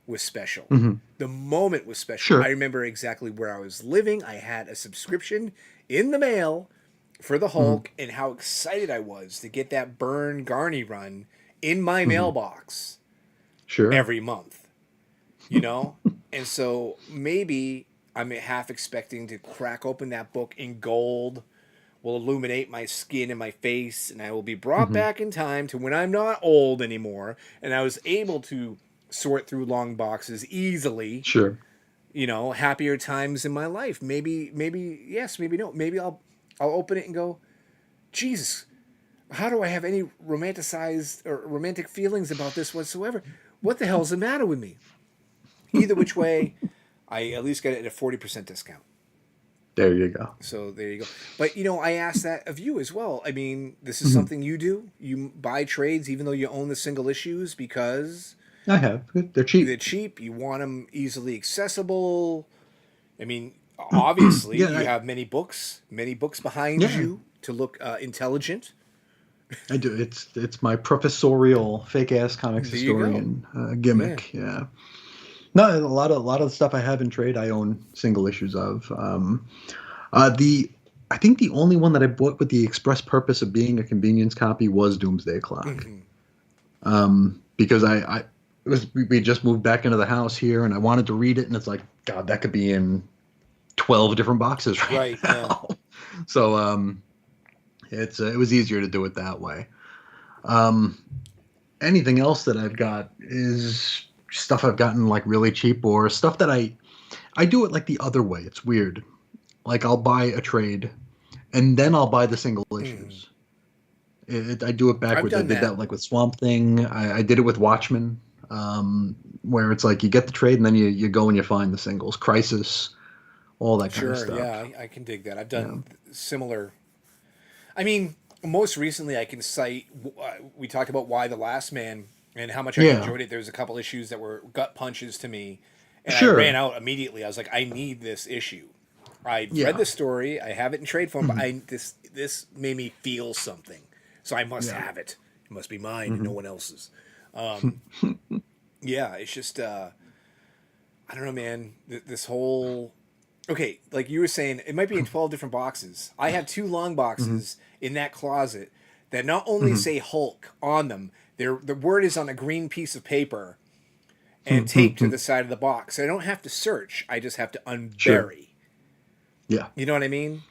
was special. Mm-hmm. The moment was special. I Sure. remember exactly where I was living. I had a subscription in the mail for the Mm-hmm. Hulk and how excited I was to get that Byrne Garney run in my Mm-hmm. mailbox Sure. every month, you know? And so maybe I'm half expecting to crack open that book in gold, will illuminate my skin and my face, and I will be brought Mm-hmm. back in time to when I'm not old anymore, and I was able to sort through long boxes easily. Sure. Happier times in my life. Maybe yes, maybe no. Maybe I'll open it and go, Jesus, how do I have any romanticized or romantic feelings about this whatsoever? What the hell's the matter with me? Either which way, I at least get it at a 40% discount. There you go. So there you go. But I ask that of you as well. I mean, this is Mm-hmm. something you do. You buy trades even though you own the single issues because I have. They're cheap. they're cheap. You want them easily accessible. I mean, obviously, Yeah. you have many books behind Yeah. you to look intelligent. I do. It's my professorial fake ass comics There you go. historian Yeah. gimmick. Yeah. No, a lot of the stuff I have in trade, I own single issues of. The I think the only one that I bought with the express purpose of being a convenience copy was Doomsday Clock. Hmm. Because we just moved back into the house here, and I wanted to read it, and it's like, God, that could be in 12 different boxes right Right. Yeah. now. So it was easier to do it that way. Um, Anything else that I've got is stuff I've gotten like really cheap, or stuff that I do it like the other way. It's weird. Like I'll buy a trade and then I'll buy the single Hmm. issues. I do it I've backwards. I done did that. that like with Swamp Thing. I did it with Watchmen, where it's like you get the trade and then you go and you find the singles. Crisis, all that kind of Sure. stuff. Yeah, I can dig that. I've Yeah. done similar. I mean, most recently, I can cite. We talked about Why the Last Man and how much I Yeah. enjoyed it. There was a couple issues that were gut punches to me, and I ran Sure. out immediately. I was like, I need this issue. I read Yeah. the story. I have it in trade form, but Mhm. this made me feel something, so I must Yeah. have it. It must be mine and no Hmm. one else's. Yeah, it's just I don't know, man. This whole okay, like you were saying, it might be in 12 different boxes. I have two long Hmm. boxes in that closet that not only Hmm. say Hulk on them, the word is on a green piece of paper and taped to Hmm. the side of the box. I don't have to search. I just have to Sure. unbury. Yeah. You know what I mean?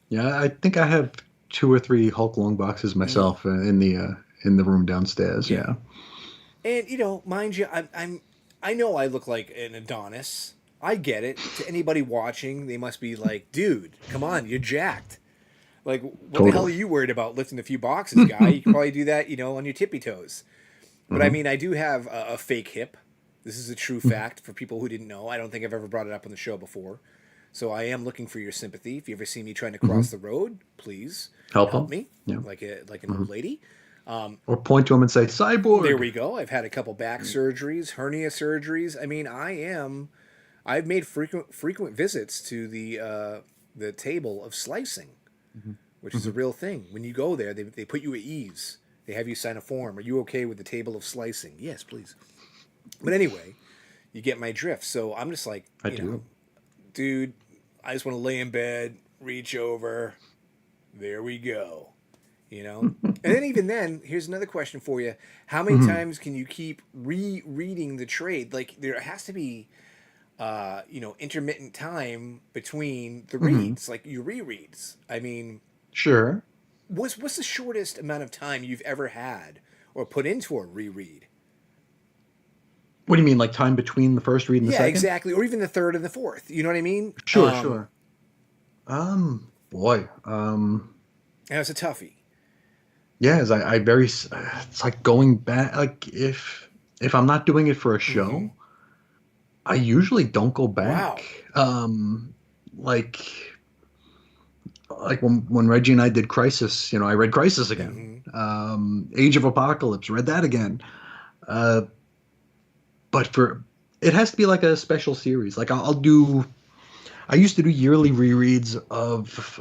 Yeah. I think I have two or three Hulk long boxes Mm, myself in the room downstairs. yeah. Yeah. And mind you, I know I look like an Adonis. I get it. To anybody watching, they must be like, dude, come on, you're jacked. Like, what the hell are Totally. you worried about lifting a few boxes, guy? You can probably do that, on your tippy toes. But I Hmm. mean, I do have a fake hip. This is a true fact for people who didn't know. I don't think I've ever brought it up on the show before. So I am looking for your sympathy. If you ever see me trying to Hmm. cross the road, please Help help them. me, Yeah. like an Hmm. old lady. Or point to them and say, There "Cyborg." we go. I've had a couple back surgeries, hernia surgeries. I mean, I've made frequent visits to the table of slicing, Hmm. which is a Hmm. real thing. When you go there, they put you at ease. They have you sign a form. Are you okay with the table of slicing? Yes, please. But anyway, you get my drift. So I'm just like, I do. dude, I just want to lay in bed, reach over. There we go. And then even then, here's another question for you: how many Hmm. times can you keep rereading the trade? Like there has to be, intermittent time between the Hmm. reads, like your rereads. I mean, Sure. what's the shortest amount of time you've ever had or put into a reread? What do you mean, like time between the first read and the Yeah, second? exactly. Or even the third and the fourth. You know what I mean? Sure. Sure. Um, boy. And it's a toughie. Yeah, I very. It's like going back. Like if I'm not doing it for a Mm-hmm. show, I usually don't go Wow. back. Like when Reggie and I did Crisis, I read Crisis again. Mm-hmm. Age of Apocalypse, read that again. Uh, but for it has to be like a special series. Like I'll do. I used to do yearly rereads of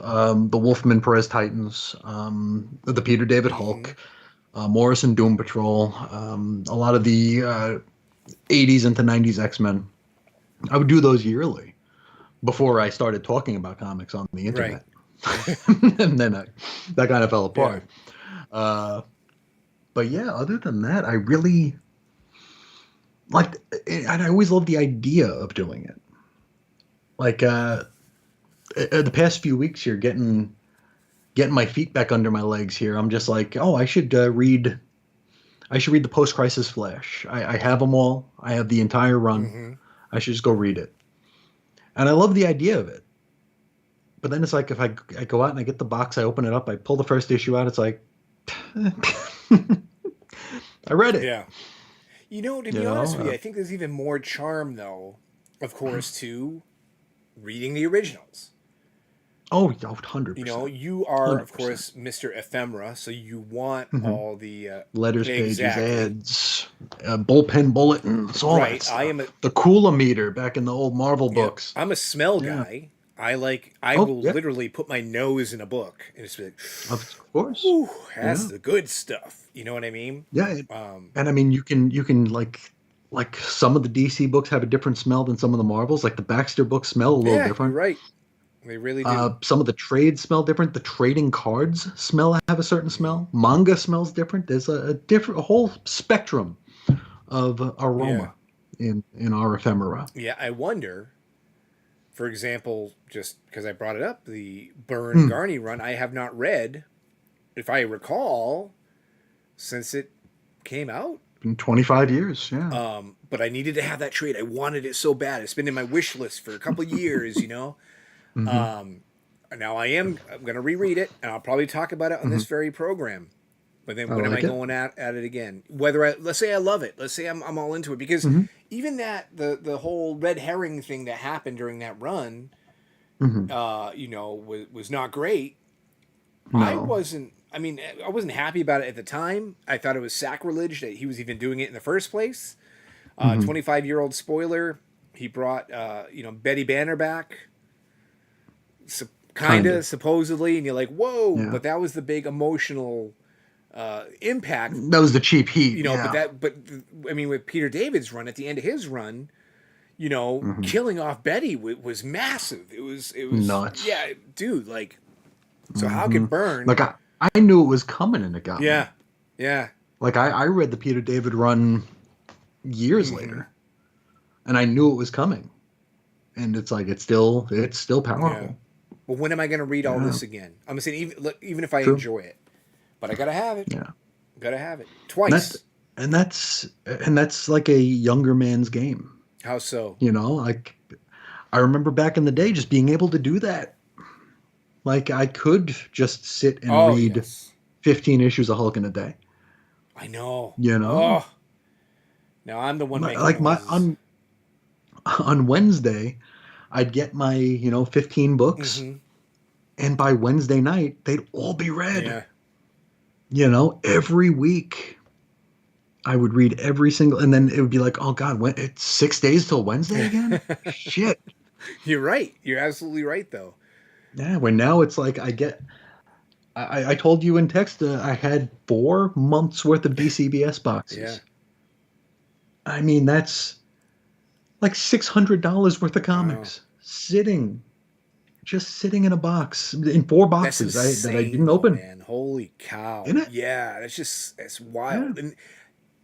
the Wolfman Perez Titans, the Peter David Mm-hmm. Hulk, Morrison Doom Patrol, a lot of the 80s into 90s X Men. I would do those yearly before I started talking about comics on the Right. internet. And then that kind of fell Yeah. apart. Uh, but yeah, other than that, I really like, and I always loved the idea of doing it. Like the past few weeks here, getting my feet back under my legs here, I'm just like, oh, I should read. I should read the Post Crisis Flash. I have them all. I have the entire run. Mm-hmm. I should just go read it. And I love the idea of it. But then it's like if I go out and I get the box, I open it up, I pull the first issue out, it's like I read it. Yeah. To You be honest with you, know? I think there's even more charm, though, of course, to reading the originals. Oh, 100%. You are, of 100%. course, Mr. Ephemera, so you want Hmm. all the Letters, pages, exactly ads, bullpen bulletins, all that right. I stuff. am a The Coolometer back in the old Marvel Yep. books. I'm a smell Yeah. guy. I Oh, will yeah. literally put my nose in a book and it's like, Of course. whew, that's Yeah. the good stuff. You know what I mean? Yeah. Um, And I mean, you can like some of the DC books have a different smell than some of the Marvels. Like the Baxter books smell a little yeah, you're different. right. They really do. Some of the trades smell different. The trading cards smell have a certain smell. Manga smells different. There's a whole spectrum of Yeah. aroma in our ephemera. Yeah, I wonder, for example, just because I brought it up, the Byrne Mm. Garney run, I have not read, if I recall, since it came out. Been 25 years. Yeah. But I needed to have that trade. I wanted it so bad. It's been in my wish list for a couple years. Hmm. Um, Now I'm going to reread it, and I'll probably talk about it on Hmm. this very program. But then I when am I like it. going at it again? Let's say I love it. Let's say I'm all into it because Hmm. even the whole red herring thing that happened during that run, Hmm. was not great. I No. wasn't. I mean, I wasn't happy about it at the time. I thought it was sacrilege that he was even doing it in the first place. Hmm. 25-year-old spoiler. He brought Betty Banner back. Kind Kind of of. supposedly, and you're like, whoa! Yeah. But that was the big emotional impact. That was the cheap heat. But Yeah. I mean, with Peter David's run at the end of his run, Hmm. killing off Betty was massive. It was Nuts. yeah, dude. Like, so how Hmm. could Burn? Like I knew it was coming and it got me. Yeah, yeah. Like I read the Peter David run years Mm-hmm. later, and I knew it was coming. And it's like it's still Yeah. powerful. Well, when am I going to read all Yeah. this again? I'm saying even if I True. enjoy it, but I gotta have it. Yeah. Gotta have it And that twice. and that's like a younger man's game. How so? Like I remember back in the day just being able to do that. Like I could just sit and Oh read yes, 15 issues of Hulk in a day. I know. You know? Oh, now I'm the one making Like my noises. on Wednesday, I'd get my, 15 books, Mm-hmm. and by Wednesday night, they'd all be read. Yeah. Every week I would read every single, and then it would be like, oh God, when it's 6 days till Wednesday again? Shit. You're right. You're absolutely right, though. Yeah, when now it's like I told you in text I had 4 months worth of DCBS boxes. Yeah. I mean, that's like $600 worth of comics just sitting in a box in 4 That's boxes insane, that I didn't though, open. man. Holy cow! Isn't it? Yeah, that's wild, Yeah. and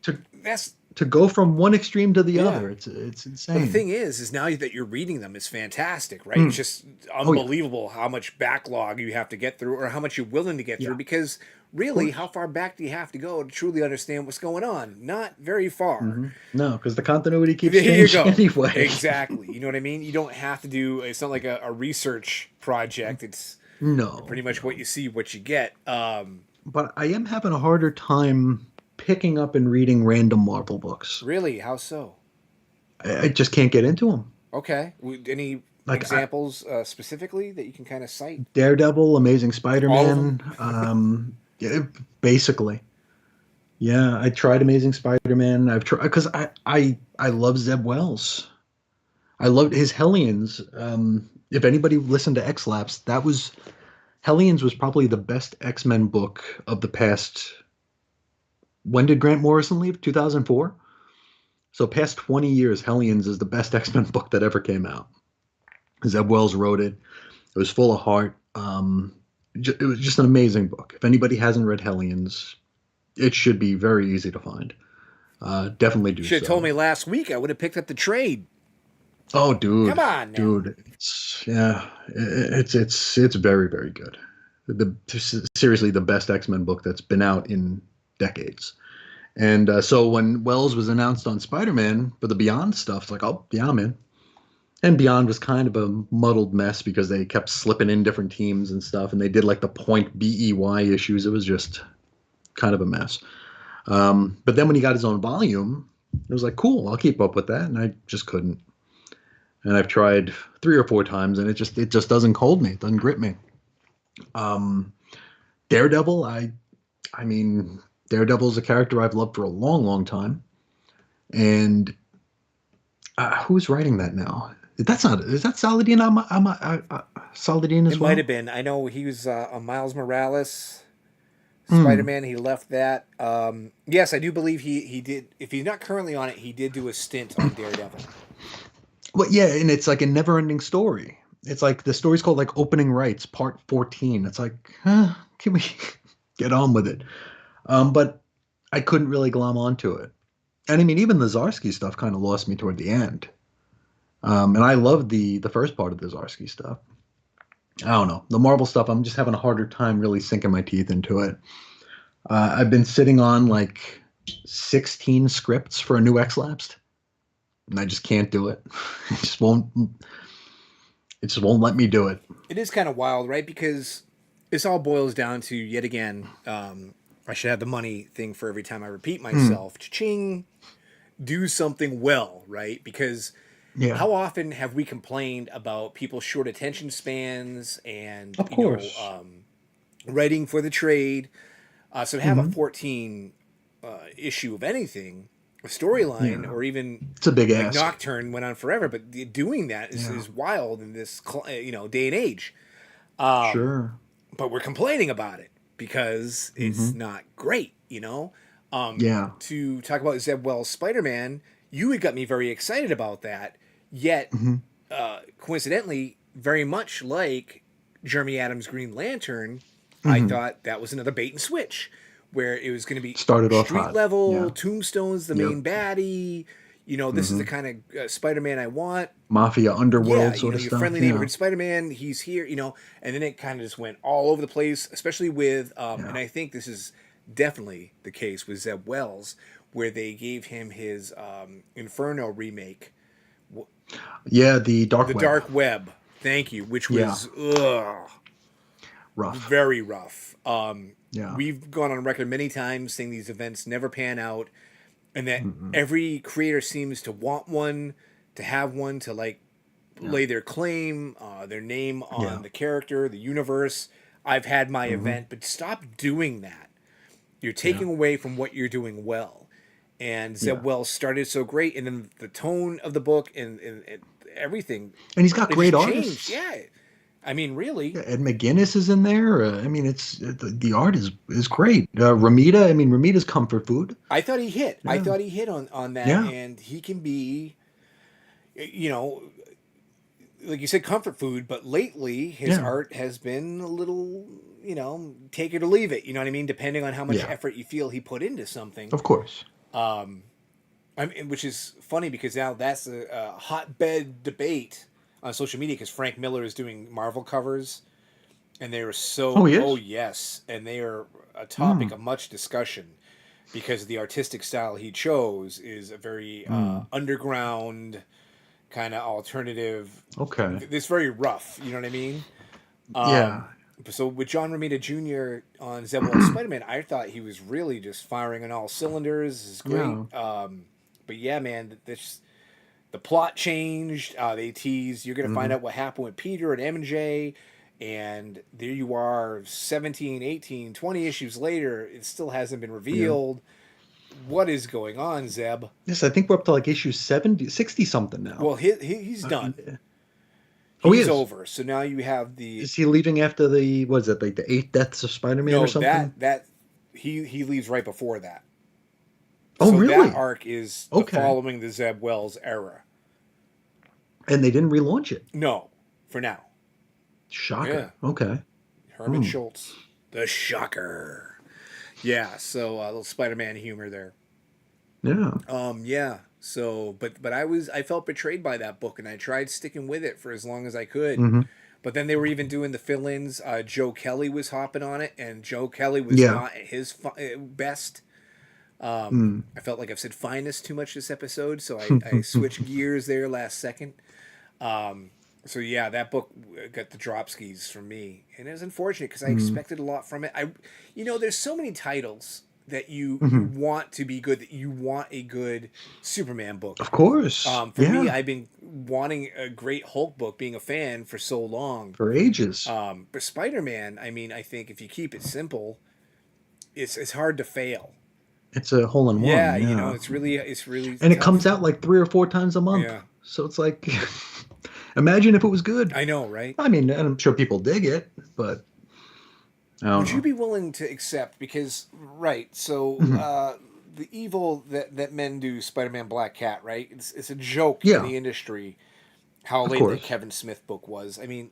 To that's to go from one extreme to the Yeah. other, it's but insane. the thing is now that you're reading them, it's fantastic, right? Mm. It's just Oh yeah, unbelievable how much backlog you have to get through, or how much you're willing to get yeah, through. of Because really, course. how far back do you have to go to truly understand what's going on? Not very far. No, because the continuity keeps There you changing go. anyway. Exactly. You know what I mean? You don't have to do. It's not like a research project. It's No, Pretty much what no. you see, what you get. But I am having a harder time picking up and reading random Marvel books. Really, how so? I just can't get into them. Okay. Any Like examples specifically that you can kind of cite? Daredevil, Amazing All of them? Spider-Man, yeah, basically. Yeah, I tried Amazing Spider-Man. I've tried because I love Zeb Wells. I loved his Hellions. If anybody listened to X Lapse, that was Hellions was probably the best X-Men book of the past. When did Grant Morrison leave? 2004. So past 20 years, Hellions is the best X-Men book that ever came out. Zeb Wells wrote it. It was full of heart. It was just an amazing book. If anybody hasn't read Hellions, it should be very easy to find. Definitely You do should have told so. me last week. I would have picked up the trade. Oh, Come dude, on now. dude, it's yeah, it's very very good. The seriously the best X Men book that's been out in decades. And so when Wells was announced on Spider Man for the Beyond stuff, it's like, oh yeah, I'm in. And Beyond was kind of a muddled mess because they kept slipping in different teams and stuff, and they did like the point BEY issues. It was just kind of a mess. But then when he got his own volume, it was like, cool, I'll keep up with that, and I just couldn't. And I've tried 3 or 4 times, and it just doesn't hold me. It doesn't grip me. Um, Daredevil, I mean, Daredevil is a character I've loved for a long, long time, and who's writing that now? That's not is that Saladin? Saladin It as might well. have been. I know he was on Miles Morales, Spider Hmm. Man. He left that. Yes, I do believe he did. If he's not currently on it, he did do a stint on Daredevil. Well, yeah, and it's like a never-ending story. It's like the story's called like Opening Rights, Part 14. It's like, can we get on with it? But I couldn't really glom onto it. And I mean, even the Zarsky stuff kind of lost me toward the end. And I loved the first part of the Zarsky stuff. I don't know. The Marvel stuff, I'm just having a harder time really sinking my teeth into it. I've been sitting on like 16 scripts for a new X Lapsed, and I just can't do it. It just won't. It just won't let me do it. It is kind of wild, right? Because this all boils down to yet again. I should have the money thing for every time I repeat Mm, myself. Ching, do something well, right? Because yeah, how often have we complained about people's short attention spans and of course. writing for the trade? So to have a Hmm. 14 issue of anything, a storyline, Yeah, or even it's a big like ask. Nocturne went on forever, but doing that Yeah, is wild in this day and age. sure. But we're complaining about it because it's Hmm. not great, Yeah. To talk about Zeb Wells' Spider Man, you had got me very excited about that. Yet, Hmm. coincidentally, very much like Jeremy Adams' Green Lantern, I Hmm. thought that was another bait and switch where it was going to be Started off street hot. level, Yeah. Tombstone's the Yep. main baddie. This is the Hmm. kind of Spider Man I want. Mafia Yeah, underworld sort of your stuff. friendly Yeah. neighborhood Spider-Man, he's here, and then it kind of just went all over the place, especially with, and Yeah. I think this is definitely the case with Zeb Wells, where they gave him his Inferno remake, Yeah. The The dark web. Dark Web. Thank you, which Yeah. was Rough. very rough. Yeah. We've gone on record many times saying these events never pan out, and that Mm-mm. every creator seems to want one, to have one, to like Yeah. lay their claim, their name Yeah. on the character, the universe. I've had my Hmm. event, but stop doing that. You're Yeah. taking away from what you're doing well. And Yeah. Zeb Wells started so great, and then the tone of the book and everything, And he's got it great just changed. artists. Yeah, I mean, really, Yeah, Ed McGuinness is in there. I mean, the art is great. Ramita. I mean, Ramita's comfort food. I thought he hit. I Yeah. thought he hit on that, Yeah. and he can be, you know, like you said, comfort food. But lately, his Yeah. art has been a little, take it or leave it. You know what I mean? Depending on how much Yeah. effort you feel he put into something. Of course. I mean, which is funny because now that's a hotbed debate on social media because Frank Miller is doing Marvel covers, and they are Oh, so he oh is. yes, and they are a topic Mm. of much discussion because the artistic style he chose is a very Mm. underground kind of alternative. Okay. This very rough. You know what I mean? Yeah. So with John Romita Jr. on Zeb Wells Spider-Man, I thought he was really just firing on all cylinders. It's great. Yeah. But yeah, man, this the plot changed. They teased you're going to find Hmm. out what happened with Peter and MJ, and there you are 17, 18, 20 issues later. It still hasn't been Yeah. revealed. What is going on, Zeb? Yes, I think we're up to like issue 70, 60 something now. Well, he's done. Yeah. Oh, he He's is. over. So now you have the Is he leaving after the, what is it, like the eight deaths of Spider-Man or no something? that he leaves right before that. Oh, So that really? arc is the Okay. following the Zeb Wells era. And they didn't relaunch it. No, for now. Yeah, Shocker. Okay. Herman Hmm. Schultz, the Shocker. Yeah, so a little Spider-Man humor there. Yeah. Yeah. So, but I felt betrayed by that book, and I tried sticking with it for as long as I could. Hmm. But then they were even doing the fill-ins. Joe Kelly was hopping on it, and Joe Kelly was Yeah. not at his best. Mm. I felt like I've said finest too much this episode, so I switched gears there last second. So yeah, that book got the drop skis from me, and it was unfortunate because I Mm. expected a lot from it. There's so many titles that you Hmm. want to be good, that you want a good Superman book. Of course. For me, Yeah. I've been wanting a great Hulk book, being a fan for so long. For ages. But Spider-Man, I mean, I think if you keep it simple, it's hard to fail. It's a hole in Yeah, one. Yeah. it's really And it tough. comes out like 3 or 4 times a month. Yeah, So it's like, imagine if it was good. I know, right? I mean, and I'm sure people dig it, but I don't Would you know. be willing to accept because right? So Mhm. the evil that men do, Spider-Man Black Cat, right? It's a joke in Yeah, the industry how of late that course. Kevin Smith book was. I mean,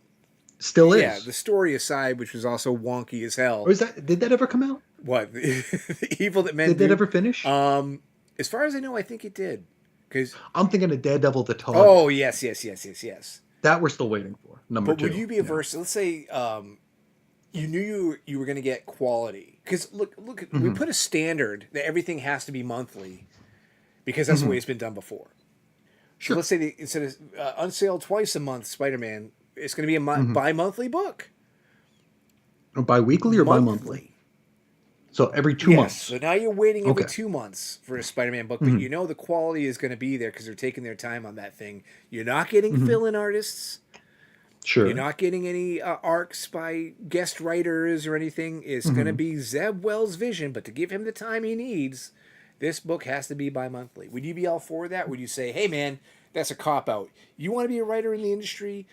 Still yeah, is. the story aside, which was also wonky as Or hell. is that, did that ever come out? What the evil that men Did that do? ever finish? As far as I know, I think it did. Because I'm thinking of Daredevil the Target. oh yes, yes, yes, yes, yes. That we're still waiting for. Number But would two. you be Yeah. averse? Let's say you knew you were going to get quality because look, we Hmm. put a standard that everything has to be monthly because that's the way Hmm. it's been done before. So Sure. let's say instead of on sale twice a month, Spider-Man, it's going to be a Hmm. bi-monthly book. Or bi-weekly or bi-monthly? Monthly. So every two Yes. months. So now you're waiting every Okay. 2 months for a Spider-Man book, but Hmm. you know the quality is going to be there because they're taking their time on that thing. You're not getting Hmm. fill-in artists. You're Sure. not getting any arcs by guest writers or anything. It's going to Hmm. be Zeb Wells' vision, but to give him the time he needs, this book has to be bi-monthly. Would you be all for that? Would you say, hey, man, that's a cop-out. You want to be a writer in the industry?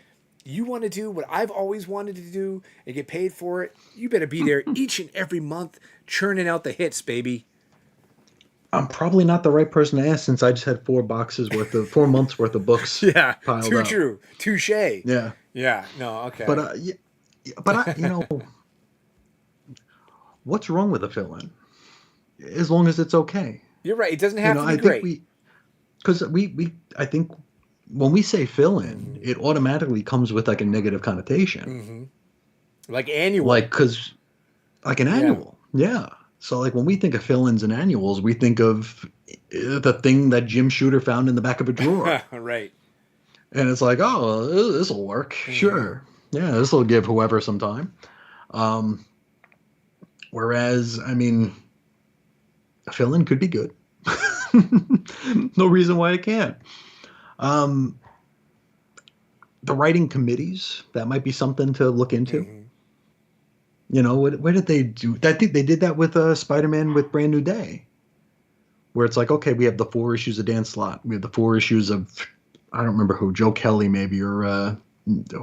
You want to do what I've always wanted to do and get paid for it? You better be there each and every month churning out the hits, baby. I'm probably not the right person to ask since I just had 4 months worth of books Yeah, piled too up. true. Touche. Yeah. Yeah, no, okay. But yeah, but what's wrong with a fill-in? As long as it's okay. You're right. It doesn't have to be I think great. because I think when we say fill-in, it automatically comes with like a negative connotation, Like annual. like because like an Yeah. annual, yeah. So like when we think of fill-ins and annuals, we think of the thing that Jim Shooter found in the back of a drawer, Right. and it's like, oh, this will work, sure, yeah, this will give whoever some time. Um, Whereas, I mean, a fill-in could be good. No reason why it can't. Um, the writing committees, that might be something to look into. Where did they do? I think they did that with Spider-Man with Brand New Day, where it's like, okay, we have the 4 issues of Dan Slott, we have the 4 issues of, I don't remember who, Joe Kelly maybe, or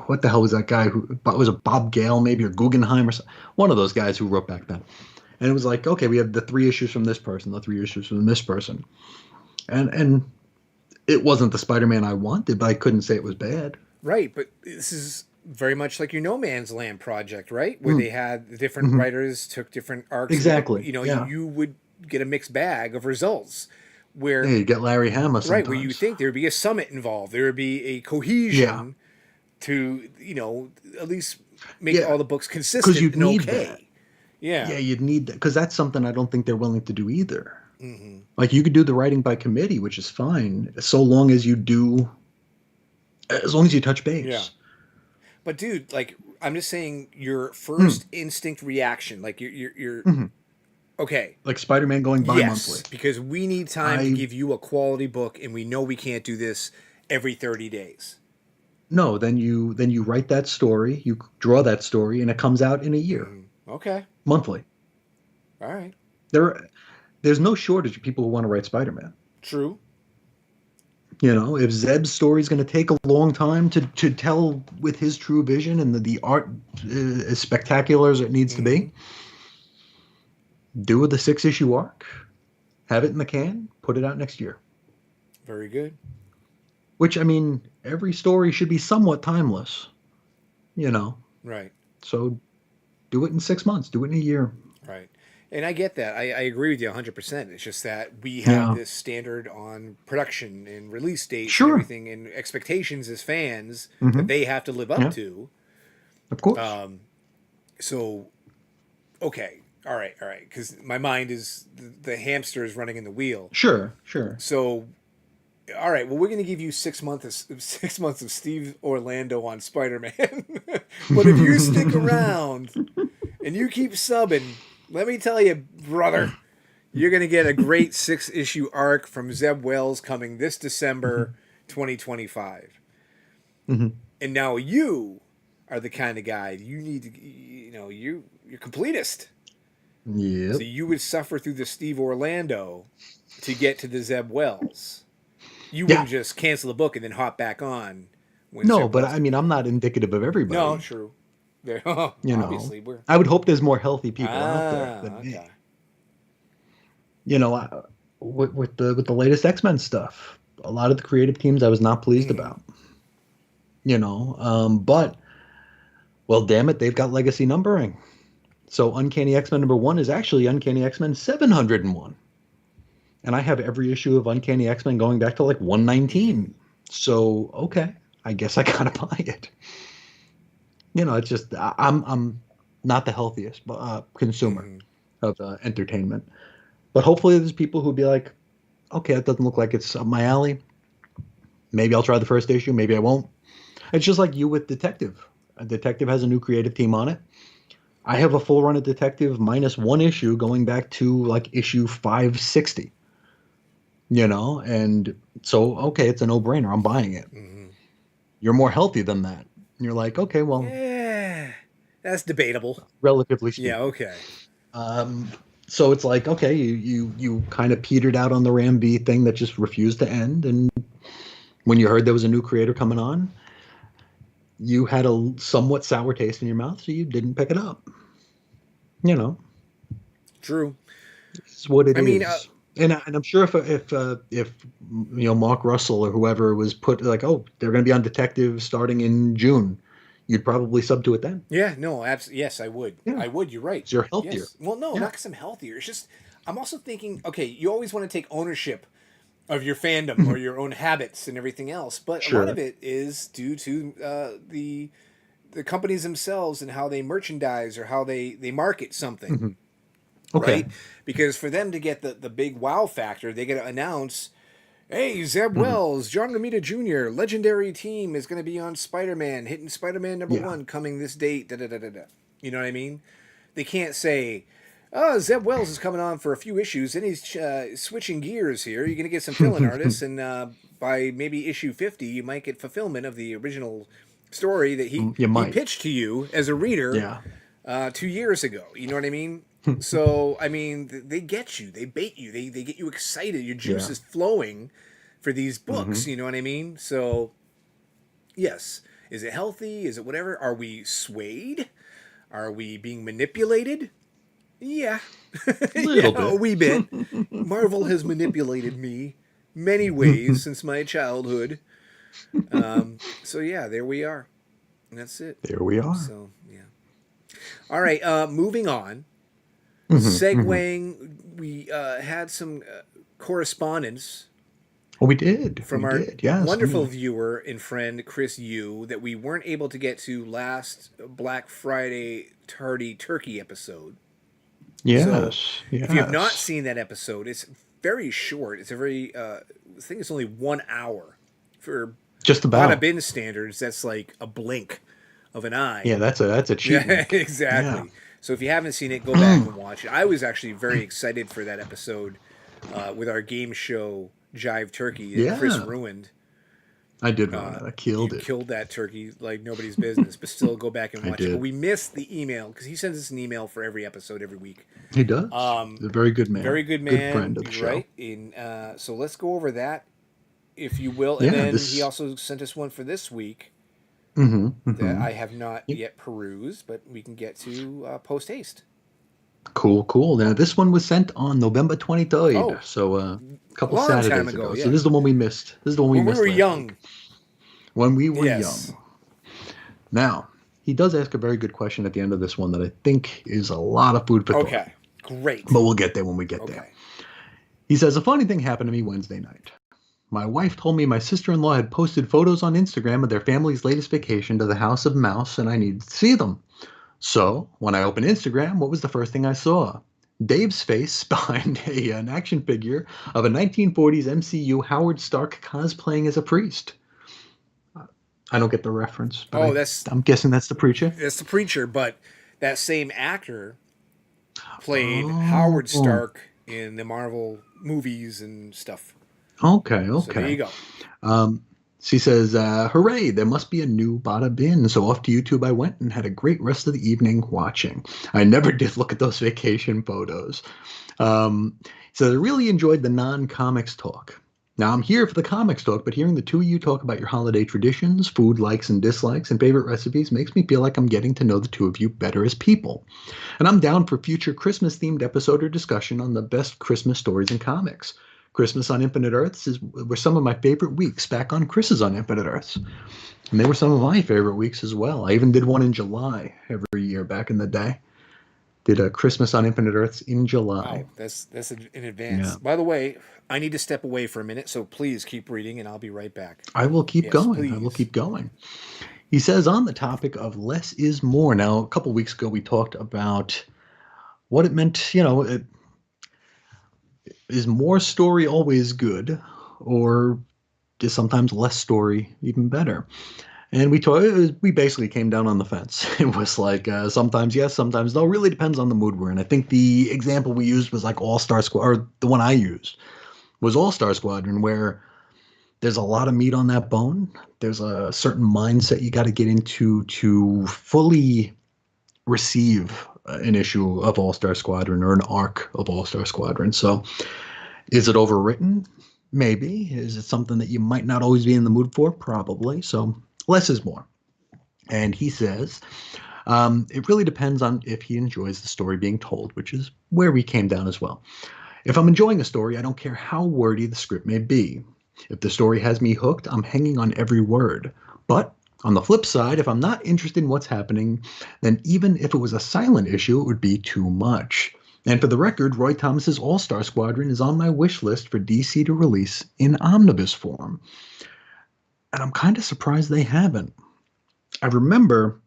what the hell was that guy who was it Bob Gale maybe, or Guggenheim or something, one of those guys who wrote back then. And it was like, okay, we have the 3 issues from this person, the 3 issues from this person, and it wasn't the Spider-Man I wanted, but I couldn't say it was bad. Right, but this is very much like your No Man's Land project, right? Where they had the different Mm-hmm. writers took different arcs. Exactly. You know, Yeah. you would get a mixed bag of results. Where Hey, you get Larry Hama sometimes. right, where you think there would be a summit involved, there would be a cohesion to at least make Yeah. all the books 'Cause consistent you'd and need okay. that. Yeah. Yeah, you'd need that because that's something I don't think they're willing to do either. Like you could do the writing by committee, which is fine, so long as you touch base. Yeah. But dude, like I'm just saying, your first instinct reaction, like you're Mm-hmm. okay. Like Spider-Man going bi-monthly. Yes, because we need time to I give you a quality book, and we know we can't do this every 30 days. No, then you write that story, you draw that story, and it comes out in a year, Okay, monthly. all right, There, there's no shortage of people who want to write Spider-Man. true. If Zeb's story is going to take a long time to tell with his true vision and the art as spectacular as it needs to Mm-hmm. be, do the 6-issue arc, have it in the can, put it out next year. Very good. Which, I mean, every story should be somewhat timeless, you know. Right, So do it in 6 months, do it in a year. right. And I get that. I agree with you 100%. It's just that we have Yeah, this standard on production and release dates and sure. everything and expectations as fans that Hmm. they have to live up Yeah, to. of course. So, okay. All right. Because my mind is the hamster is running in the wheel. Sure, sure. So, all right. Well, we're going to give you 6 months of 6 months of Steve Orlando on Spider Man. But if you stick around and you keep subbing, let me tell you, brother, you're going to get a great 6-issue arc from Zeb Wells coming this December 2025. Hmm. And now you are the kind of guy you need to, you're completist. So Yep. you would suffer through the Steve Orlando to get to the Zeb Wells. You Yeah. wouldn't just cancel the book and then hop back on when No, Zeb but Wells I comes mean, back. I'm not indicative of No, everybody. true. There, You know, obviously we're. I would hope there's more healthy people out there Ah, than okay. me. You know, with the latest X-Men stuff, a lot of the creative teams I was not pleased Mm-hmm. about. But well, damn it, they've got legacy numbering. So Uncanny X-Men #1 is actually Uncanny X-Men 701. And I have every issue of Uncanny X-Men going back to like Mm-hmm. 119. So, okay, I guess I gotta buy it. It's just I'm not the healthiest consumer Mm-hmm. of entertainment, but hopefully there's people who'll be like, okay, that doesn't look like it's up my alley. Maybe I'll try the first issue. Maybe I won't. It's just like you with Detective. Detective has a new creative team on it. I have a full run of Detective minus one issue going back to like issue 560. And so okay, it's a no-brainer. I'm buying it. Mm-hmm. You're more healthy than that. And you're like, okay, well, Yeah, that's debatable. relatively Yeah, speaking. okay. Um, so it's like, okay, you kind of petered out on the Ram V thing that just refused to end, and when you heard there was a new creator coming on, you had a somewhat sour taste in your mouth, so you didn't pick it up. You know, True. it's what it I mean, is. And I'm sure if Mark Russell or whoever was put like, oh, they're going to be on Detective starting in June, you'd probably sub to it then. yeah, no, absolutely. Yes, I would. Yeah, I would. You're right. because you're healthier. Yes. Well, no, Yeah. not because I'm healthier. It's just I'm also thinking. Okay, you always want to take ownership of your fandom or Mhm. your own habits and everything else, but a lot of Sure. it is due to the companies themselves and how they merchandise or how they market something, Hmm. Okay. right? Because for them to get the big wow factor, they got to announce, hey, Zeb Hmm. Wells, John Romita Jr., legendary team is going to be on Spider Man, hitting Spider Man number Yeah. one, coming this date. Da da da da da. You know what I mean? They can't say, oh, Zeb Wells is coming on for a few issues, and he's switching gears here. You're going to get some fill-in artists, and by maybe issue 50, you might get fulfillment of the original story that You he might. pitched to you as a reader Yeah. 2 years ago. You know what I mean? So, I mean, they get you. They bait you. They get you excited. Your juice Yeah. is flowing for these Hmm. books. You know what I mean? So, yes. Is it healthy? Is it whatever? Are we swayed? Are we being manipulated? Yeah. Yeah, Little a bit. wee bit. Marvel has manipulated me many ways since my childhood. So, yeah, there we are. And that's it. There we are. So, yeah. All right, moving on. Hmm. Hmm. Segueing, we had some correspondence Oh, we did. from We our did. Yes. Let wonderful me. viewer and friend Chris Yu that we weren't able to get to last Black Friday tardy turkey episode. So, Yes. if you have not Yes. seen that episode, it's very short. It's a very, I think it's only 1 hour. For Just Bada about. bin standards, that's like a blink of an eye. Yeah, that's a cheat Yeah, week. Yeah. exactly. So if you haven't seen it, go back and watch it. I was actually very excited for that episode with our game show Jive Turkey that Chris Yeah. ruined. I did ruin it. I You killed it. killed that turkey like nobody's business, but still go back and I watch it. But did. we missed the email because he sends us an email for every episode every week. He does. He's a very good man. Very good Good man, friend of the show. right? In so let's go over that, if you will. And Yeah, then he this also sent us one for this week that mm-hmm. I have not yet perused, but we can get to post haste. Cool, cool. Now this one was sent on November 23rd, Oh, so a couple long time Saturdays ago, ago. So yeah. this is the one we missed. This is the one we When we missed were last week. young. When we were Yes. young. Now, he does ask a very good question at the end of this one that I think is a lot of food for thought. Okay. Great. But we'll get there when we get Okay. there. He says, a funny thing happened to me Wednesday night. My wife told me my sister-in-law had posted photos on Instagram of their family's latest vacation to the House of Mouse, and I needed to see them. So, when I opened Instagram, what was the first thing I saw? Dave's face behind an action figure of a 1940s MCU Howard Stark cosplaying as a priest. I don't get the reference, but I'm guessing that's the preacher. That's the preacher, but that same actor played Howard Stark in the Marvel movies and stuff. Okay. So there you go. She says, hooray, there must be a new Bada bin. So off to YouTube I went and had a great rest of the evening watching. I never did look at those vacation photos. So I really enjoyed the non-comics talk. Now I'm here for the comics talk, but hearing the two of you talk about your holiday traditions, food likes and dislikes, and favorite recipes makes me feel like I'm getting to know the two of you better as people. And I'm down for future Christmas-themed episode or discussion on the best Christmas stories in comics. Christmas on Infinite Earths were some of my favorite weeks back on Chris's on Infinite Earths. And they were some of my favorite weeks as well. I even did one in July every year back in the day. Did a Christmas on Infinite Earths in July. Wow, that's in advance. Yeah. By the way, I need to step away for a minute, so please keep reading, and I'll be right back. I will keep going. Please. I will keep going. He says on the topic of less is more. Now, a couple weeks ago, we talked about what it meant. Is more story always good, or is sometimes less story even better? And we basically came down on the fence. It was like sometimes yes, sometimes no. It really depends on the mood we're in. I think the example we used was like All-Star Squad, or the one I used was All-Star Squadron, where there's a lot of meat on that bone. There's a certain mindset you got to get into to fully receive an issue of All-Star Squadron or an arc of All-Star Squadron. So is it overwritten? Maybe. Is it something that you might not always be in the mood for? Probably. So less is more. And he says it really depends on if he enjoys the story being told, which is where we came down as well. If I'm enjoying a story, I don't care how wordy the script may be. If the story has me hooked, I'm hanging on every word. But on the flip side, if I'm not interested in what's happening, then even if it was a silent issue, it would be too much. And for the record, Roy Thomas's All-Star Squadron is on my wish list for DC to release in omnibus form. And I'm kind of surprised they haven't. I remember,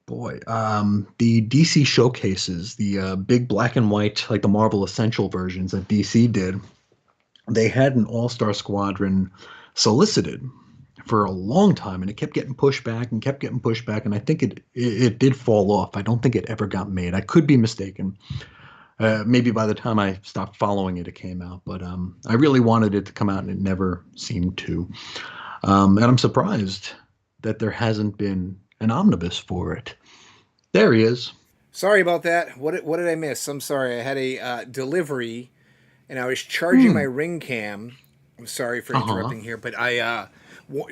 the DC showcases, the big black and white, like the Marvel Essential versions that DC did, they had an All-Star Squadron solicited for a long time, and it kept getting pushed back and kept getting pushed back, and I think it did fall off. I don't think it ever got made. I could be mistaken. Maybe by the time I stopped following it, it came out, but I really wanted it to come out, and it never seemed to. And I'm surprised that there hasn't been an omnibus for it. There he is. Sorry about that. What did I miss? I'm sorry. I had a delivery, and I was charging my Ring Cam. I'm sorry for interrupting here, but I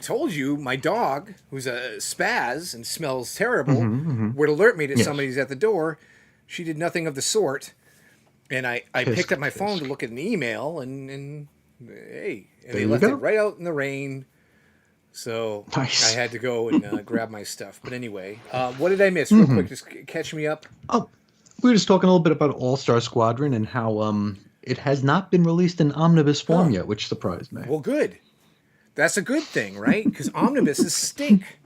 told you my dog, who's a spaz and smells terrible, would alert me that somebody's at the door. She did nothing of the sort, and I picked up my phone to look at an email, and hey, and they left it right out in the rain. So nice. I had to go and grab my stuff. But anyway, what did I miss? Real quick, just catch me up. Oh, we were just talking a little bit about All-Star Squadron and how it has not been released in omnibus form yet, which surprised me. Well, good. That's a good thing, right? Because omnibuses stink.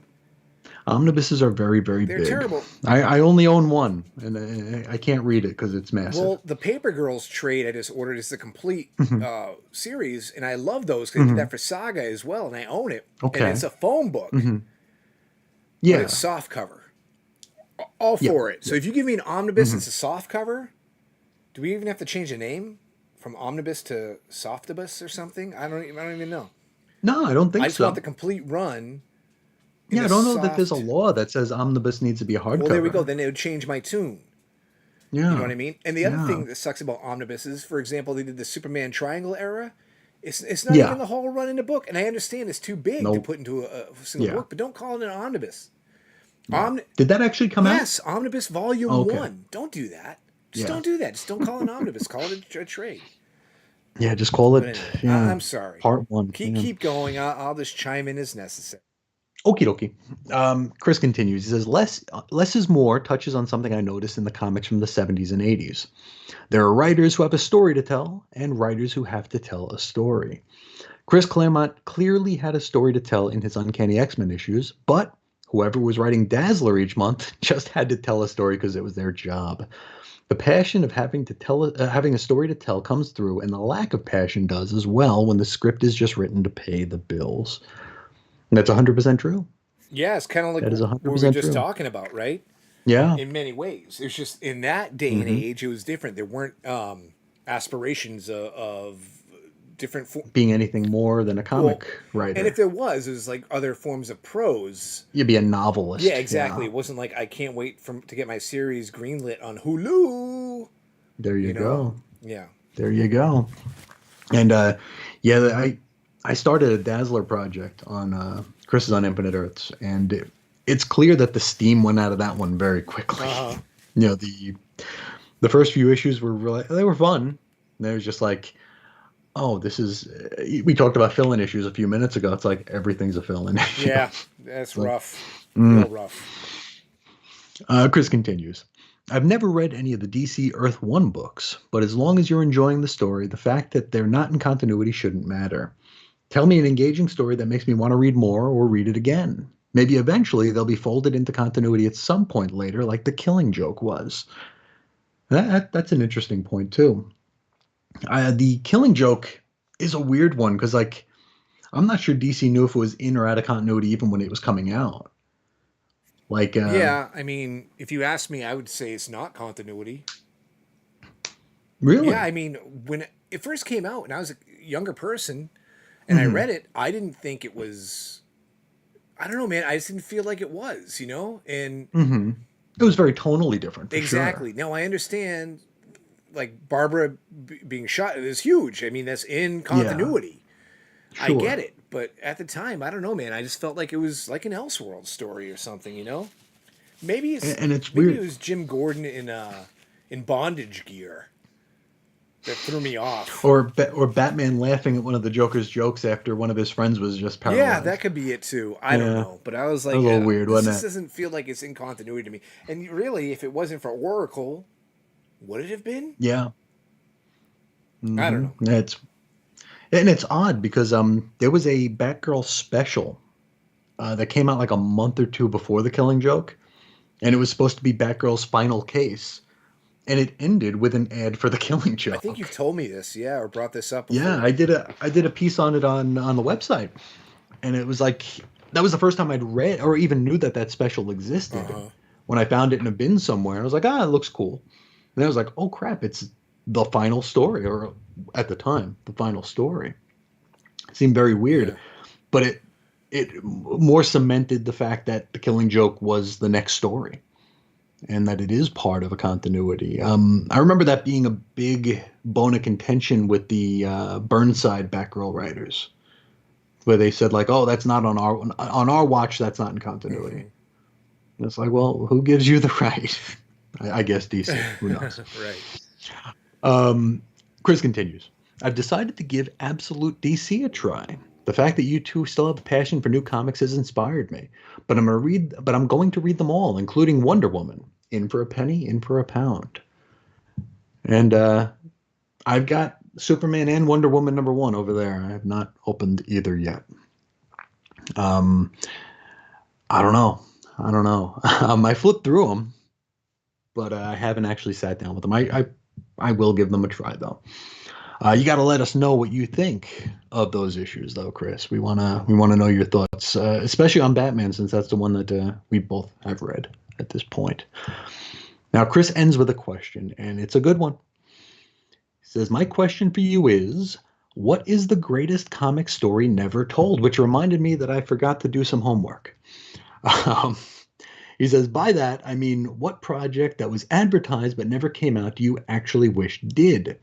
Omnibuses are very, very big. They're terrible. I only own one, and I can't read it because it's massive. Well, the Paper Girls trade I just ordered is the complete series, and I love those because they did that for Saga as well, and I own it. Okay. And it's a phone book. but it's Yeah. soft cover. All Yep. for it. So Yep. if you give me an omnibus Hmm. that's a soft cover, do we even have to change the name from omnibus to softibus or something? I don't even know. No, I don't I think just want so. the complete run in Yeah, a I don't know that there's a soft. law that says omnibus needs to be a Well, there we go. hardcover. Then it would change my tune. You know what Yeah. I mean? And the other Yeah. thing that sucks about omnibuses, for example, they did the Superman Triangle era. It's not even Yeah. the whole run in a book, and I understand it's too big to Nope. put into a single Yeah. book, but don't call it an omnibus. Yeah. Omni- Did that actually come out? yes, omnibus volume Okay. one. Don't do that. Just Yeah. don't do that. Just don't call it an omnibus. Call it a trade. Yeah, just call But it, anyway, yeah, I'm sorry. part one. Yeah. Keep going. I'll just chime in as necessary. Okie dokie. Chris continues. He says, less is more touches on something I noticed in the comics from the 70s and 80s. There are writers who have a story to tell and writers who have to tell a story. Chris Claremont clearly had a story to tell in his Uncanny X-Men issues, but whoever was writing Dazzler each month just had to tell a story because it was their job. The passion of having a story to tell comes through, and the lack of passion does as well when the script is just written to pay the bills. And that's 100% true. Yeah, it's kind of like That is what we were 100% just true. talking about, right? Yeah. In many ways, it's just in that day and Hmm. age, it was different. There weren't aspirations of different. Being anything more than a Well, comic and if writer. there was, it was like other forms of prose. You'd be a Yeah, novelist. exactly. Yeah. It wasn't like I can't wait to get my series greenlit on Hulu. There you You know? go. Yeah. There you go. And yeah, I started a Dazzler project on Chris's on Infinite Earths, and it's clear that the steam went out of that one very quickly. Uh huh. You know, the first few issues were really, they were fun. And it was just like, oh, this is. We talked about fill-in issues a few minutes ago. It's like everything's a fill-in issue. Yeah, that's It's like, rough. mm. Real rough. Chris continues. I've never read any of the DC Earth 1 books, but as long as you're enjoying the story, the fact that they're not in continuity shouldn't matter. Tell me an engaging story that makes me want to read more or read it again. Maybe eventually they'll be folded into continuity at some point later, like The Killing Joke was. That's an interesting point, too. The Killing Joke is a weird one because, like, I'm not sure DC knew if it was in or out of continuity even when it was coming out. Like, Yeah, I mean, if you ask me, I would say it's not continuity. Yeah, really? I mean, when it first came out, and I was a younger person, and I Hmm. read it, I didn't think it was. I don't know, man. I just didn't feel like it was, And Hmm. It was very tonally different for sure. exactly. Now I understand, like Barbara being shot is huge. I mean, that's in Yeah, continuity. I get sure. it, but at the time, I don't know, man. I just felt like it was like an Elseworld story or something. Maybe it's And it's maybe it weird. was Jim Gordon in bondage gear that threw me off. Or Batman laughing at one of the Joker's jokes after one of his friends was just Yeah, that paralyzed. could be it too. I don't Yeah, know, but I was that was like, a little weird, this wasn't just it? doesn't feel like it's in continuity to me. And really, if it wasn't for Oracle, would it have been? Yeah. I don't Hmm. know. It's odd because there was a Batgirl special that came out like a month or two before The Killing Joke, and it was supposed to be Batgirl's final case, and it ended with an ad for The Killing I think you've Joke. told me this, yeah, or brought this up Yeah, before. I did a piece on it on the website, and it was like that was the first time I'd read or even knew that that special Uh existed. huh. When I found it in a bin somewhere, I was like, ah, it looks cool. And I was like, oh crap, it's the final story, or at the time, the final story. It seemed very Yeah. weird, but it more cemented the fact that the Killing Joke was the next story and that it is part of a continuity. I remember that being a big bone of contention with the Burnside Batgirl writers, where they said like, "Oh, that's not on our watch. That's not in continuity." Hmm. And it's like, well, who gives you the right? I guess DC. Who knows? Right. Um, Chris continues. I've decided to give Absolute DC a try. The fact that you two still have a passion for new comics has inspired me. But I'm going to read them all, including Wonder Woman. In for a penny, in for a pound. And I've got Superman and Wonder Woman #1 over there. I have not opened either yet. Um, I don't know. I don't know. I flipped through them, but I haven't actually sat down with them. I will give them a try though. You got to let us know what you think of those issues, though, Chris. We wanna know your thoughts, especially on Batman, since that's the one that we both have read at this point. Now, Chris ends with a question, and it's a good one. He says, "My question for you is, what is the greatest comic story never told?" Which reminded me that I forgot to do some homework. Um, he says, "By that, I mean, what project that was advertised but never came out do you actually wish did?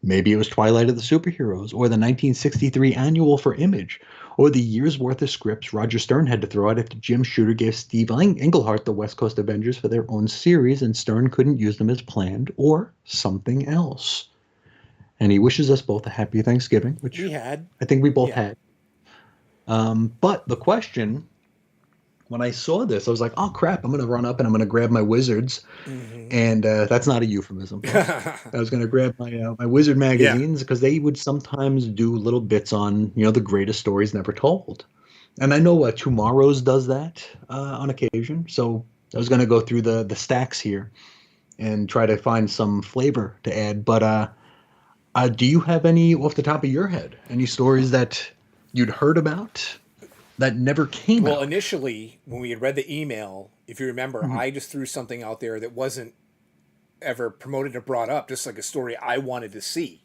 Maybe it was Twilight of the Superheroes, or the 1963 annual for Image, or the year's worth of scripts Roger Stern had to throw out after Jim Shooter gave Steve Englehart the West Coast Avengers for their own series and Stern couldn't use them as planned, or something else." And he wishes us both a happy Thanksgiving, which We had. I think we both Yeah. had. But the question, when I saw this, I was like, oh crap, I'm going to run up and I'm going to grab my Wizards. Mm-hmm. And that's not a euphemism, folks. I was going to grab my Wizard Yeah. magazines because they would sometimes do little bits on, the greatest stories never told. And I know Tomorrow's does that on occasion. So I was going to go through the stacks here and try to find some flavor to add. But do you have any off the top of your head? Any stories that you'd heard about that never came Well, out? initially, when we had read the email, if you remember, Mhm. I just threw something out there that wasn't ever promoted or brought up, just like a story I wanted to see.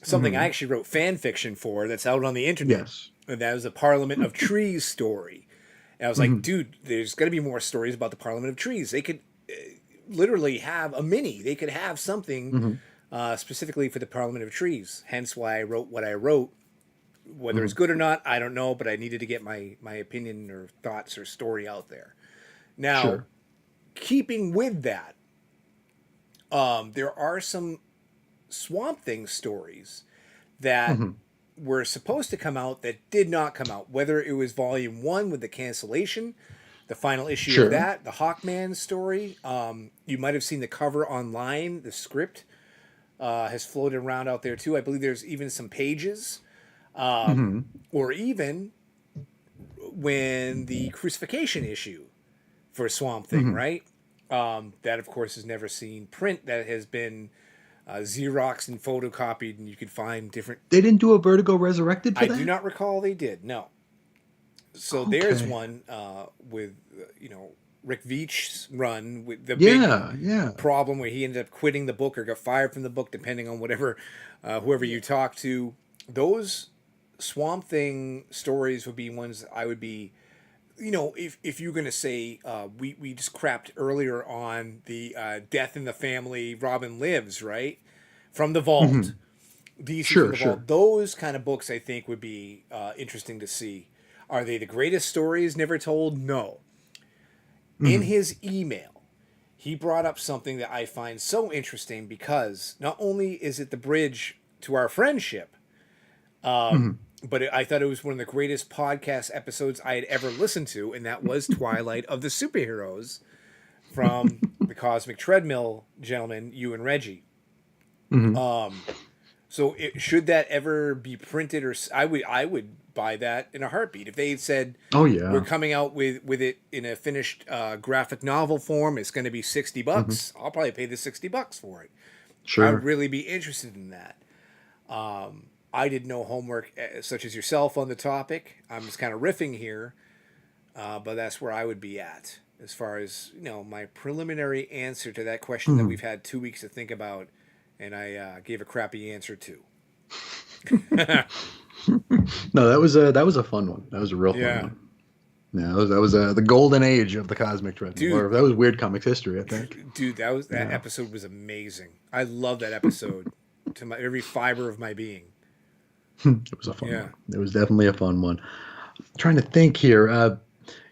Something I Mhm. actually wrote fan fiction for that's out on the internet. Yes. And that was the Parliament of Trees story. And I was like, Mhm. dude, there's got to be more stories about the Parliament of Trees. They could literally have a mini, they could have something Mhm. specifically for the Parliament of Trees. Hence why I wrote what I wrote. Whether it's Mhm. good or not, I don't know, but I needed to get my opinion or thoughts or story out there. Now, Sure. keeping with that, there are some Swamp Thing stories that Mhm. were supposed to come out that did not come out. Whether it was Volume 1 with the cancellation, the final issue of Sure. that, the Hawkman story. You might have seen the cover online. The script has floated around out there too. I believe there's even some pages. Mhm. Or even when the crucifixion issue for Swamp Thing, Mhm. right? That, of course, has never seen print. That has been Xeroxed and photocopied, and you could find different. They didn't do a Vertigo Resurrected for I do that? not recall they did. No. So there's Okay. one with Rick Veitch's run with the big Yeah, yeah. problem where he ended up quitting the book or got fired from the book, depending on whatever whoever Yeah. you talk to. Those Swamp Thing stories would be ones I would be. If you're gonna say we just crapped earlier on the Death in the Family, Robin Lives, right, from the Vault, Mhm. DC from Sure, the Vault. sure. Those kind of books I think would be interesting to see. Are they the greatest stories never told? No. In Mhm. his email, he brought up something that I find so interesting because not only is it the bridge to our friendship, Mhm. but I thought it was one of the greatest podcast episodes I had ever listened to, and that was Twilight of the Superheroes from the Cosmic Treadmill gentlemen, you and Reggie. Mhm. So should that ever be printed, or I would buy that in a heartbeat if they had said Oh we're yeah. coming out with it in a finished graphic novel form. It's going to be 60 Mhm. bucks. I'll probably pay the 60 bucks for it. I would Sure. really be interested in that. I did no homework such as yourself on the topic. I'm just kind of riffing here, but that's where I would be at as far as my preliminary answer to that question that Mhm. we've had 2 weeks to think about, and I gave a crappy answer to. No, that was a fun one. That was a real fun Yeah, one. Yeah, that was the golden age of the Cosmic Treadmill, or dude, that was Weird Comics history, I think. dude, that Yeah, episode was amazing. I love that episode to my every fiber of my being. it was a fun Yeah. one. It was definitely a fun one. Trying to think here.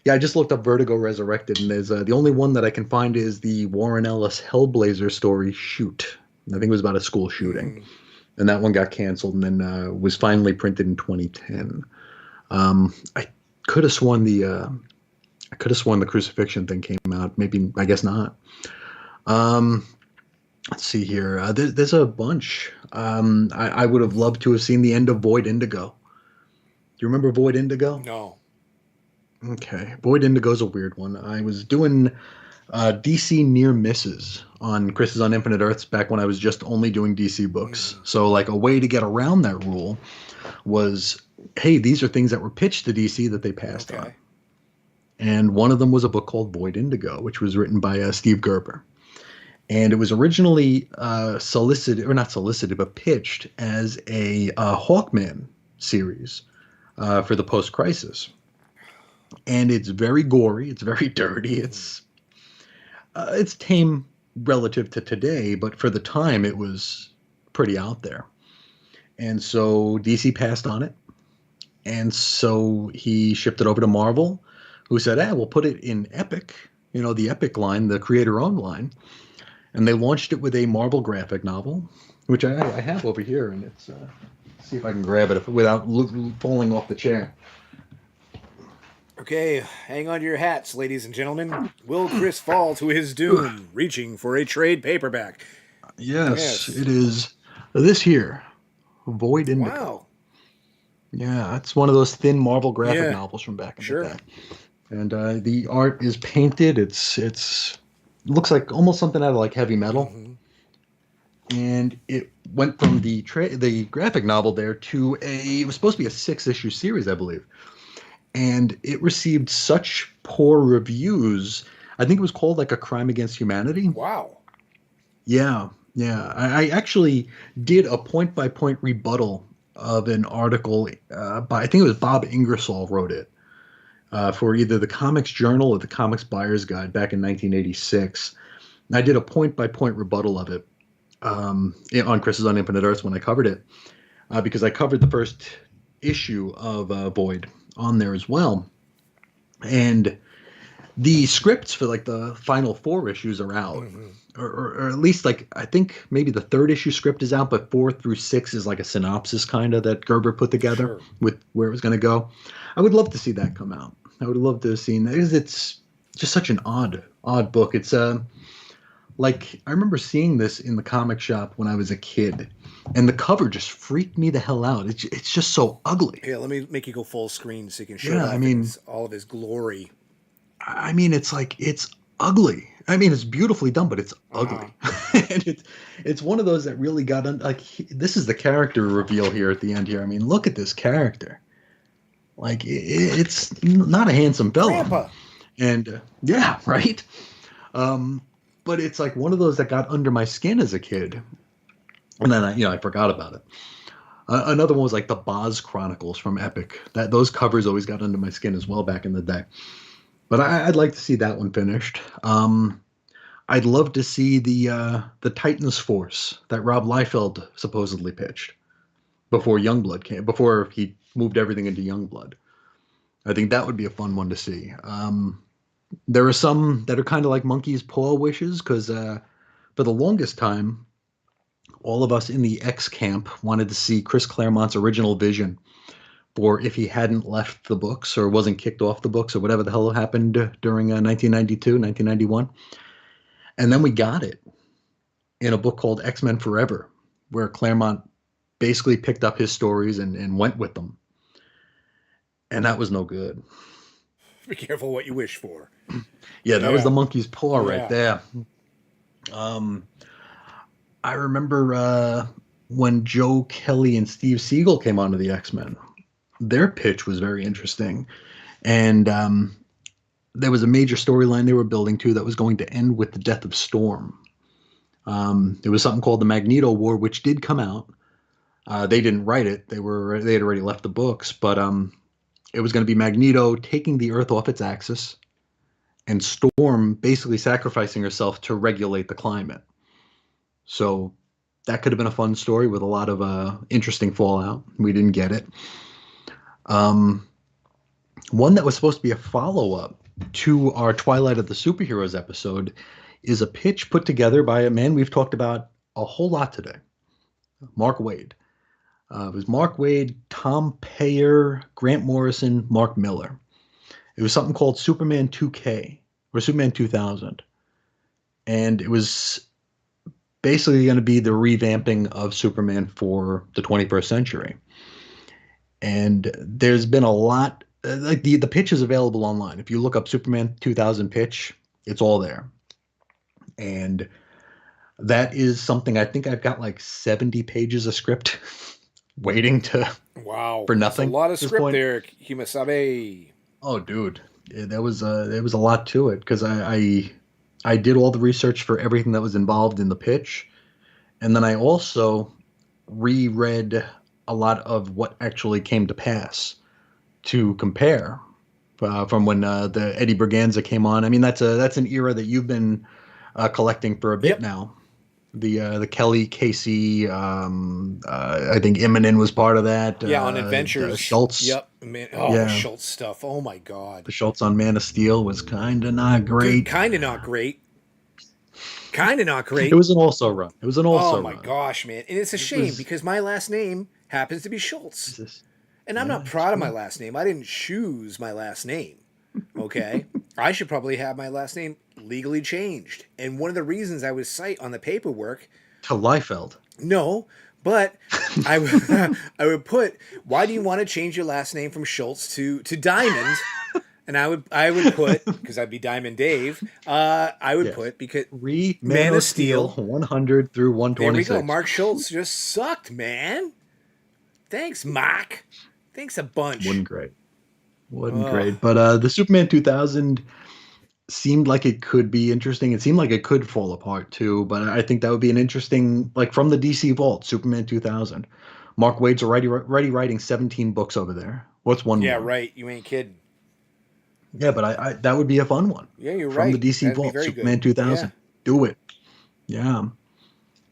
Yeah, I just looked up Vertigo Resurrected, and there's the only one that I can find is the Warren Ellis Hellblazer story, Shoot. I think it was about a school shooting, Mm-hmm. and that one got canceled, and then was finally printed in 2010. I could have sworn the crucifixion thing came out. Maybe, I guess not. Um, let's see here. There's a bunch. I would have loved to have seen the end of Void Indigo. Do you remember Void Indigo? No. Okay, Void Indigo's a weird one. I was doing DC near misses on Chris's on Infinite Earths back when I was just only doing DC books. Mm, So, like, a way to get around that rule was, hey, these are things that were pitched to DC that they passed on. okay. And one of them was a book called Void Indigo, which was written by Steve Gerber. And it was originally solicited, or not solicited, but pitched as a Hawkman series for the post crisis. And it's very gory, it's very dirty, Mm, it's tame relative to today, but for the time it was pretty out there. And so DC passed on it. And so he shipped it over to Marvel, who said, we'll put it in Epic, the Epic line, the creator owned line. And they launched it with a Marvel graphic novel, which I have over here. And it's, see if I can grab it without falling off the chair. okay, hang on to your hats, ladies and gentlemen. Will Chris fall to his doom, reaching for a trade paperback? Yes, Yes. it is this here, Void Indigo. Wow. Yeah, it's one of those thin Marvel graphic Yeah, novels from back in the sure. day. And the art is painted. It looks like almost something out of like heavy metal. Hmm. And it went from the graphic novel there to it was supposed to be a 6-issue series, I believe. And it received such poor reviews. I think it was called like A Crime Against Humanity. Wow. Yeah, yeah. I actually did a point by point rebuttal of an article by, I think it was Bob Ingersoll wrote it for either the Comics Journal or the Comics Buyer's Guide back in 1986. And I did a point by point rebuttal of it on Chris's on Infinite Earths when I covered it because I covered the first issue of Void on there as well. And the scripts for like the final 4 issues are out. Hmm. Or at least like I think maybe the 3rd issue script is out, but 4 through 6 is like a synopsis kind of that Gerber put together Sure. with where it was going to go. I would love to see that come out. I would love to have seen that because it's just such an odd book. It's like I remember seeing this in the comic shop when I was a kid, and the cover just freaked me the hell out. It's just so ugly. Yeah, let me make you go full screen so you can show it Yeah, I off in mean, all of his glory. it's like it's ugly. I mean, it's beautifully done, but it's Uh-huh. ugly. And it's one of those that really got this is the character reveal here at the end here. I mean, look at this character. Like it's not a handsome fella, Grandpa. and yeah, right. But it's like one of those that got under my skin as a kid, and then I forgot about it. Another one was like the Boz Chronicles from Epic. That those covers always got under my skin as well back in the day. But I'd like to see that one finished. I'd love to see the Titans Force that Rob Liefeld supposedly pitched before Youngblood came, before he moved everything into Youngblood. I think that would be a fun one to see. There are some that are kind of like monkey's paw wishes because for the longest time, all of us in the X camp wanted to see Chris Claremont's original vision for if he hadn't left the books or wasn't kicked off the books or whatever the hell happened during 1992, 1991. And then we got it in a book called X-Men Forever, where Claremont basically picked up his stories and went with them. And that was no good. Be careful what you wish for. Yeah, that was Yeah. the monkey's paw right Yeah. there. Um, I remember when Joe Kelly and Steve Siegel came onto the X-Men. Their pitch was very interesting. And there was a major storyline they were building to that was going to end with the death of Storm. There was something called the Magneto War, which did come out. They didn't write it; they had already left the books. But it was going to be Magneto taking the Earth off its axis, and Storm basically sacrificing herself to regulate the climate. So that could have been a fun story with a lot of interesting fallout. We didn't get it. Um, One that was supposed to be a follow up to our Twilight of the Superheroes episode is a pitch put together by a man we've talked about a whole lot today, Mark Waid. It was Mark Waid, Tom Payer, Grant Morrison, Mark Miller. It was something called Superman 2K or Superman 2000. And it was basically going to be the revamping of Superman for the 21st century. And there's been a lot, like the pitch is available online. If you look up Superman 2000 pitch, it's all there. And that is something I think I've got like 70 pages of script waiting to Wow, for that's a nothing lot of at this script point. there, Himasabe. Oh, dude, yeah, there was a lot to it because I did all the research for everything that was involved in the pitch, and then I also reread a lot of what actually came to pass to compare from when the Eddie Berganza came on. I mean, that's an era that you've been collecting for a bit Yep. now. The Kelly Casey, I think Eminem was part of that. Yeah, on The Adventures. Schultz, Yep. Man, oh, the yeah, Schultz stuff. Oh my god. the Schultz on Man of Steel was kind of not Dude, great. kind of not great. Kind of not It great. was an also run. It was an Oh also my run. gosh, man. And it's a It shame was because my last name happens to be Schultz. Jesus. And I'm Yeah, not it's proud of my true. last name. I didn't choose my last name. Okay? I should probably have my last name legally changed. And one of the reasons I would cite on the paperwork, To Liefeld. no, but I would I would put, why do you want to change your last name from Schultz to Diamond? And I would put, because I'd be Diamond Dave, I would Yes. put because Man Man of of Steel Steel. 100 through There we go. 126. Mark Schultz just sucked, man. Thanks, Mark. Thanks a bunch. Wasn't great. Wasn't Ugh. great. But the Superman 2000 seemed like it could be interesting. It seemed like it could fall apart too, but I think that would be an interesting, like from the DC Vault, Superman 2000. Mark Waid's already writing 17 books over there. What's one Yeah, more? right. You ain't kidding. Yeah, but I that would be a fun one Yeah, you're from the right. DC That'd be Vault, very good. Superman Yeah. 2000. Do it. Yeah.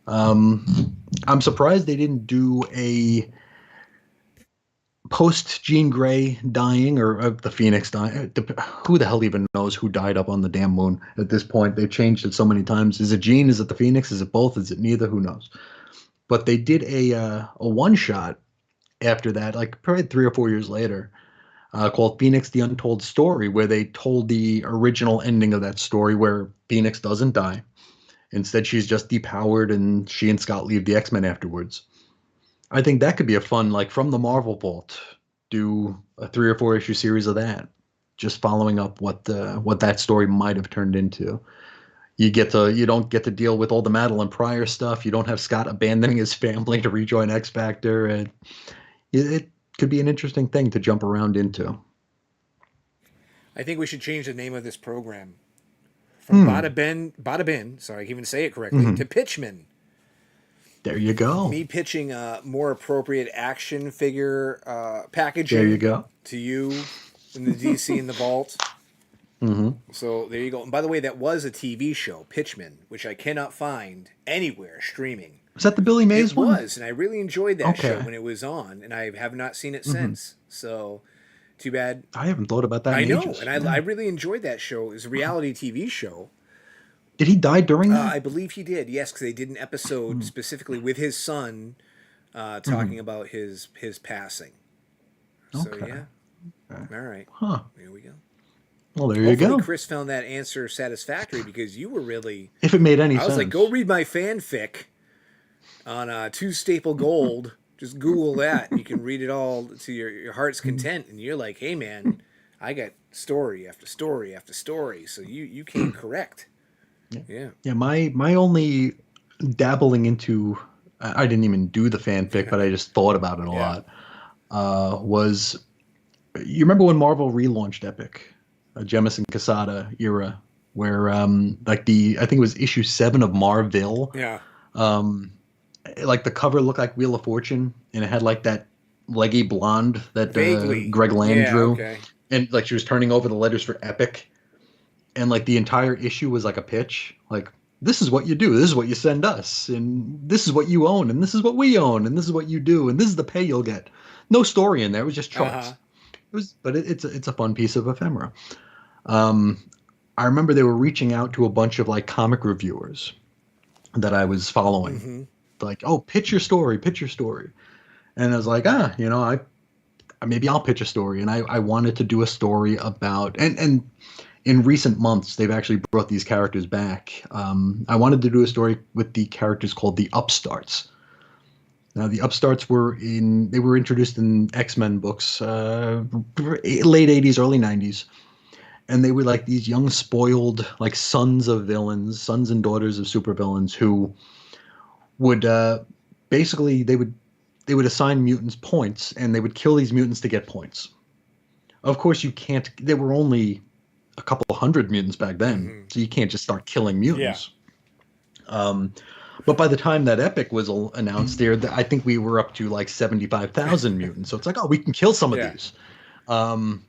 I'm surprised they didn't do a post Jean Grey dying or the Phoenix dying. Who the hell even knows who died up on the damn moon at this point? They've changed it so many times. Is it Jean? Is it the Phoenix? Is it both? Is it neither? Who knows? But they did a one shot after that, like probably 3 or 4 years later, called Phoenix: The Untold Story, where they told the original ending of that story, where Phoenix doesn't die. Instead, she's just depowered, and she and Scott leave the X-Men afterwards. I think that could be a fun, like from the Marvel Vault, do a 3 or 4 issue series of that, just following up what that story might have turned into. You don't get to deal with all the Madeline Pryor stuff. You don't have Scott abandoning his family to rejoin X Factor, and it could be an interesting thing to jump around into. I think we should change the name of this program from Hmm. Bada Ben, sorry, I can even say it correctly, Hmm. to Pitchman. There you go. Me pitching a more appropriate action figure There you packaging go. to you in the DC in the vault. Hmm. So there you go. And by the way, that was a TV show, Pitchman, which I cannot find anywhere streaming. Was that the Billy It Mays one? was, and I really enjoyed that show Okay. when it was on, and I have not seen it Hmm. since. So, too bad. I haven't thought about that I in know, and ages. I Yeah. really enjoyed that show. It was a reality TV show. Did he die during that? I believe he did, yes, because they did an episode specifically with his son talking Hmm. about his passing. So, Okay. yeah. Okay. All right. Huh. There we go. Well, there you Hopefully, go. Chris found that answer satisfactory because you were really. If it made any I was like, sense. go read my fanfic on Two Staple Gold. Just Google that. You can read it all to your heart's content. And you're like, hey, man, I got story after story after story. So you came correct. Yeah. Yeah. Yeah, my only dabbling into I didn't even do the fanfic, but I just thought about it a Yeah. lot. Was you remember when Marvel relaunched Epic, Jemison Casada era, where like the I think it was issue 7 of Marvel, Yeah. um, like the cover looked like Wheel of Fortune, and it had like that leggy blonde that Vaguely. Greg Land Yeah. drew, Okay. and like she was turning over the letters for Epic, and like the entire issue was like a pitch, like this is what you do, this is what you send us, and this is what you own, and this is what we own, and this is what you do, and this is the pay you'll get. No story in there, it was just Uh charts. huh. But it's a fun piece of ephemera. um I remember they were reaching out to a bunch of like comic reviewers that I was following, Mm-hmm. like, oh, pitch your story, pitch your story. And I was like, I maybe I'll pitch a story. And I wanted to do a story about, and in recent months, they've actually brought these characters back. I wanted to do a story with the characters called the Upstarts. Now, the Upstarts they were introduced in X-Men books, late 80s, early 90s. and they were like these young, spoiled, like sons of villains, sons and daughters of supervillains who would basically they would assign mutants points, and they would kill these mutants to get points. Of course, you can't. There were only a couple hundred mutants back then, Mm-hmm. so you can't just start killing Yeah. mutants. Um, but by the time that Epic was announced, there, I think we were up to like 75,000 mutants. So it's like, oh, we can kill some of Yeah. these. Um,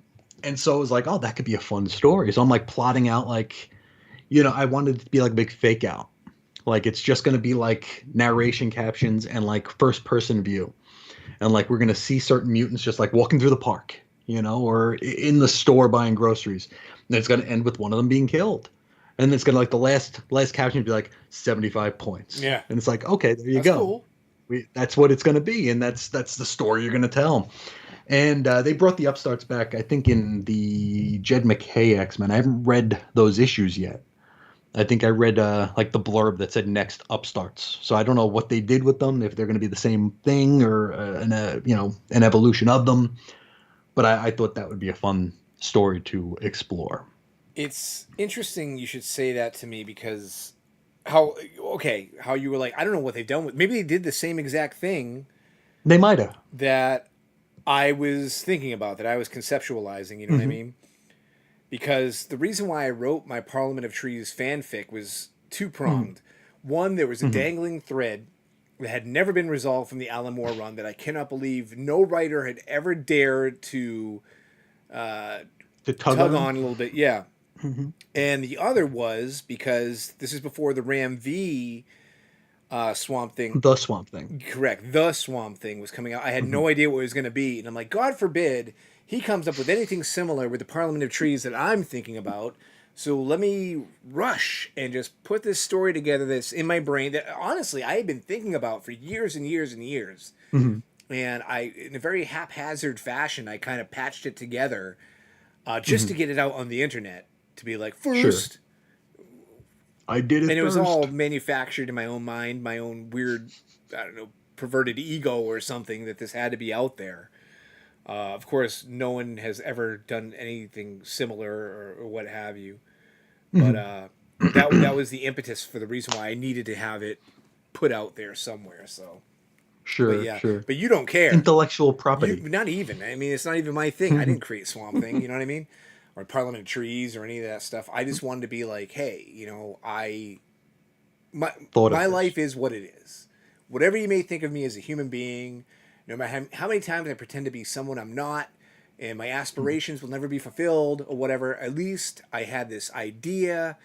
and so it was like, oh, that could be a fun story. So I'm like plotting out like, I wanted it to be like a big fake out. Like it's just going to be like narration captions and like first person view. And like we're going to see certain mutants just like walking through the park, or in the store buying groceries. And it's going to end with one of them being killed. And it's going to like the last caption be like 75 points. Yeah. And it's like, okay, there you That's go. cool. That's what it's going to be. And that's the story you're going to tell. And they brought the upstarts back, I think, in the Jed McKay X-Men. I haven't read those issues yet. I think I read like the blurb that said next upstarts. So I don't know what they did with them, if they're going to be the same thing or an evolution of them. But I thought that would be a fun story to explore. It's interesting you should say that to me because how you were like, I don't know what they've done with. Maybe they did the same exact thing They might have. that I was thinking about, that I was conceptualizing. You know what I mean? Because the reason why I wrote my Parliament of Trees fanfic was two pronged. One, there was a dangling thread that had never been resolved from the Alan Moore run that I cannot believe no writer had ever dared to To tug tug on a on. little bit. Yeah. And the other was because this is before the Ram V Swamp Thing. The Swamp Thing. Correct. The Swamp Thing was coming out. I had no idea what it was going to be. And I'm like, God forbid he comes up with anything similar with the Parliament of Trees that I'm thinking about. So let me rush and just put this story together that's in my brain that honestly I had been thinking about for years and years and years. And I, in a very haphazard fashion, I kind of patched it together just to get it out on the internet. To be like, Sure. first, I did it and it first. was all manufactured in my own mind, my own weird, I don't know, perverted ego or something that this had to be out there. Of course, no one has ever done anything similar or what have you. But that was the impetus for the reason why I needed to have it put out there somewhere. So, but Sure, yeah, sure. but you don't care. Intellectual You property. not even. I mean, it's not even my thing. I didn't create Swamp Thing. You know what I mean? Or Parliament of Trees or any of that stuff. I just wanted to be like, hey, my Thought of my this. life is what it is. Whatever you may think of me as a human being, no matter how many times I pretend to be someone I'm not, and my aspirations will never be fulfilled or whatever, at least I had this idea,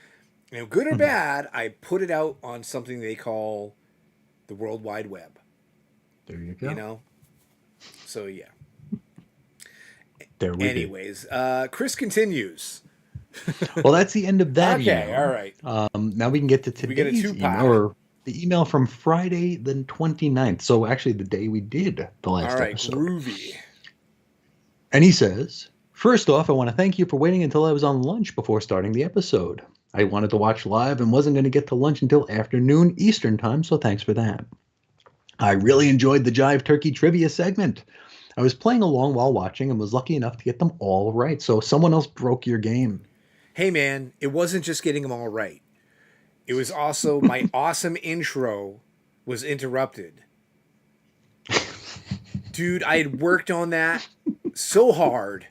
good or bad, I put it out on something they call the World Wide Web. There you go. You know? So yeah. There we Anyways, Chris continues. go. Well, that's the end of that Okay, email. all right. Now we can get to We get a today's two-part. email, or the email from Friday the 29th. So actually the day we did the last All right, episode. groovy. And he says, first off, I want to thank you for waiting until I was on lunch before starting the episode. I wanted to watch live and wasn't going to get to lunch until afternoon Eastern time, so thanks for that. I really enjoyed the Jive Turkey trivia segment. I was playing along while watching and was lucky enough to get them all right, so someone else broke your game. Hey man, it wasn't just getting them all right. It was also my awesome intro was interrupted. Dude, I had worked on that so hard,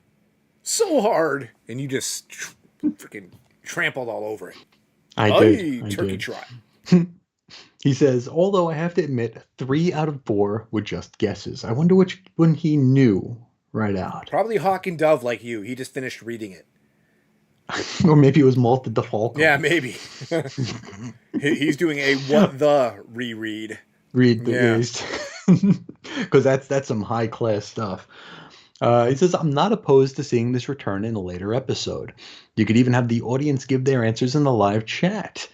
and you just freaking trampled all over it. I did. Turkey trot. He says, although I have to admit, 3 out of 4 were just guesses. I wonder which one he knew right out. Probably Hawk and Dove like you. He just finished reading it. Or maybe it was Malta DeFalco. Yeah, maybe. He's doing a what the reread. Read the Yeah. because that's some high class stuff. He says, I'm not opposed to seeing this return in a later episode. You could even have the audience give their answers in the live chat.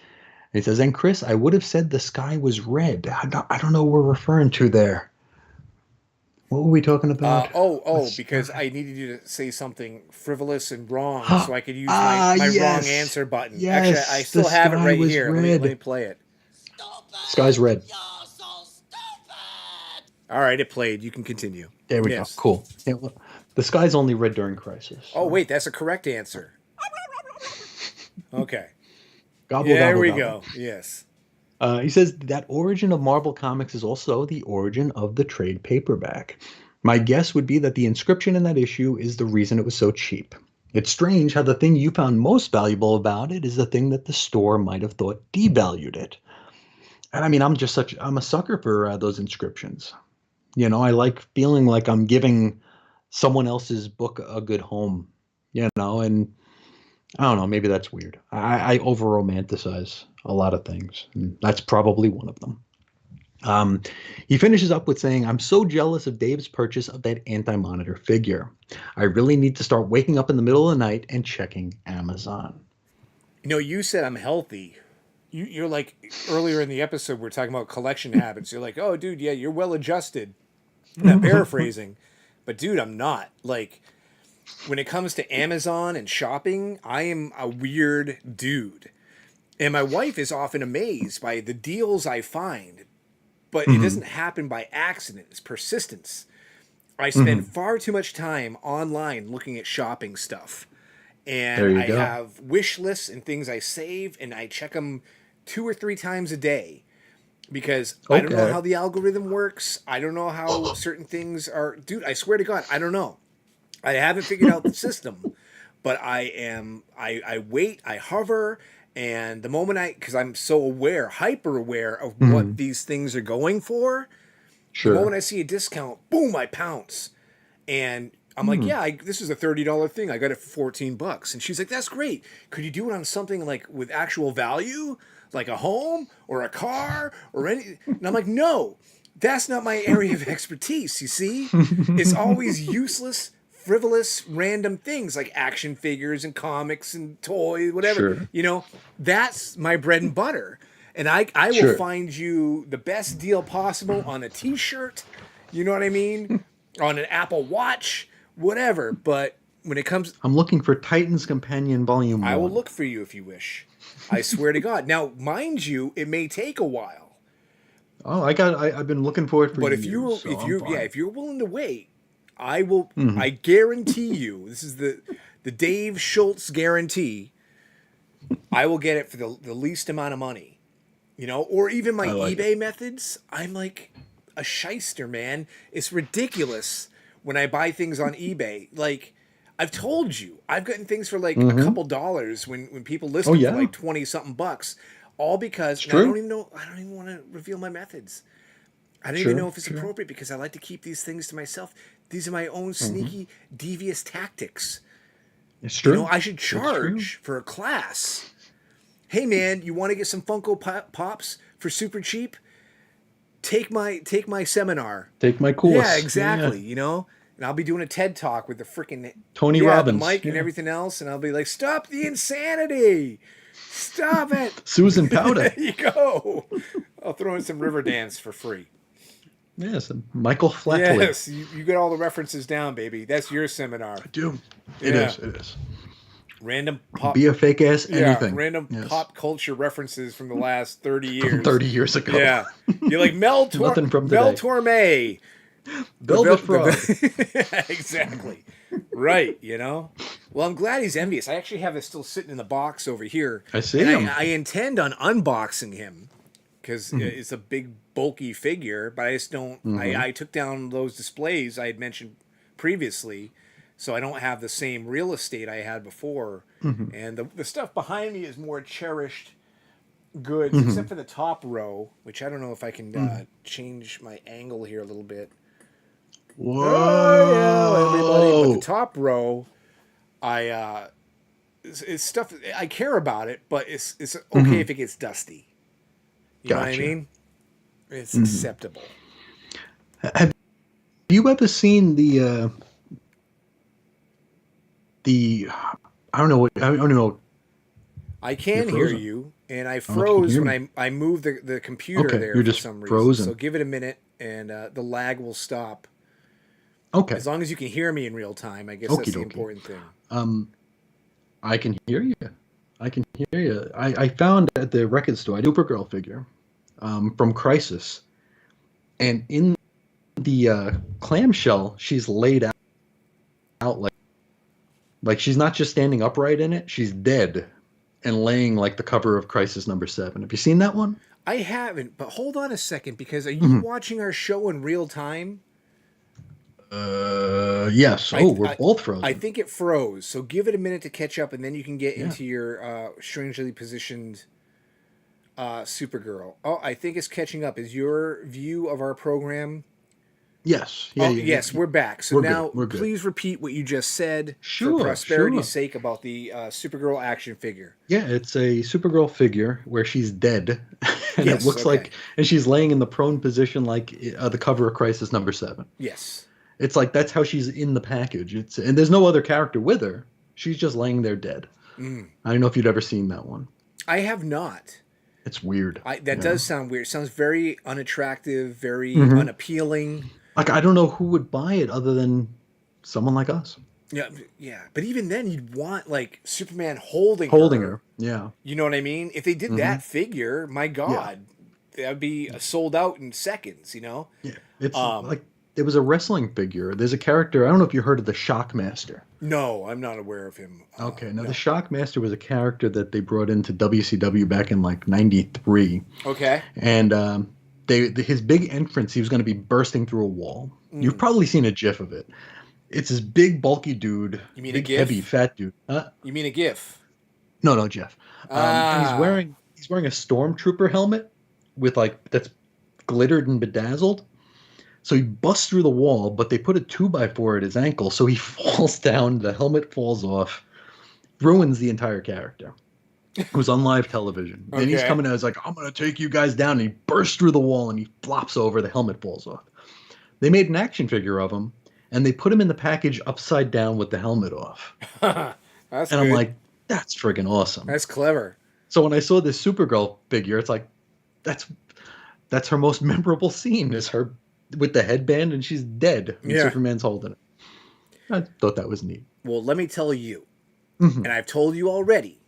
He says, and Chris, I would have said the sky was red. I don't know what we're referring to there. What were we talking about? Because I needed you to say something frivolous and wrong so I could use Ah, my yes. wrong answer button. Yes, Actually, I still the have it sky right was here. Let red. me play it. Sky's red. You're so stupid! All right, it played. You can continue. There we Yes. go. Cool. Yeah, well, the sky's only red during crisis. Oh, wait, that's a correct answer. Okay. Gobble, There gobble, we gobble. go. Yes. He says that origin of Marvel Comics is also the origin of the trade paperback. My guess would be that the inscription in that issue is the reason it was so cheap. It's strange how the thing you found most valuable about it is the thing that the store might have thought devalued it. And I mean, I'm a sucker for those inscriptions. I like feeling like I'm giving someone else's book a good home, and I don't know, maybe that's weird. I over romanticize a lot of things, and that's probably one of them. Um, he finishes up with saying, I'm so jealous of Dave's purchase of that anti-monitor figure. I really need to start waking up in the middle of the night and checking Amazon. You said I'm healthy. You're like earlier in the episode we are talking about collection habits. You're like, oh, dude, yeah, you're well adjusted. I'm not paraphrasing, but dude, I'm not. Like, when it comes to Amazon and shopping, I am a weird dude. And my wife is often amazed by the deals I find, but it Mhm. doesn't happen by accident. It's persistence. I spend Mhm. far too much time online looking at shopping stuff. And There you I go. have wish lists and things I save, and I check them 2 or 3 times a day because I don't know Okay. how the algorithm works. I don't know how certain things are. Dude, I swear to God, I don't know. I haven't figured out the system, but I wait, I hover, and the moment because I'm so aware, hyper aware of what Mhm. these things are going for, the moment Sure. I see a discount, boom, I pounce. And I'm like, Hmm. yeah, this is a $30 thing. I got it for $14. And she's like, that's great. Could you do it on something like with actual value, like a home or a car or any? And I'm like, no, that's not my area of expertise. You see, it's always useless, frivolous, random things like action figures and comics and toys, whatever. Sure. That's my bread and butter. And I will Sure. find you the best deal possible on a T-shirt. You know what I mean? On an Apple Watch, whatever. But when it comes, I'm looking for Titan's Companion Volume I will 1. look for you if you wish. I swear to God. Now, mind you, it may take a while. Oh, I've been looking for it for But if years, you so I'm fine. if you're willing to wait, I will. Mhm. I guarantee you. This is the Dave Schultz guarantee. I will get it for the least amount of money. Or even my I like it. eBay methods. I'm like a shyster, man. It's ridiculous when I buy things on eBay. Like, I've told you, I've gotten things for like a Mhm. couple dollars when people list Oh them for yeah. like 20 something bucks. All because, It's and I don't true. even know, I don't even want to reveal my methods. I don't even know Sure. if it's Sure. appropriate because I like to keep these things to myself. These are my own Mhm. sneaky, devious tactics. It's true. I should It's true. charge for a class. Hey man, you want to get some Funko Pops for super cheap? Take my seminar. Take my Yeah, course. Yeah. exactly. And I'll be doing a TED talk with the freaking Tony yeah the Robbins. mic and Yeah. everything else, and I'll be like, stop the insanity, stop it. Susan Powder. There you go. I'll throw in some Riverdance for free. Yes. Michael Flatley. Yes, you get all the references down, baby. That's your I seminar. do. It Yeah, is. It is. random pop. Be a fake ass Yeah, anything. random Yes. pop culture references from the last 30 From years. 30 years ago. Yeah, you're like Nothing from Mel today. Torme. Velvet Frog. Yeah, exactly. Right, Well, I'm glad he's envious. I actually have it still sitting in the box over here. I see And him. I intend on unboxing him because Mhm. it's a big, bulky figure, but I just don't. Mhm. I took down those displays I had mentioned previously, so I don't have the same real estate I had before. Mhm. And the stuff behind me is more cherished goods, except Mhm. for the top row, which I don't know if I can Mhm. change my angle here a little bit. Oh, yeah, everybody. But the Whoa. top row, it's stuff I care about it, but it's okay Mhm. if it gets dusty. You know what I Gotcha. mean? It's Mhm. acceptable. Have you ever seen the I don't know I don't know. I You're can hear frozen. you, and I Oh, can you froze hear when me? I moved the computer Okay, there you're for just some reason. So frozen. give it a minute, and the lag will stop. Okay. As long as you can hear me in real time, I guess Okie that's the dokie. important thing. I can hear you. I can hear you. I found at the record store a Supergirl figure from Crisis, and in the clamshell, she's laid out like she's not just standing upright in it; she's dead. and laying like the cover of Crisis Number 7. Have you seen that one? I haven't, but hold on a second, because are you Mhm. watching our show in real time? Yes. I, Oh, we're I both I frozen. think it froze, so give it a minute to catch up, and then you can get Yeah. into your strangely positioned Supergirl. Oh, I think it's catching up. Is your view of our program? Yes. Yeah, Oh, yeah, yeah, yes, yeah. we're back. So We're good. now, We're good. please repeat what you just said for Sure, prosperity's sure. sake about the Supergirl action figure. Yeah, it's a Supergirl figure where she's dead, and it Yes, looks okay. like, and she's laying in the prone position like the cover of Crisis Number 7. Yes. It's like that's how she's in the package. It's and there's no other character with her. She's just laying there dead. Mm. I don't know if you'd ever seen that one. I have not. It's weird. That Yeah. does sound weird. It sounds very unattractive, very hmm unappealing. Like I don't know who would buy it other than someone like us Yeah, yeah. But even then, you'd want like Superman holding holding her. her. Yeah. You know what I mean? If they did hmm that figure, my Yeah. God, that would be sold out in seconds. You know? Yeah. It's Um, like there was a wrestling figure. There's a character. I don't know if you heard of the Shockmaster. no, I'm not aware of him. Okay, now the No. Shockmaster was a character that they brought into WCW back in like '93, Okay. and his big entrance, he was going to be bursting through a wall. You've Mm. probably seen a GIF of it. It's this big, bulky dude, You mean a big, heavy, GIF? fat dude. You mean a GIF? No, no, Jeff. And Ah. he's wearing a stormtrooper helmet with like that's glittered and bedazzled. So he busts through the wall, but they put a 2x4 at his ankle, so he falls down. The helmet falls off, ruins the entire character. It was on live television. And he's Okay. coming out, he's like, I'm going to take you guys down. And he bursts through the wall and he flops over. The helmet falls off. They made an action figure of him and they put him in the package upside down with the helmet off. That's And I'm good. like, that's friggin' awesome. That's clever. So when I saw this Supergirl figure, it's like, that's that's her most memorable scene is her with the headband and she's dead and Yeah. Superman's holding it. I thought that was neat. Well, let me tell you, hmm and I've told you already,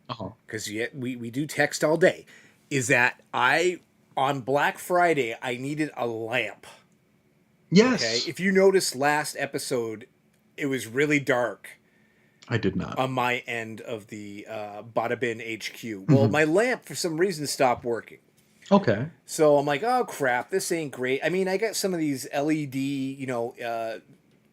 Uh-huh. because we do text all day, is that on Black Friday, I needed a lamp. Yes. Okay. If you noticed last episode, it was really dark I did not. on my end of the Bada Bin HQ. Well, Mhm. my lamp, for some reason, stopped working. Okay. So I'm like, oh crap, this ain't great. I mean, I got some of these LED,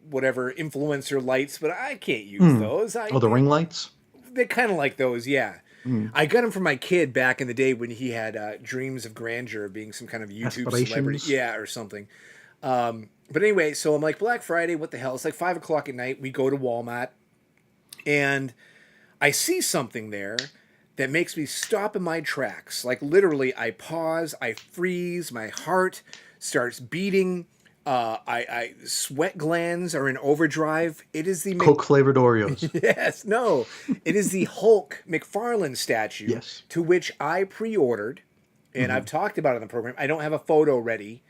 whatever influencer lights, but I can't use those. Oh, the ring lights? They're kind of like those, yeah. Mm. I got them for my kid back in the day when he had dreams of grandeur of being some kind of YouTube celebrity, Aspirations? yeah, or something. But anyway, so I'm like, Black Friday, what the hell? It's like 5 o'clock at night. We go to Walmart, and I see something there that makes me stop in my tracks. Like literally, I pause, I freeze, my heart starts beating. I sweat glands are in overdrive. It is the Coke flavored Oreos. yes, no, it is the Hulk McFarlane statue Yes. to which I pre-ordered, and I've talked about it on the program. I don't have a photo ready.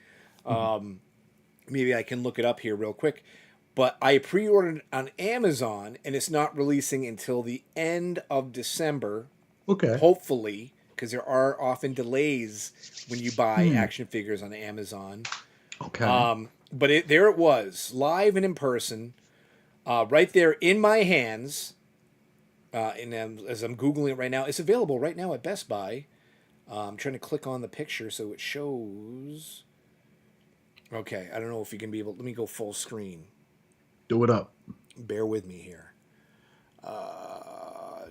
Maybe I can look it up here real quick. But I pre-ordered on Amazon, and it's not releasing until the end of December, Okay. hopefully, because there are often delays when you buy action figures on Amazon. Okay. But there it was, live and in person, right there in my hands. And as I'm Googling it right now, it's available right now at Best Buy. I'm trying to click on the picture so it shows. Okay, I don't know if you can be able. Let me go full screen. Do it up. Bear with me here.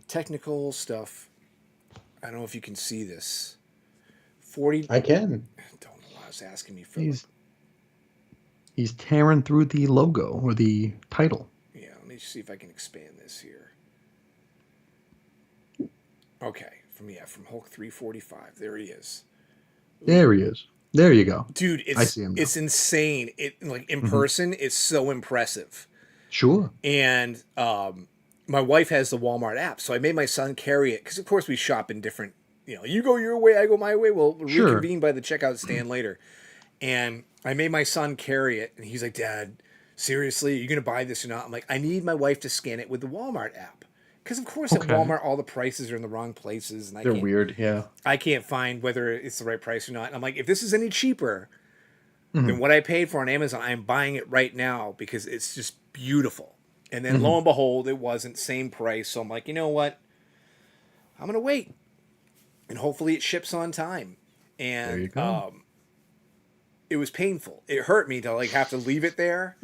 Technical stuff. I don't know if you can see this. 40. I can. Don't know why I was asking me for. He's tearing through the logo or the title. Yeah, let me see if I can expand this here. Okay, from Hulk 345. There he is. There he is. There you go. Dude, I see him now. it's insane. It like in person, it's so impressive. Sure. And my wife has the Walmart app, so I made my son carry it because, of course, we shop in different. You go your way, I go my way. We'll reconvene by the checkout stand later. And I made my son carry it, and he's like, "Dad, seriously, are you gonna buy this or not?" I'm like, "I need my wife to scan it with the Walmart app." Because of course Okay. at Walmart all the prices are in the wrong places, and They're weird. Yeah. I can't find whether it's the right price or not. And I'm like, if this is any cheaper Mm-hmm. than what I paid for on Amazon, I'm buying it right now because it's just beautiful. And then Mm-hmm. lo and behold, it wasn't same price. So I'm like, you know what? I'm gonna wait, and hopefully it ships on time. There you And go. it was painful. It hurt me to like have to leave it there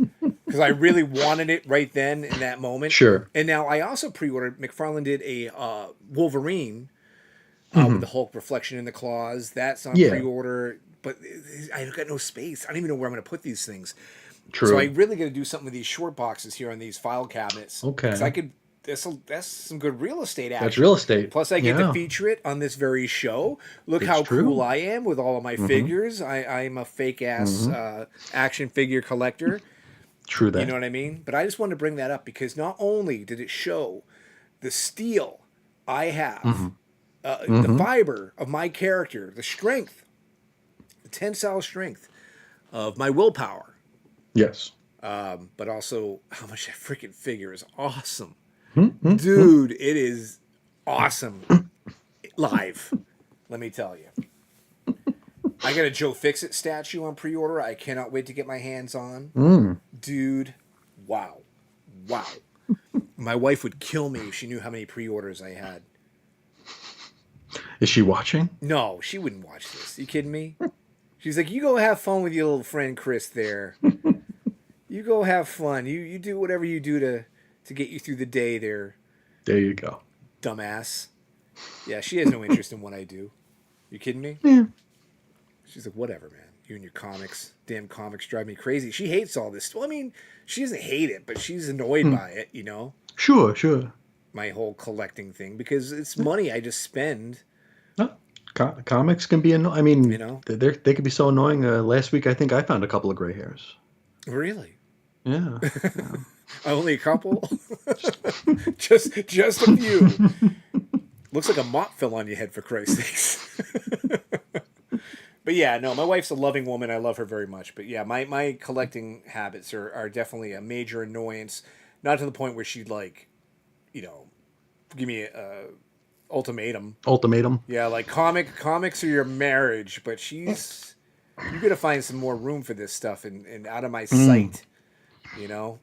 because I really wanted it right then in that moment. Sure. And now I also pre-ordered. McFarlane did a Wolverine with Hmm. the Hulk reflection in the claws. That's on Yeah. pre-order, but I got no space. I don't even know where I'm going to put these things. So I True. really got to do something with these short boxes here on these file cabinets because I Okay. could. That's some good real estate That's action. real estate. Plus, I get to Yeah. feature it on this very show. Look It's how cool true. I am with all of my Hmm. figures. I'm a fake ass Hmm. action figure collector. True You know that. what I mean? But I just wanted to bring that up because not only did it show the steel I have, Hmm. the Hmm. fiber of my character, the strength, the tensile strength of my willpower, Yes. but also how much that freaking figure is awesome. Mm-hmm. Dude, it is awesome live. Let me tell you. I got a Joe Fixit statue on pre-order. I cannot wait to get my hands on. Mm. Dude, wow. Wow. My wife would kill me if she knew how many pre-orders I had. Is she watching? No, she wouldn't watch this. You kidding me? She's like, you go have fun with your little friend Chris there. You go have fun. You do whatever you do to get you through the day there, There you go. dumbass. Yeah, she has no interest in what I do. You kidding me? Yeah. She's like, whatever, man. You and your comics. Damn comics drive me crazy. She hates all this. Well, I mean, she doesn't hate it, but she's annoyed by it, you know? Sure, sure. My whole collecting thing. Because it's money I just spend, No, comics can be annoying. I you mean, know? they can be so annoying. Last week, I think I found a couple of gray hairs. Really? Yeah. Yeah. Only a couple? just a few. Looks like a mop fell on your head, for Christ's sakes. But yeah, no, my wife's a loving woman. I love her very much. But yeah, my collecting habits are definitely a major annoyance. Not to the point where she'd like, you know, give me a ultimatum. Ultimatum. Yeah, like comics are your marriage, but she's you gotta find some more room for this stuff and out of my Mm. sight, you know?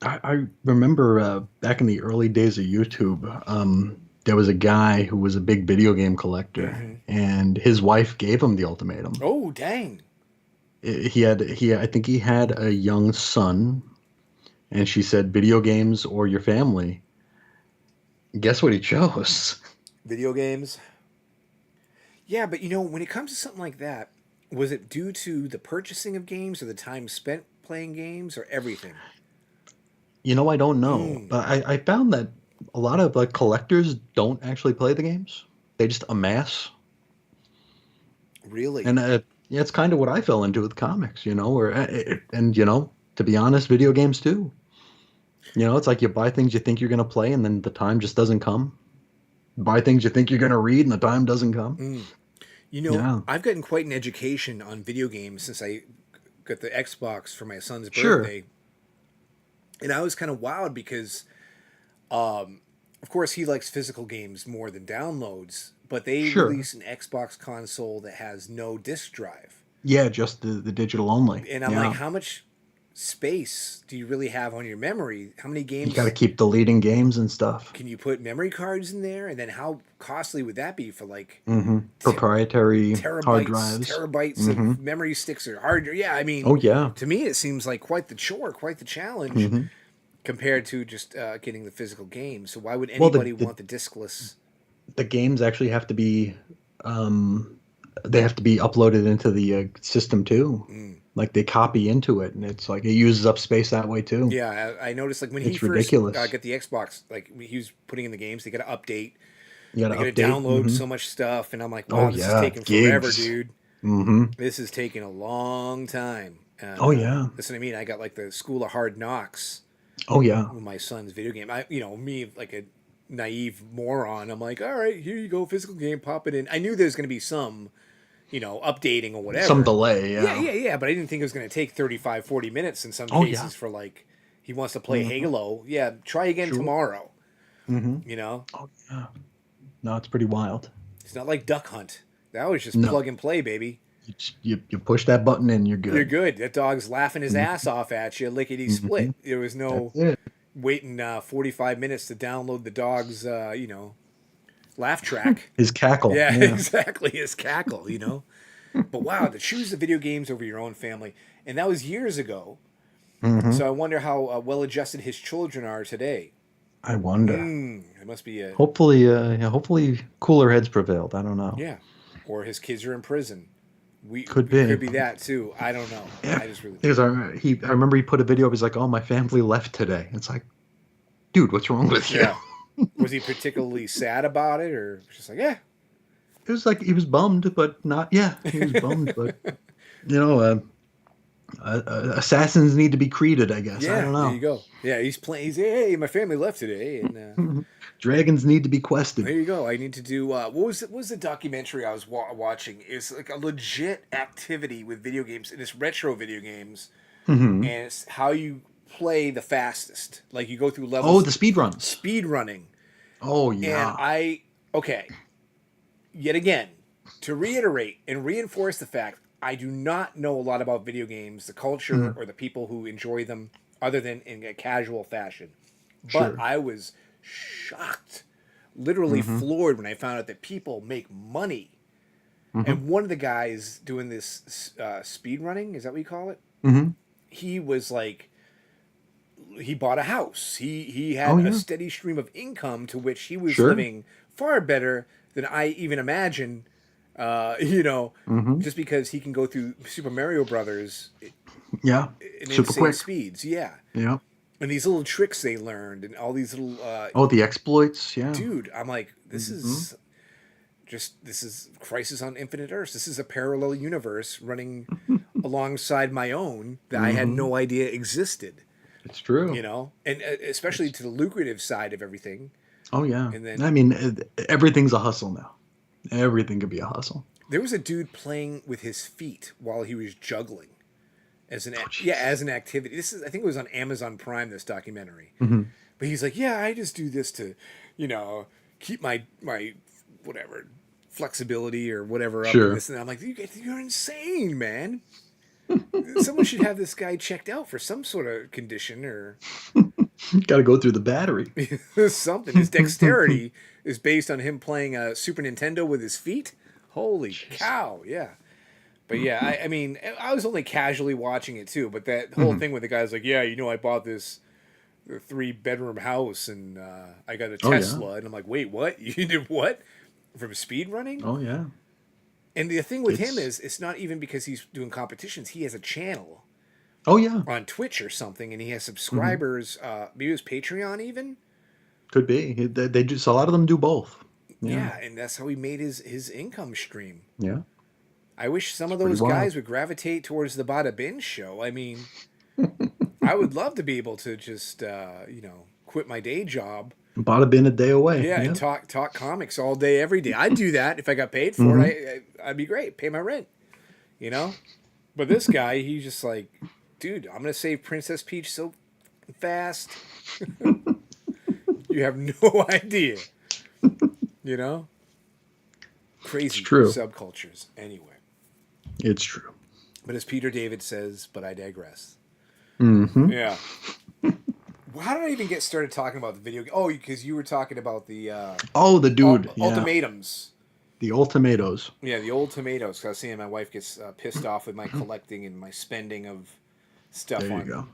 I remember back in the early days of YouTube, there was a guy who was a big video game collector, Mm-hmm. and his wife gave him the ultimatum. Oh dang. I think he had a young son, and she said, "Video games or your family." Guess what he chose? Video games. Yeah, but you know, when it comes to something like that, was it due to the purchasing of games or the time spent playing games or everything? You know, I don't know. Mm, I found that a lot of like collectors don't actually play the games; they just amass. really? And yeah, it's kind of what I fell into with comics, you know, and you know, to be honest, video games too. You know, it's like you buy things you think you're going to play and then the time just doesn't come. Buy things you think you're going to read and the time doesn't come. Mm. You know, Yeah. I've gotten quite an education on video games since I got the Xbox for my son's Sure. birthday. And I was kind of wowed because, of course, he likes physical games more than downloads, but they Sure. release an Xbox console that has no disc drive. Yeah, just the digital only. And I'm like, Yeah. how much space do you really have on your memory? How many You got to games keep deleting games and stuff. can you put memory cards in there? And then how costly would that be for like Hmm. te- Proprietary hard terabytes, drives. terabytes Hmm. of memory sticks or hard? Yeah, I mean, Oh, yeah. to me, it seems like quite the chore, quite the challenge Hmm. compared to just getting the physical game. So why would Well, anybody want the discless? the games actually have to be, um, they have to be uploaded into the system too. Mm. Like they copy into it, and it's like it uses up space that way too. Yeah, I noticed like when he It's first ridiculous. got the Xbox, like he was putting in the games, they got to update, You got they to got to update. download Hmm. so much stuff, and I'm like, Oh wow, this is yeah, taking forever, gigs. dude. Hmm. This is taking a long time. And, Oh yeah. that's what I mean. I got like the School of Hard Knocks Oh yeah. with my son's video game. Me like a naive moron. I'm like, all right, here you go, physical game, pop it in. I knew there's going to be some, updating or Some whatever. delay. Yeah, Yeah. yeah, yeah. But I didn't think it was going to take 35, 40 minutes in some Oh yeah. cases for like, he wants to play Hmm. Halo. Yeah, try again Sure. tomorrow. Hmm. You know, Oh yeah. No, it's pretty wild. it's not like Duck Hunt. That was just No, plug and play, baby. you push that button and you're You're good. good. That dog's laughing his ass off at you, lickety Hmm. split. There was no That's it. waiting 45 minutes to download the dog's, laugh track. His cackle. Yeah, Yeah. exactly. His cackle, But wow, to choose the video games over your own family. And that was years ago. Hmm. So I wonder how well adjusted his children are today. I wonder. It must be a. Hopefully, cooler heads prevailed. I don't know. Yeah. Or his kids are in prison. Could It be. could be that too. I don't know. Yeah. I just really. Because I remember he put a video of he's like, oh, my family left today. It's like, dude, what's wrong with you? Yeah. Was he particularly sad about it, or just like, yeah? It was like he was bummed, but not. Yeah, he was bummed, but you know, assassins need to be created. I guess I Yeah, don't there you know. go. Yeah, he's playing. He's hey, my family left today, and Dragons need to be there quested. you go. I need to do. What was the documentary I was watching? It's like a legit activity with video games, and it's retro video games, Hmm. and it's how you play the fastest. Like you go through Oh, levels, the speed runs. speed running, Oh and yeah. okay, yet again, to reiterate and reinforce the fact, I do not know a lot about video games, the culture, Mhm. or the people who enjoy them, other than in a casual fashion. But Sure. I was shocked, literally Hmm. floored when I found out that people make money. Hmm. And one of the guys doing this speed running, is that what you call it? Hmm. He was like, he bought a house. He Oh had a yeah. steady stream of income to which he was Sure. living far better than I even imagine. Hmm. Just because he can go through Super Mario Brothers Yeah. in Super insane quick. speeds. Yeah, Yeah. and these little tricks they learned and all these little Oh, the exploits. Yeah. dude. I'm like, Hmm. this is Crisis on Infinite Earths. This is a parallel universe running alongside my own that I had Hmm. no idea existed. It's true. And especially to the lucrative side of everything. Oh yeah. And then I mean, everything's a hustle now. Everything could be a hustle. there was a dude playing with his feet while he was juggling jeez. as an activity. I think it was on Amazon Prime, this documentary. Hmm. But he's like, yeah, I just do this to, keep my whatever flexibility or whatever up. Sure. And this and that. I'm like, you're insane, man. Someone should have this guy checked out for some sort of condition or Got to go through the battery. something. His dexterity is based on him playing a Super Nintendo with his feet. Holy cow, yeah. But yeah, I mean, I was only casually watching it too. But that whole Mhm. thing with the guy's like, yeah, I bought this 3-bedroom house and I got a Oh, yeah. Tesla, and I'm like, wait, what? You did what? From speed running? Oh yeah. And the thing with him It's is, it's not even because he's doing competitions. He has a channel oh yeah. on Twitch or something, and he has Hmm. subscribers. Maybe his Patreon even. Could be. They just a lot of them do both. Yeah, and that's how he made his income stream. Yeah. I wish some of pretty those wild. guys would gravitate towards the Bada Show. I mean, I would love to be able to just quit my day job, Bada bin a day away. yeah, and talk comics all day every day. I'd do that if I got paid for Mm-hmm. it. I'd be great, pay my rent, you know. But this guy, he's just like, dude, I'm gonna save Princess Peach so fast. You have no idea, you know. Crazy true. subcultures, anyway. It's true. But as Peter David says, but I digress. Hmm. Yeah. How did I even get started talking about the video game? Oh, because you were talking about the Oh, the dude. Yeah. ultimatums. The ultimatos. Yeah, the old tomatoes. Cause I was seeing my wife gets pissed off with my collecting and my spending of stuff There you on go.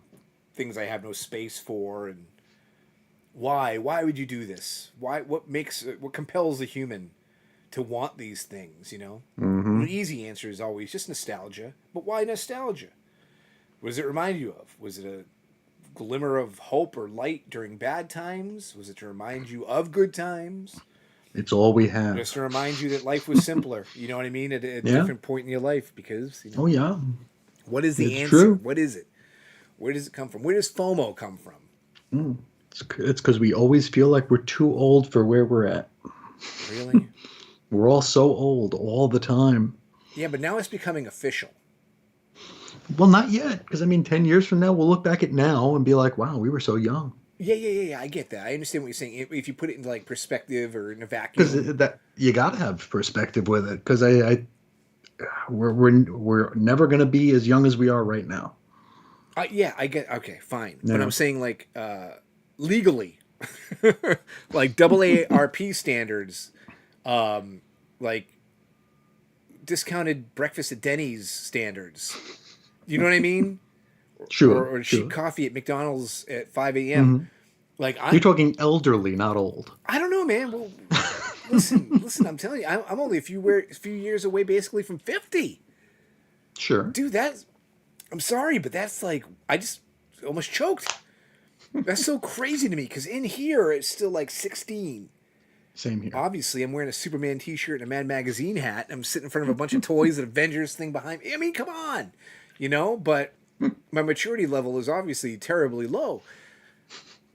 things I have no space for. And why? Why would you do this? Why? What compels a human to want these things? Hmm. The easy answer is always just nostalgia. But why nostalgia? What does it remind you of? Was it a glimmer of hope or light during bad times? Was it to remind you of good times? It's all we have. Just to remind you that life was simpler. You know what I mean? At a Yeah. different point in your life, because Oh yeah. what is the It's answer? true. What is it? Where does it come from? Where does FOMO come from? It's because we always feel like we're too old for where we're at. Really? We're all so old all the time. Yeah, but now it's becoming official. Well, not yet, because I mean, 10 years from now, we'll look back at now and be like, "Wow, we were so young." Yeah. I get that. I understand what you're saying. If you put it into like perspective or in a Because vacuum. that you gotta have perspective with it. Because we're never gonna be as young as we are right now. Yeah, I get. Okay, fine. But Yeah. I'm saying legally, like AARP standards. like discounted breakfast at Denny's standards. You know what I mean? Sure, Or cheap sure. coffee at McDonald's at 5 a.m. Hmm. Like You're talking elderly, not old. I don't know, man. Well, listen. I'm telling you, I'm only a few years away, basically from 50. Sure. Dude, that's. I'm sorry, but that's like I just almost choked. That's so crazy to me because in here it's still like 16. Same here. Obviously, I'm wearing a Superman T-shirt and a Mad Magazine hat. I'm sitting in front of a bunch of toys and Avengers thing behind me. I mean, come on, But my maturity level is obviously terribly low.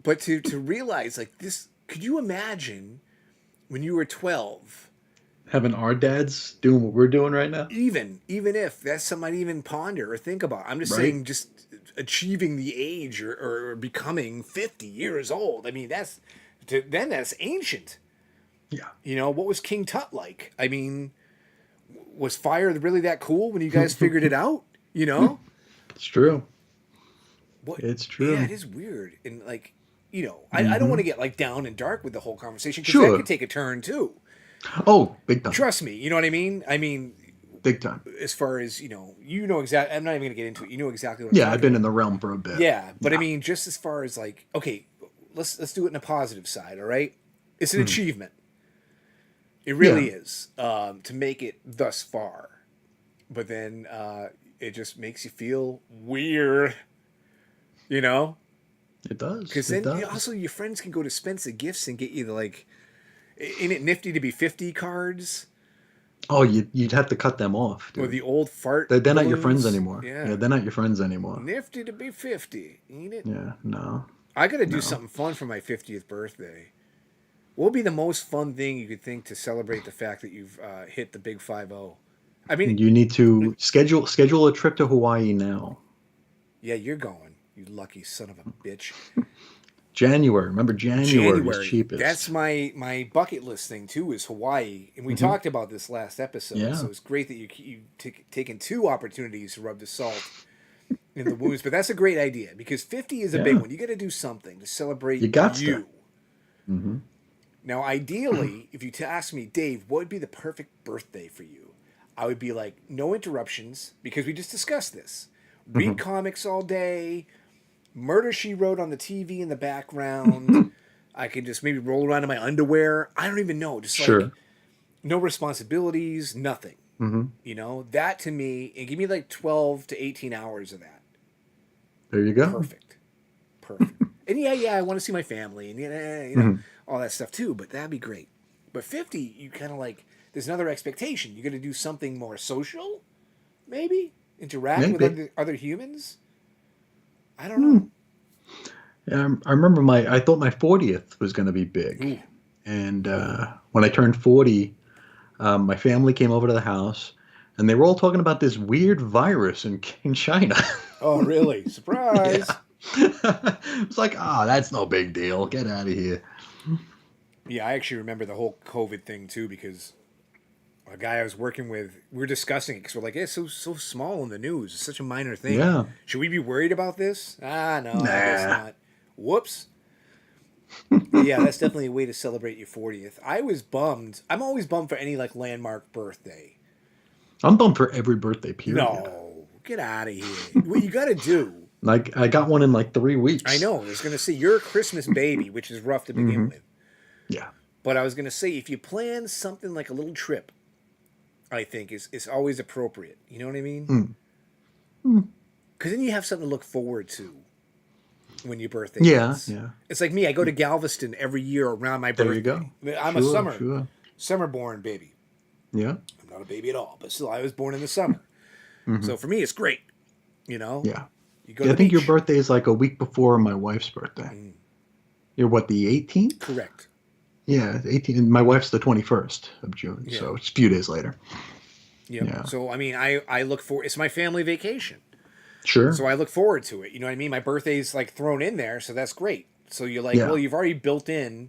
But to realize like this, could you imagine when you were 12? Having our dads doing what we're doing right now? Even if that's something I'd even ponder or think about. I'm just Right. saying, just achieving the age or becoming 50 years old. I mean, that's ancient. Yeah. What was King Tut like? I mean, was fire really that cool when you guys figured it out? It's true. What? It's true. Yeah, it is weird. And like, I don't want to get like down and dark with the whole conversation because that Sure. could take a turn too. Oh, big time. Trust me, you know what I mean? I mean, Big time. as far as, exactly, I'm not even going to get into it. You know exactly what I'm Yeah, talking I've been about. in the realm for a bit. Yeah, but I mean, just as far as like, okay, let's do it in a positive side, all right? It's an achievement. It really is, to make it thus far. But then it just makes you feel weird, It does. Because It then does. also your friends can go to Spencer Gifts and get you the like, ain't it nifty to be 50 cards? Oh, you'd have to cut them off, dude. Or the old fart They're not your friends balloons? anymore. Yeah. They're not your friends anymore. Nifty to be 50, ain't it? Yeah, no. I got to do something fun for my 50th birthday. What would be the most fun thing you could think to celebrate the fact that you've hit the big 5-0? I mean, You need to schedule a trip to Hawaii now. yeah, you're going, you lucky son of a bitch. January. Remember, January is cheapest. That's my bucket list thing too. Is Hawaii, and we talked about this last episode. Yeah. So it's great that you taken two opportunities to rub the salt in the wounds. But that's a great idea because 50 is a big one. You got to do something to celebrate You got to. you. Mm-hmm. Now, ideally, if you ask me, Dave, what would be the perfect birthday for you? I would be like, no interruptions, because we just discussed this. Read comics all day, Murder, She Wrote on the TV in the background. I could just maybe roll around in my underwear. I don't even know. Just like, no responsibilities, nothing. Mm-hmm. That to me, and give me like 12 to 18 hours of that. There you go. Perfect. And yeah, I want to see my family and all that stuff too. But that'd be great. But 50, you kind of like there's another expectation. You got to do something more social, maybe interact with other humans. I don't know. Yeah, I remember I thought my 40th was going to be big, Ooh. and when I turned 40, my family came over to the house, and they were all talking about this weird virus in China. Oh, really? Surprise! It's like, that's no big deal. Get out of here. Yeah, I actually remember the whole COVID thing too because a guy I was working with, we were discussing it because we're like, it's so small in the news. It's such a minor thing. Yeah. Should we be worried about this? No, I guess not. Whoops. Yeah, that's definitely a way to celebrate your 40th. I was bummed. I'm always bummed for any like landmark birthday. I'm bummed for every birthday period. No, get out of here. What you got to do. Like, I got one in like 3 weeks. I know. I was going to say, you're a Christmas baby, which is rough to begin with. Yeah. But I was going to say, if you plan something like a little trip, I think is always appropriate. You know what I mean? Because then you have something to look forward to when your birthday is. Yeah. It's like me. I go to Galveston every year around my birthday. There you go. I'm a summer-born baby. Yeah. I'm not a baby at all, but still, I was born in the summer. So for me, it's great. Yeah. You go to I the think your beach. birthday is like a week before my wife's birthday. You're what, the 18th? Correct. Yeah, 18th. My wife's the 21st of June, so it's a few days later. Yep. Yeah. So, I mean, I look for it's my family vacation. Sure. So I look forward to it. You know what I mean? My birthday's like thrown in there, so that's great. So you're like, Yeah. well, you've already built in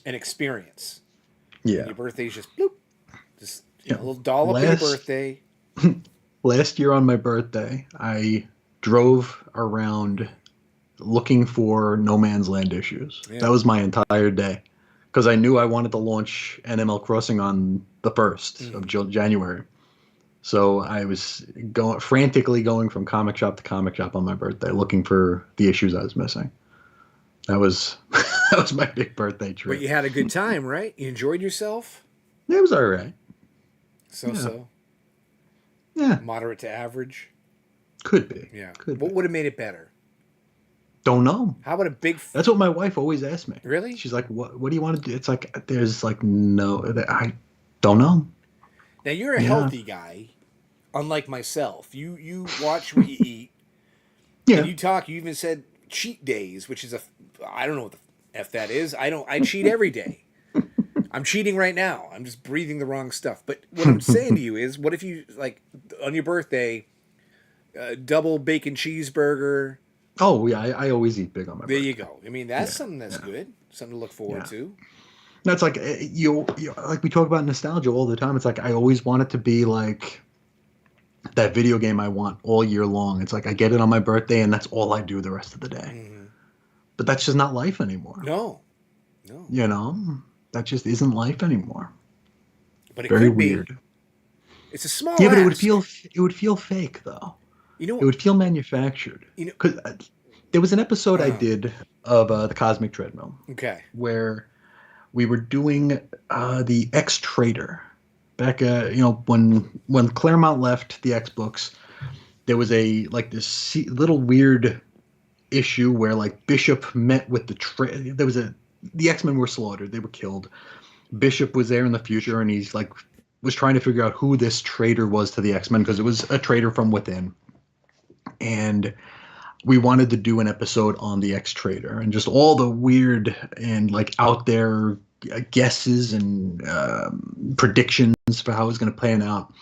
an experience. Yeah. Your birthday's just bloop. Just a little dollop of your birthday. Last year on my birthday, I drove around looking for No Man's Land issues. Yeah. That was my entire day. because I knew I wanted to launch Animal Crossing on the 1st of January. So I was frantically going from comic shop to comic shop on my birthday, looking for the issues I was missing. That was that was my big birthday treat. But you had a good time, right? You enjoyed yourself? It was all right. So. Yeah, Moderate to average? could be. Yeah. Could What be. would have made it better? Don't know. How about a big... That's what my wife always asks me. Really? She's like, "What do you want to do?" It's like there's like no. I don't know. Now, you're a healthy guy, unlike myself. You watch what you eat. Yeah. And you talk, you even said cheat days, which is I don't know what the F that is. I cheat every day. I'm cheating right now. I'm just breathing the wrong stuff. But what I'm saying to you is, what if you, like, on your birthday, double bacon cheeseburger? Oh yeah, I always eat big on my There birthday. you go. I mean, that's something that's good. Something to look forward to. That's like you like we talk about nostalgia all the time. It's like I always want it to be like that video game I want all year long. It's like I get it on my birthday and that's all I do the rest of the day. Mm-hmm. But that's just not life anymore. No. You know, that just isn't life anymore. But it Very could be. weird. It's a small Yeah, but ask. it would feel fake though. You know, It would feel manufactured. Because there was an episode I did of the Cosmic Treadmill. Okay. Where we were doing the X Trader back. When Claremont left the X books, there was this little weird issue where like Bishop met with the X-Men were slaughtered. They were killed. Bishop was there in the future, and he's like was trying to figure out who this traitor was to the X-Men because it was a traitor from within. And we wanted to do an episode on the X Trader and just all the weird and like out there guesses and predictions for how it was going to plan out.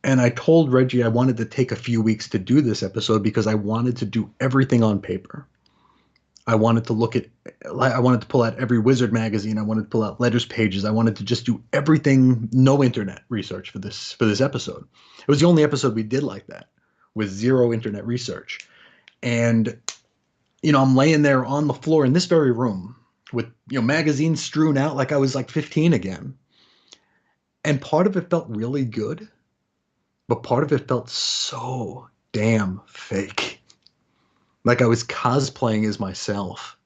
And I told Reggie I wanted to take a few weeks to do this episode because I wanted to do everything on paper. I wanted to pull out every Wizard magazine. I wanted to pull out letters pages. I wanted to just do everything, no internet research for this episode. It was the only episode we did like that with zero internet research. And, I'm laying there on the floor in this very room with, magazines strewn out like I was like 15 again. And part of it felt really good, but part of it felt so damn fake. Like I was cosplaying as myself.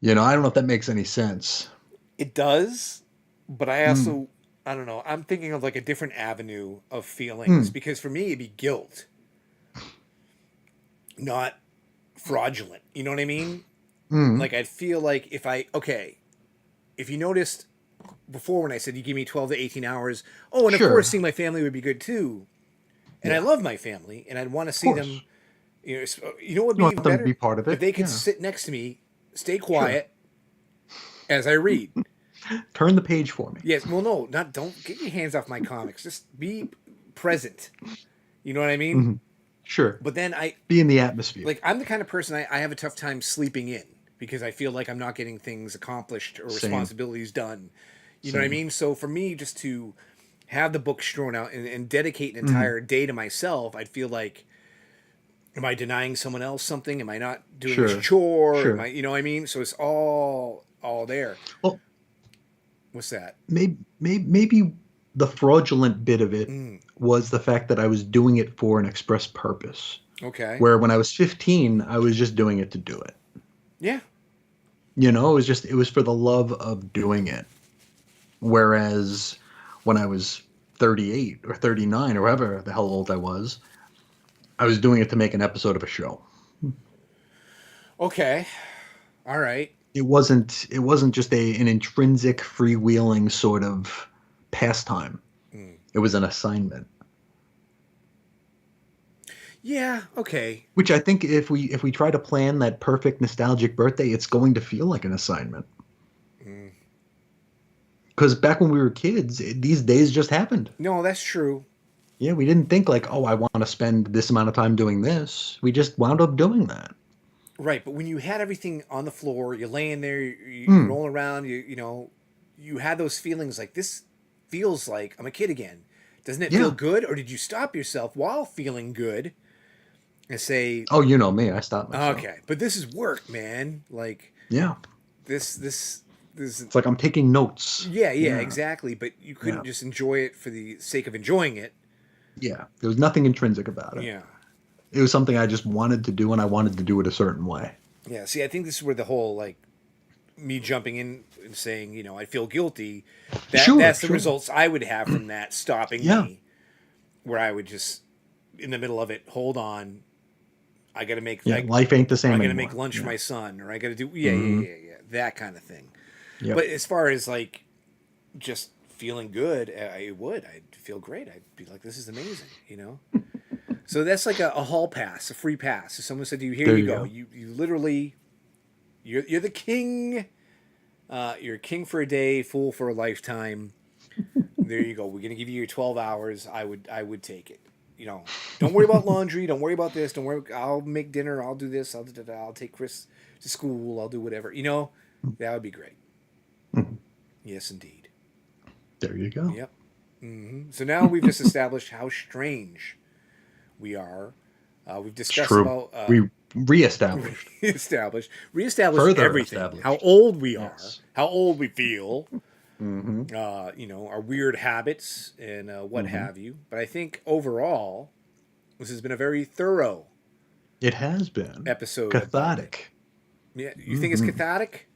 I don't know if that makes any sense. It does, but I also, I don't know, I'm thinking of like a different avenue of feelings because for me it'd be guilt. Not fraudulent. You know what I mean? Like I'd feel like if you noticed before when I said you give me 12 to 18 hours, and of course seeing my family would be good too. And I love my family and I'd want to see them, you know what would be even better? Be part of it. If they could sit next to me, stay quiet as I read. Turn the page for me. Yes, well no, don't get your hands off my comics. Just be present. You know what I mean? Mm-hmm. Sure. But then be in the atmosphere. Like I'm the kind of person I have a tough time sleeping in because I feel like I'm not getting things accomplished or responsibilities done. You know what I mean? So for me, just to have the book strewn out and dedicate an entire day to myself, I'd feel like, am I denying someone else something? Am I not doing this chore? Am I, you know what I mean? So it's all there. Well, what's that? Maybe the fraudulent bit of it was the fact that I was doing it for an express purpose. Okay. Where when I was 15, I was just doing it to do it. Yeah. It was for the love of doing it. Whereas when I was 38 or 39 or however the hell old I was doing it to make an episode of a show. Okay. All right. It wasn't just an intrinsic freewheeling sort of pastime. It was an assignment. Yeah, okay. Which I think if we try to plan that perfect nostalgic birthday, it's going to feel like an assignment. Because back when we were kids, these days just happened. No, that's true. Yeah, we didn't think like, I want to spend this amount of time doing this. We just wound up doing that. Right, but when you had everything on the floor, you're laying there, you roll around, you had those feelings like, this feels like I'm a kid again. Doesn't it feel good? Or did you stop yourself while feeling good and say... Oh, you know me. I stopped myself. Okay, but this is work, man. Like... Yeah. This It's like I'm taking notes. Yeah, exactly. But you couldn't Yeah. just enjoy it for the sake of enjoying it. Yeah. There was nothing intrinsic about it. Yeah. It was something I just wanted to do, and I wanted to do it a certain way. Yeah. See, I think this is where the whole like me jumping in and saying, I feel guilty. That's the results I would have from that stopping me, where I would just in the middle of it, hold on, I got to make life ain't the same. I got to anymore. make lunch for my son, or I got to do that kind of thing. Yep. But as far as like just feeling good, I'd feel great. I'd be like, this is amazing, So that's like a hall pass, a free pass. If someone said to you, here you go. You literally, you're the king. You're a king for a day, fool for a lifetime. There you go. We're gonna give you your 12 hours. I would take it. Don't worry about laundry. Don't worry about this. Don't worry. I'll make dinner. I'll do this. I'll take Chris to school. I'll do whatever. That would be great. Yes, indeed. There you go. Yep. So now we've just established how strange we are. We've discussed about we reestablished Further everything. established. How old we are. Yes. How old we feel. Our weird habits and what have you. But I think overall, this has been a very thorough. It has been episode. Cathartic. Yeah, you think it's cathartic?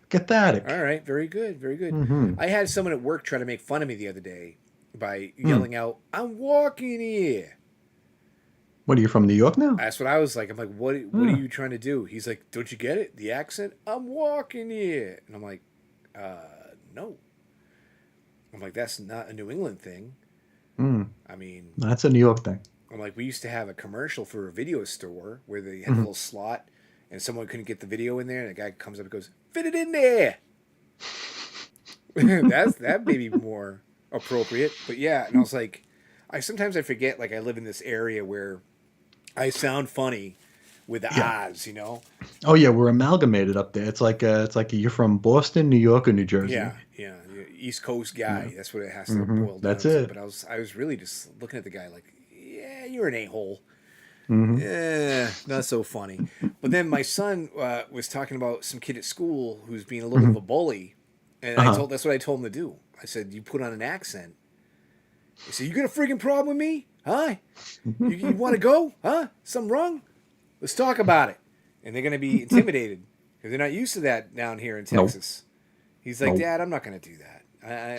Cathartic. All right, very good, very good. I had someone at work try to make fun of me the other day by yelling out, "I'm walking here." What are you from New York now? That's what I was like. I'm like, what are you trying to do? He's like, don't you get it? The accent? I'm walking here. And I'm like, no. I'm like, that's not a New England thing. I mean, that's a New York thing. I'm like, we used to have a commercial for a video store where they had a little slot and someone couldn't get the video in there. And the guy comes up and goes, fit it in there. That may be more appropriate. But yeah. And I was like, sometimes I forget, like I live in this area where I sound funny with the Oz, Oh yeah, we're amalgamated up there. It's like you're from Boston, New York, or New Jersey. Yeah. East Coast guy. That's what it has to boil down That's to. it. But I was really just looking at the guy like, yeah, you're an a-hole. Yeah, not so funny. But then my son was talking about some kid at school who's being a little of a bully, and that's what I told him to do. I said, you put on an accent. He said, you got a freaking problem with me? Huh? You want to go? Huh? Something wrong? Let's talk about it. And they're going to be intimidated because they're not used to that down here in Texas. He's like, Dad, I'm not going to do that.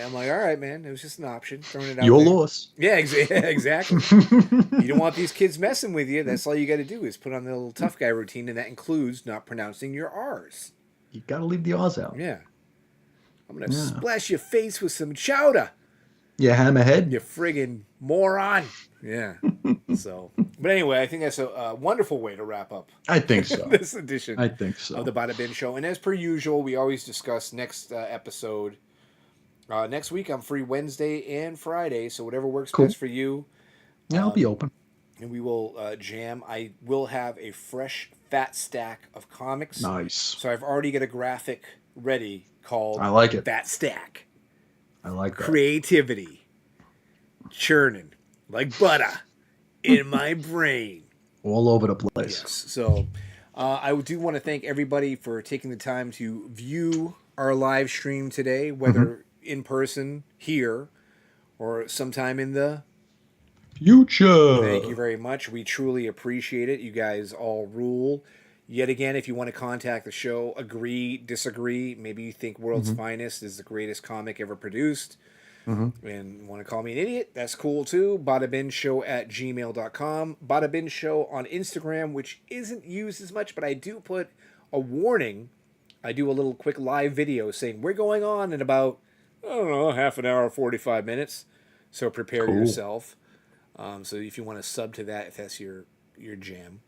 I'm like, all right, man. It was just an option. Throwing it out Your there. loss. Yeah, exactly. You don't want these kids messing with you. That's all you got to do is put on the little tough guy routine, and that includes not pronouncing your R's. You got to leave the R's out. Yeah. I'm going to splash your face with some chowder. You hammerhead. You friggin' moron. Yeah. But anyway, I think that's a wonderful way to wrap up. I think so. This edition I think so. of the Bada Bin Show. And as per usual, we always discuss next episode. Next week, I'm free Wednesday and Friday, so whatever works best for you. Yeah, I'll be open. And we will jam. I will have a fresh, fat stack of comics. Nice. So I've already got a graphic ready called I like it. Fat Stack. I like that. Creativity churning like butter in my brain. All over the place. Yes. So I do want to thank everybody for taking the time to view our live stream today, whether in person here or sometime in the future. Thank you very much. We truly appreciate it. You guys all rule. Yet again, if you want to contact the show, agree, disagree, maybe you think World's Finest is the greatest comic ever produced, and want to call me an idiot, that's cool too. badabinshow@gmail.com. Badabinshow on Instagram, which isn't used as much, but I do put a warning. I do a little quick live video saying we're going on in about, I don't know, half an hour, 45 minutes. So prepare yourself. So if you want to sub to that, if that's your jam.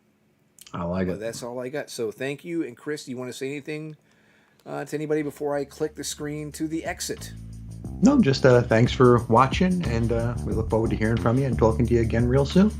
I like it. That's all I got. So thank you. And Chris, do you want to say anything to anybody before I click the screen to the exit? No, just thanks for watching, and we look forward to hearing from you and talking to you again real soon.